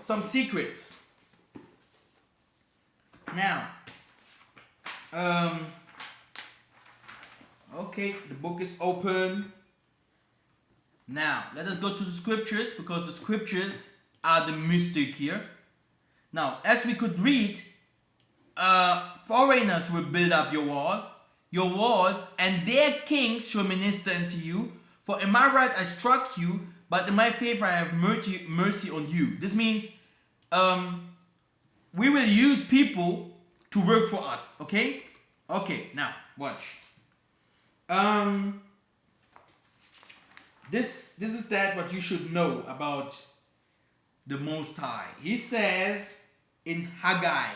some secrets. Now, okay, the book is open. Now, let us go to the scriptures, because the scriptures are the mystic here. Now, as we could read, foreigners will build up your walls, and their kings shall minister unto you. For in my right I struck you, but in my favor I have mercy on you. This means we will use people to work for us. Okay? Okay, now watch. This is what you should know about the Most High. He says in Haggai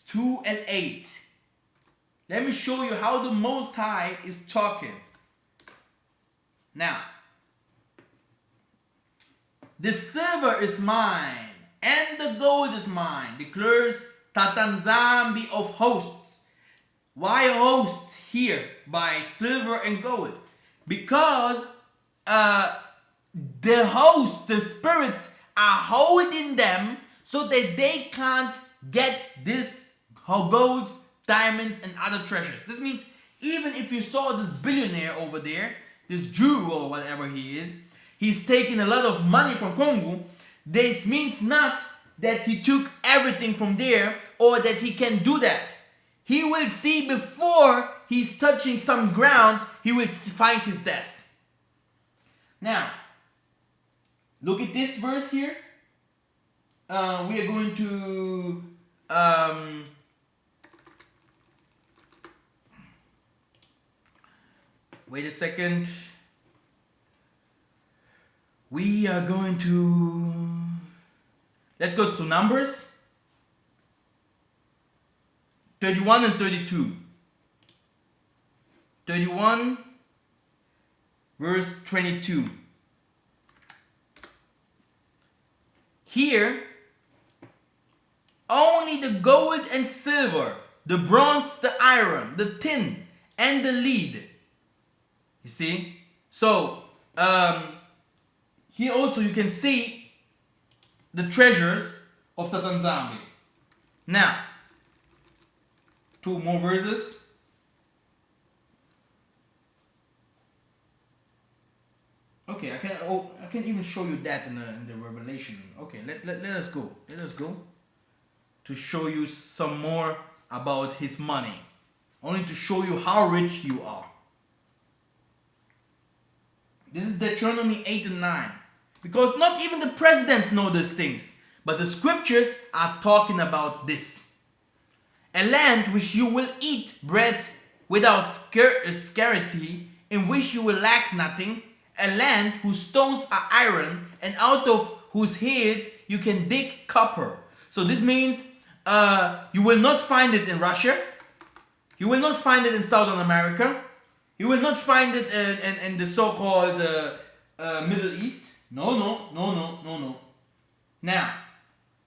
2:8. Let me show you how the Most High is talking. Now, the silver is mine and the gold is mine, declares Tatanzambi of hosts. Why hosts here by silver and gold? Because the hosts, the spirits, are holding them so that they can't get this golds, diamonds, and other treasures. This means even if you saw this billionaire over there, this Jew or whatever he is, he's taking a lot of money from Congo. This means not that he took everything from there or that he can do that. He will see before he's touching some grounds, he will find his death. Now, look at this verse here. We are going to wait a second. We are going to, let's go to Numbers 31 and 32. 31 verse 22. Here, only the gold and silver, the bronze, the iron, the tin, and the lead. You see? So, here also you can see the treasures of Tatanzambi. Now, two more verses. Okay, I can even show you that in the Revelation. Okay, let us go. Let us go to show you some more about his money. Only to show you how rich you are. This is Deuteronomy 8 and 9. Because not even the presidents know these things. But the scriptures are talking about this. A land which you will eat bread without scarcity, in which you will lack nothing. A land whose stones are iron, and out of whose hills you can dig copper. So this means you will not find it in Russia. You will not find it in Southern America. You will not find it in the so-called Middle East. No. Now,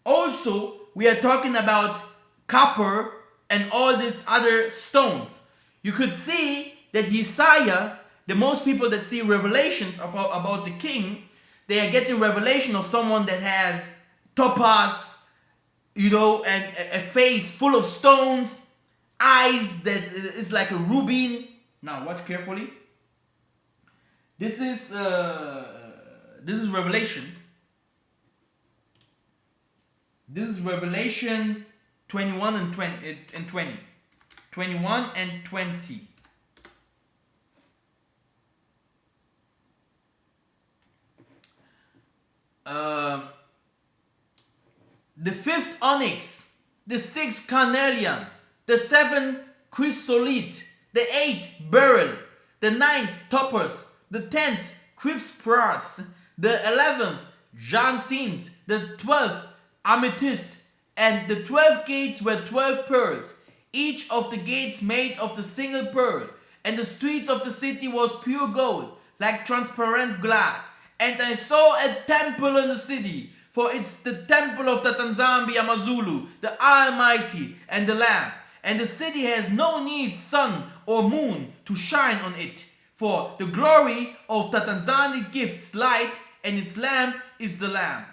also, we are talking about copper and all these other stones. You could see that Yesaya, the most people that see revelations about the king, they are getting revelation of someone that has topaz, and a face full of stones, eyes that is like a ruby. Now watch carefully. This is Revelation. This is Revelation 21 and 20. 21 and 20. the 5th onyx, the 6th carnelian, the 7th chrysolite, the 8th beryl, the 9th topaz, the 10th crispras, the 11th jacinth, the 12th amethyst, and the 12 gates were 12 pearls, each of the gates made of the single pearl, and the streets of the city was pure gold, like transparent glass. And I saw a temple in the city, for it's the temple of Tatanzambi Amazulu, the Almighty, and the Lamb. And the city has no need sun or moon to shine on it, for the glory of Tatanzani gives light, and its lamp is the Lamb.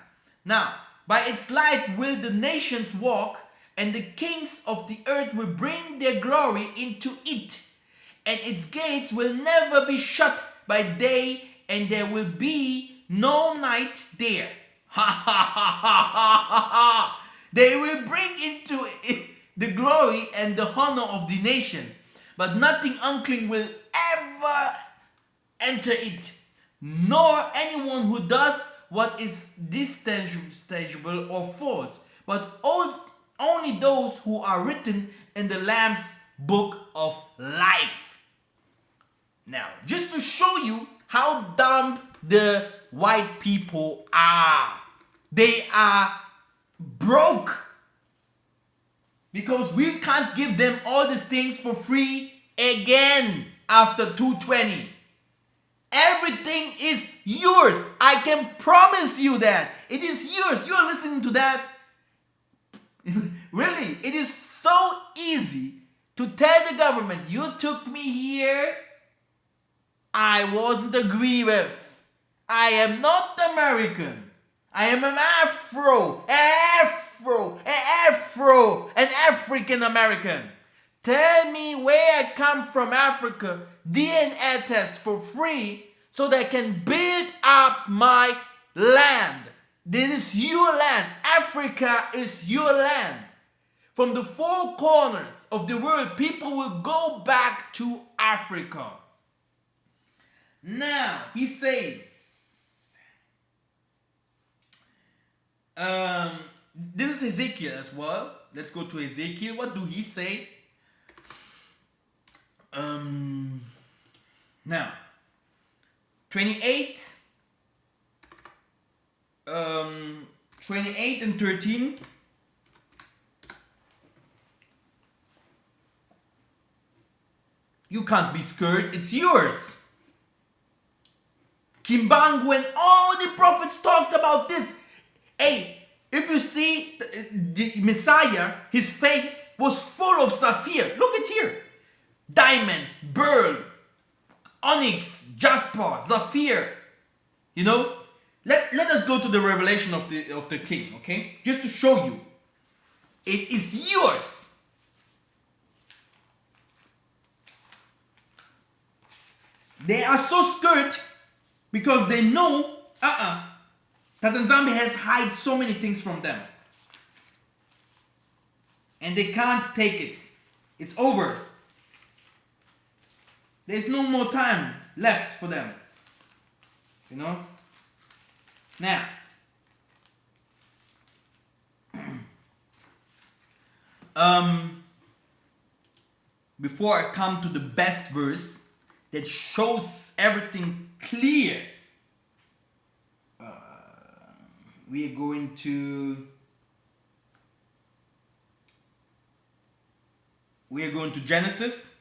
Now, by its light will the nations walk, and the kings of the earth will bring their glory into it. And its gates will never be shut by day, and there will be no night there. Ha ha ha ha ha ha! They will bring into it the glory and the honor of the nations, but nothing unclean will ever enter it, nor anyone who does what is detestable or false, but only those who are written in the Lamb's book of life. Now, just to show you how dumb the white people are. They are broke. Because we can't give them all these things for free again after 220. Everything is yours. I can promise you that. It is yours. You are listening to that. Really, it is so easy to tell the government, you took me here, I wasn't agree with. I am not American. I am an an African American. Tell me where I come from Africa, DNA test for free, so that I can build up my land. This is your land. Africa is your land. From the four corners of the world, people will go back to Africa. Now, he says, this is Ezekiel as well. Let's go to Ezekiel. What do he say? Now, 28 and 13. You can't be scared, it's yours. Kimbangu and all the prophets talked about this. Hey, if you see the Messiah, his face was full of sapphire. Look at here. Diamonds, pearl, onyx, jasper, sapphire. You know? Let us go to the revelation of the king, okay? Just to show you. It is yours. They are so scared because they know Tatanzambi has hide so many things from them. And they can't take it. It's over. There's no more time left for them. You know? Now, before I come to the best verse that shows everything clear, we are going to Genesis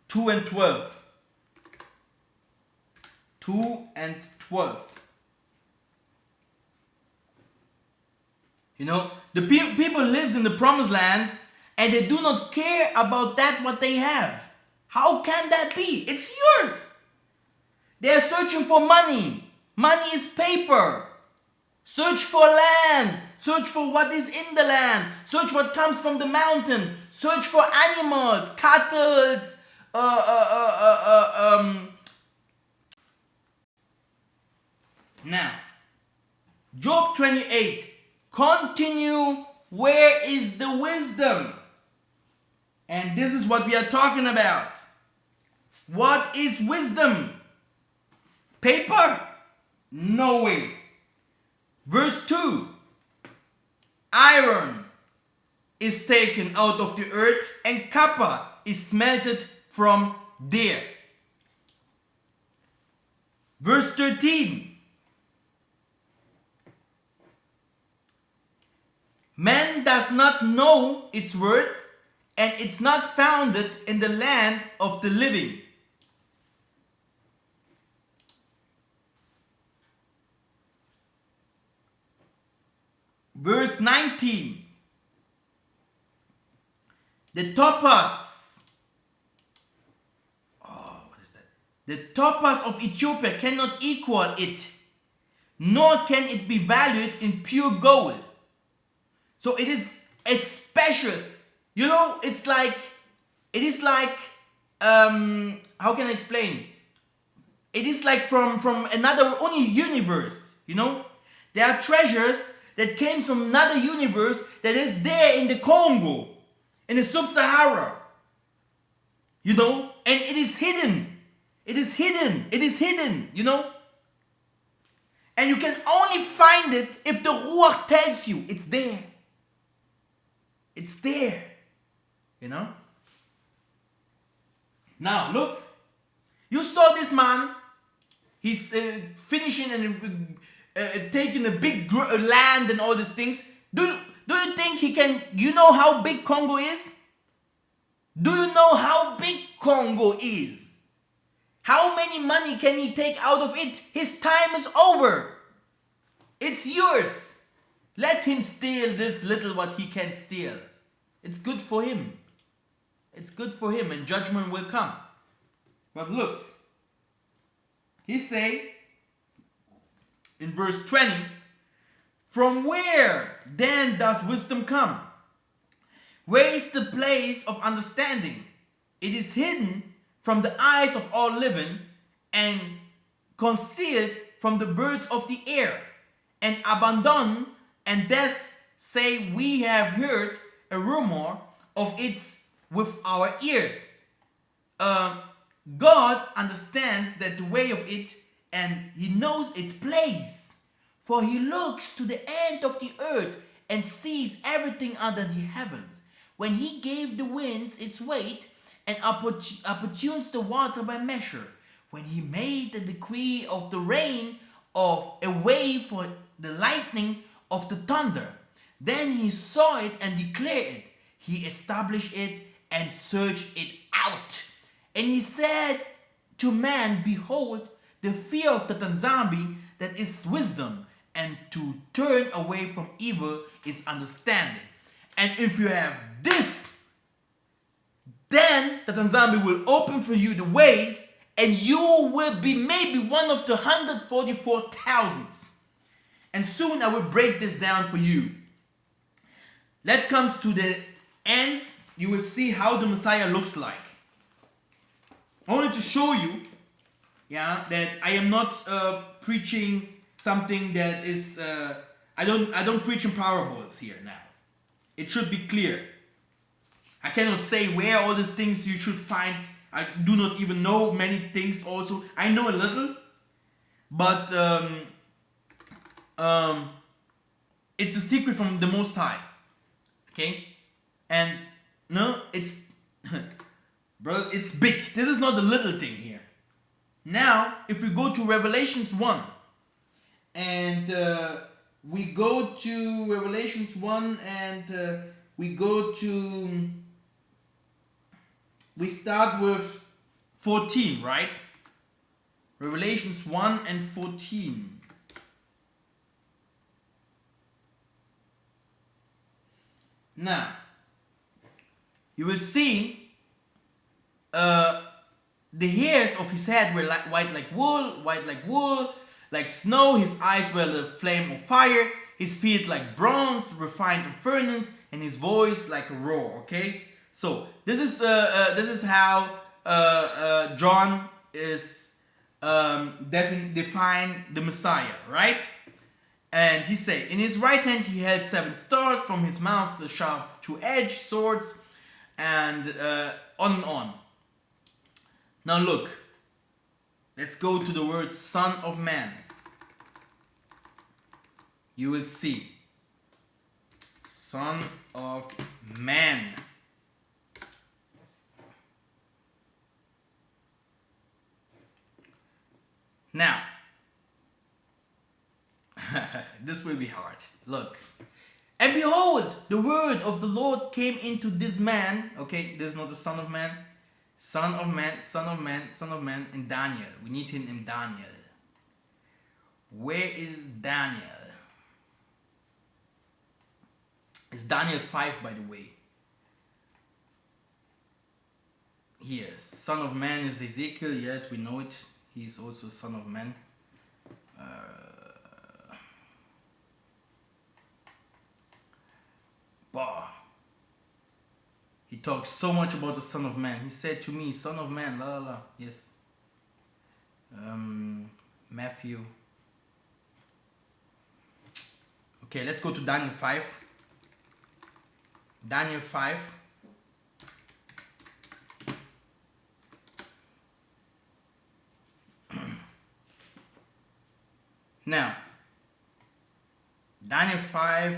2 and 12. 2 and 12. You know, the people lives in the promised land and they do not care about that what they have. How can that be? It's yours. They are searching for money. Money is paper. Search for land. Search for what is in the land. Search what comes from the mountain. Search for animals, cattle, Now, Job 28. Continue. Where is the wisdom? And this is what we are talking about. What is wisdom? Paper? No way. Verse 2. Iron is taken out of the earth and copper is smelted from there. Verse 13. Man does not know its worth, and it's not founded in the land of the living. Verse 19. The topaz. Oh, what is that? The topaz of Ethiopia cannot equal it, nor can it be valued in pure gold. So it is a special, you know, it is like, how can I explain? It is like from another only universe, you know? There are treasures that came from another universe that is there in the Congo, in the sub-Sahara, you know? And it is hidden. It is hidden. It is hidden, you know? And you can only find it if the Ruach tells you it's there. It's there, you know? Now, look. You saw this man. He's finishing and taking a big land and all these things. Do you think he can? You know how big Congo is? Do you know how big Congo is? How many money can he take out of it? His time is over. It's yours. Let him steal this little what he can steal. It's good for him. It's good for him, and judgment will come. But look, he say in verse 20, from where then does wisdom come? Where is the place of understanding? It is hidden from the eyes of all living and concealed from the birds of the air. And abandon and death say we have heard a rumor of it with our ears. God understands that the way of it, and he knows its place. For he looks to the end of the earth and sees everything under the heavens. When he gave the winds its weight and opportunes the water by measure. When he made the decree of the rain of a way for the lightning of the thunder. Then he saw it and declared it. He established it and searched it out. And he said to man, behold, the fear of the Tanzambi, that is wisdom, and to turn away from evil is understanding. And if you have this, then the Tanzambi will open for you the ways, and you will be maybe one of the 144,000. And soon I will break this down for you. Let's come to the ends. You will see how the Messiah looks like. Only to show you, that I am not preaching something that is. I don't preach in parables here now. It should be clear. I cannot say where all the things you should find. I do not even know many things. Also, I know a little, but it's a secret from the Most High. Okay, and no, it's brother, it's big. This is not the little thing here. Now, if we go to Revelations 1, and we go to Revelations 1, and we start with 14, right? Revelations 1 and 14. Now, you will see the hairs of his head were white like wool, like snow. His eyes were the flame of fire. His feet like bronze, refined in furnace, and his voice like a roar. Okay, so this is how John is define the Messiah, right? And he said, in his right hand he held 7 stars, from his mouth the sharp 2-edged swords, and on and on. Now look, let's go to the word Son of Man. you will see Son of Man. Now, this will be hard. Look. And behold, the word of the Lord came into this man. Okay, this is not the Son of Man. Son of Man, Son of Man, Son of Man in Daniel. We need him in Daniel. Where is Daniel? It's Daniel 5, by the way. Yes, Son of Man is Ezekiel. Yes, we know it. He is also Son of Man. Bah. He talks so much about the Son of Man. He said to me, Son of Man, la la la. Yes. Matthew. Okay, let's go to Daniel 5. Daniel 5. Now, Daniel 5.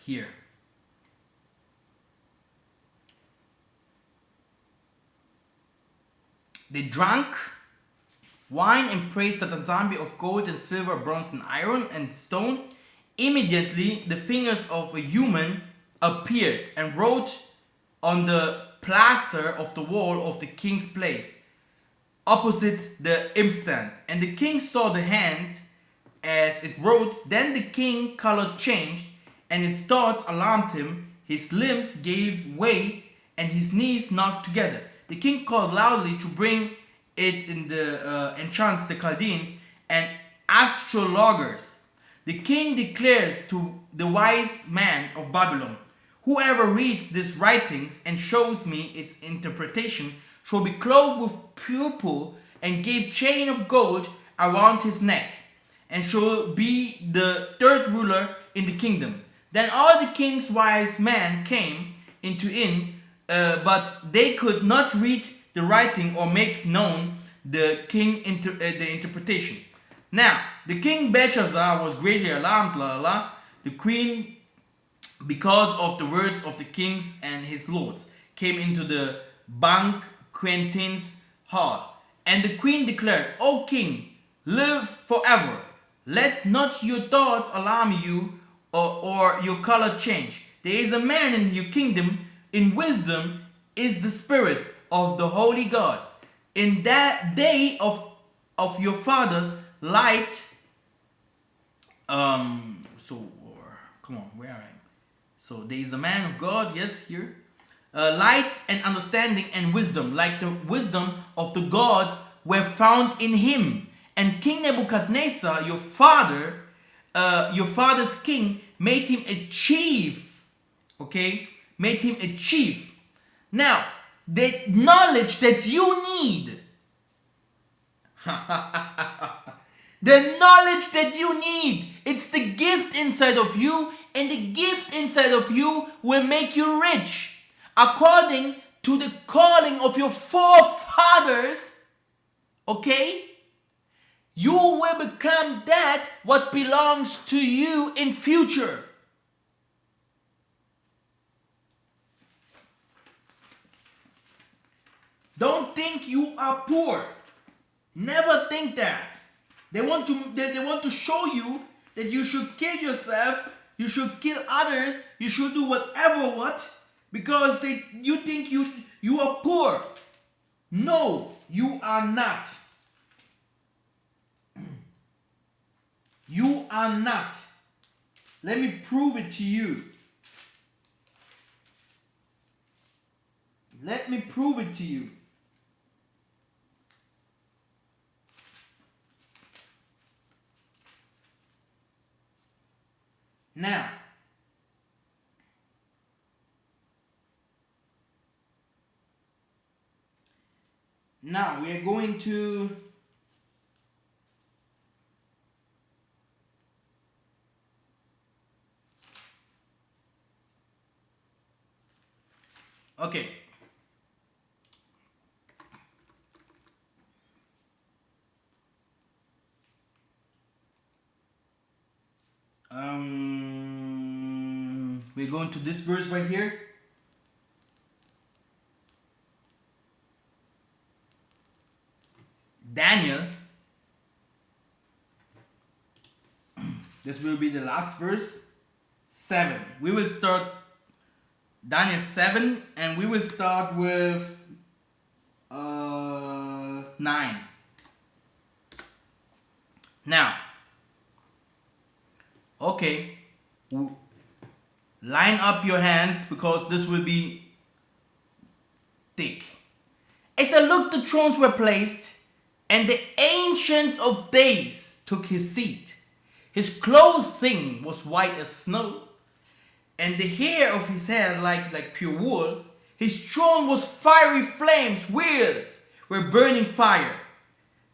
Here. They drank wine and praised the Tanzambi of gold and silver, bronze and iron and stone. Immediately the fingers of a human appeared and wrote on the plaster of the wall of the king's place, opposite the inkstand. And the king saw the hand as it wrote. Then the king's color changed, and his thoughts alarmed him. His limbs gave way, and his knees knocked together. The king called loudly to bring it in the enchants the Chaldeans and astrologers. The king declares to the wise man of Babylon, whoever reads these writings and shows me its interpretation shall be clothed with purple and give chain of gold around his neck, and shall be the third ruler in the kingdom. Then all the king's wise men came into inn, but they could not read the writing or make known the king the interpretation. Now, the king Belshazzar was greatly alarmed, the queen, because of the words of the kings and his lords, came into the banquetings hall. And the queen declared, O king, live forever. Let not your thoughts alarm you, or your color change. There is a man in your kingdom, in wisdom is the spirit of the holy gods. In that day of your fathers, light, come on, where am I? So there is a man of God, yes, here. Light and understanding and wisdom, like the wisdom of the gods, were found in him. And King Nebuchadnezzar, your father's king, made him a chief. Okay? Made him a chief. Now, the knowledge that you need, the knowledge that you need, it's the gift inside of you, and the gift inside of you will make you rich. According to the calling of your forefathers, okay? You will become that what belongs to you in future. Don't think you are poor. Never think that. They want to show you that you should kill yourself, you should kill others, you should do whatever because you think you are poor. No, you are not. You are not. Let me prove it to you. Let me prove it to you. Now, we are going to okay. we're going to this verse right here. Daniel. This will be the last verse. 7. We will start Daniel 7 and we will start with 9. Now, okay, line up your hands because this will be thick. As I looked, the thrones were placed, and the Ancient of Days took his seat. His clothing was white as snow, and the hair of his head like pure wool. His throne was fiery flames, wheels were burning fire.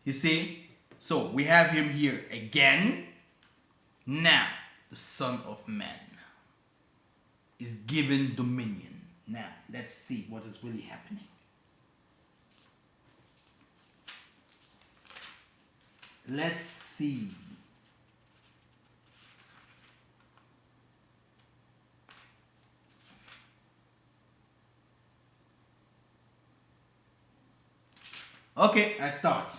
You see? So we have him here again. Now, the Son of Man is given dominion. Now, let's see what is really happening. Let's see. Okay, I start.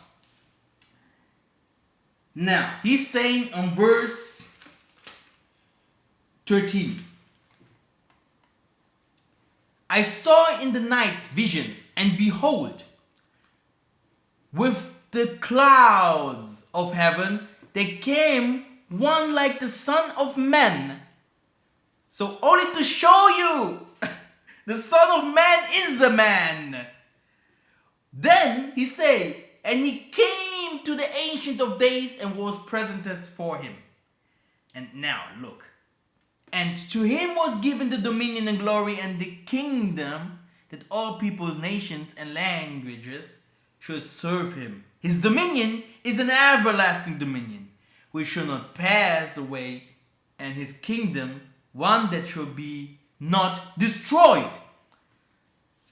Now, he's saying on verse 13. I saw in the night visions, and behold, with the clouds of heaven, there came one like the Son of Man. So only to show you, the Son of Man is the man. Then he said, and he came to the Ancient of Days and was presented for him. And now look. And to him was given the dominion and glory and the kingdom, that all people, nations, and languages should serve him. His dominion is an everlasting dominion, which shall not pass away, and his kingdom one that shall be not destroyed.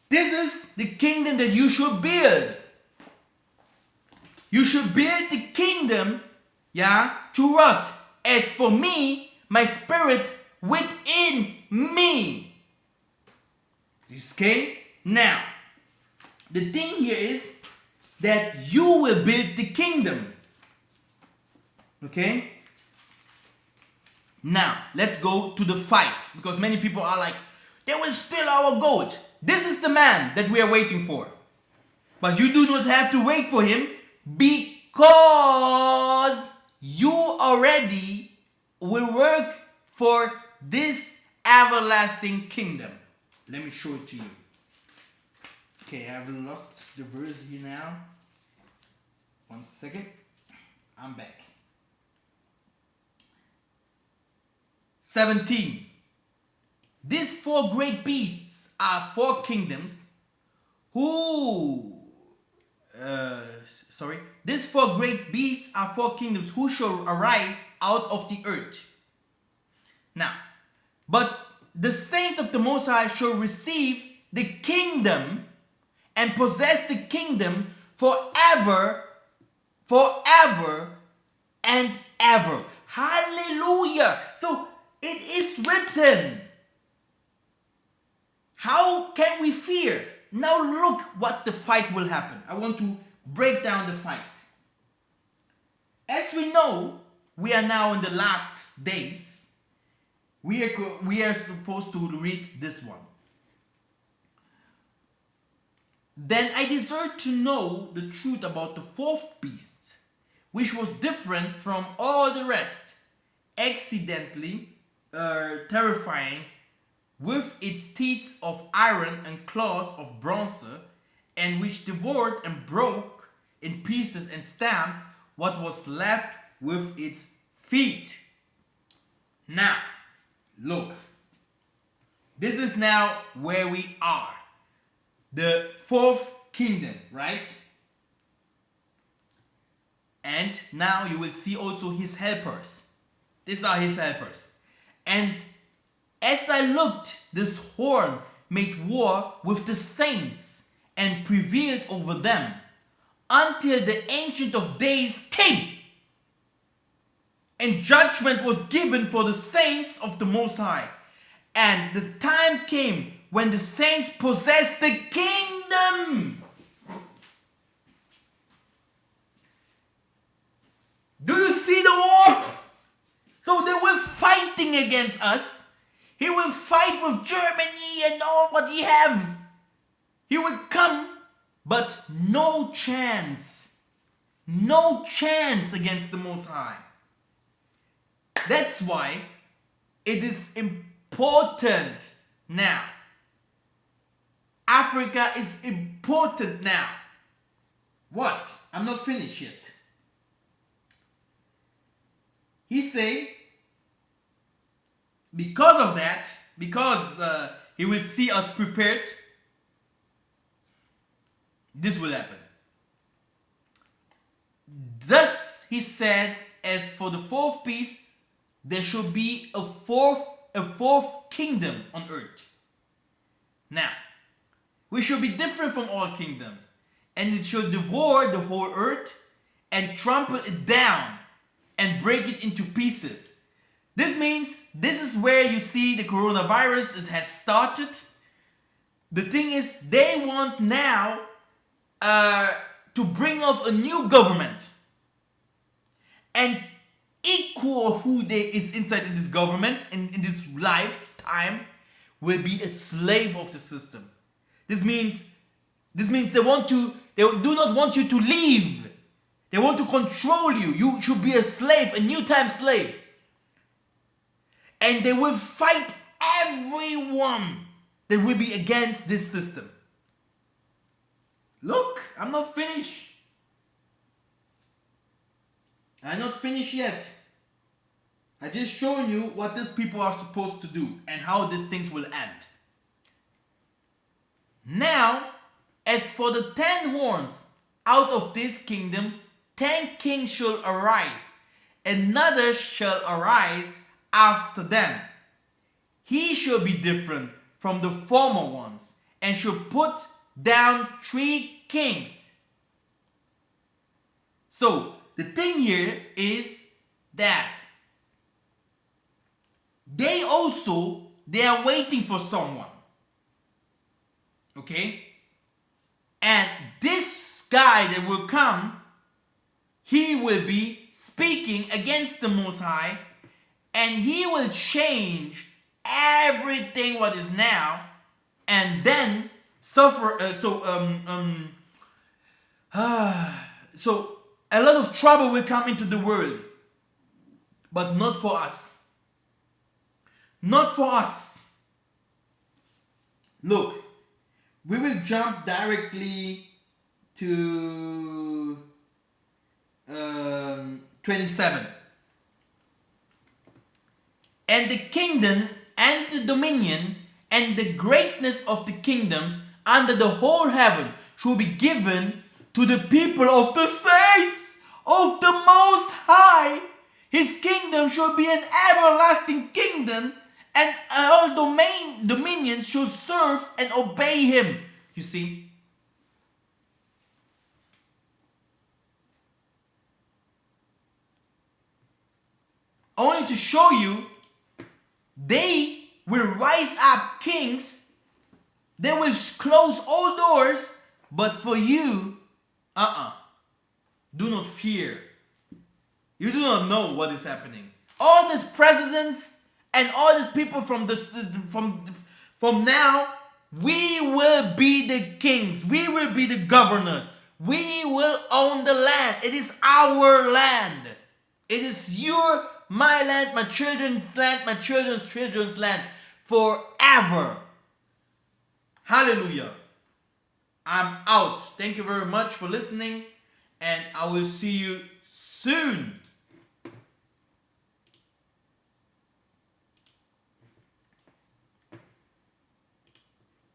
This is the kingdom that you should build. You should build the kingdom, to what? As for me, my spirit within me. Okay? Now, the thing here is that you will build the kingdom. Okay? Now, let's go to the fight. Because many people are like, they will steal our goat. This is the man that we are waiting for. But you do not have to wait for him, because you already will work for this everlasting kingdom. Let me show it to you. Okay, I've lost the verse here now. 1 second. I'm back. 17. These 4 great beasts are 4 kingdoms These 4 great beasts are 4 kingdoms who shall arise out of the earth. Now, but the saints of the Most High shall receive the kingdom and possess the kingdom forever and ever. Hallelujah. So it is written. How can we fear? Now look what the fight will happen. I want to break down the fight. As we know, we are now in the last days. We are supposed to read this one. Then I desired to know the truth about the 4th beast, which was different from all the rest, exceedingly terrifying, with its teeth of iron and claws of bronze, and which devoured and broke in pieces and stamped what was left with its feet. Now, look. This is now where we are. The 4th kingdom, right? And now you will see also his helpers. These are his helpers. And as I looked, this horn made war with the saints and prevailed over them until the Ancient of Days came. And judgment was given for the saints of the Most High And the time came when the saints possessed the kingdom. Do you see the war? So they were fighting against us. He will fight with Germany and all what he have. He will come, but no chance. No chance against the Most High. That's why it is important now. Africa is important now. What? I'm not finished yet. He say, because of that, because he will see us prepared, this will happen. Thus he said, as for the fourth beast, there should be a fourth kingdom on earth. Now, we should be different from all kingdoms, and it should devour the whole earth and trample it down and break it into pieces. This means this is where you see the coronavirus has started. The thing is, they want now to bring up a new government and equal who they is inside in this government and in this lifetime will be a slave of the system. This means they do not want you to leave. They want to control you. You should be a slave, a new time slave. And they will fight everyone that will be against this system. Look, I'm not finished. I'm not finished yet. I just shown you what these people are supposed to do and how these things will end. Now, as for the 10 horns, out of this kingdom, 10 kings shall arise. Another shall arise after them. He shall be different from the former ones, and shall put down 3 kings. So, the thing here is that they are waiting for someone. Okay? And this guy that will come, he will be speaking against the Most High, and he will change everything what is now, and then suffer. So a lot of trouble will come into the world, but not for us. Not for us. Look, we will jump directly to 27. And the kingdom and the dominion and the greatness of the kingdoms under the whole heaven shall be given to the people of the saints of the Most High. His kingdom shall be an everlasting kingdom, and all dominions shall serve and obey him. You see? Only to show you, they will rise up kings. They will close all doors. But for you, do not fear. You do not know what is happening. All these presidents and all these people from now, we will be the kings. We will be the governors. We will own the land. It is our land. It is my land, my children's land, my children's children's land forever. Hallelujah. I'm out. Thank you very much for listening, and I will see you soon.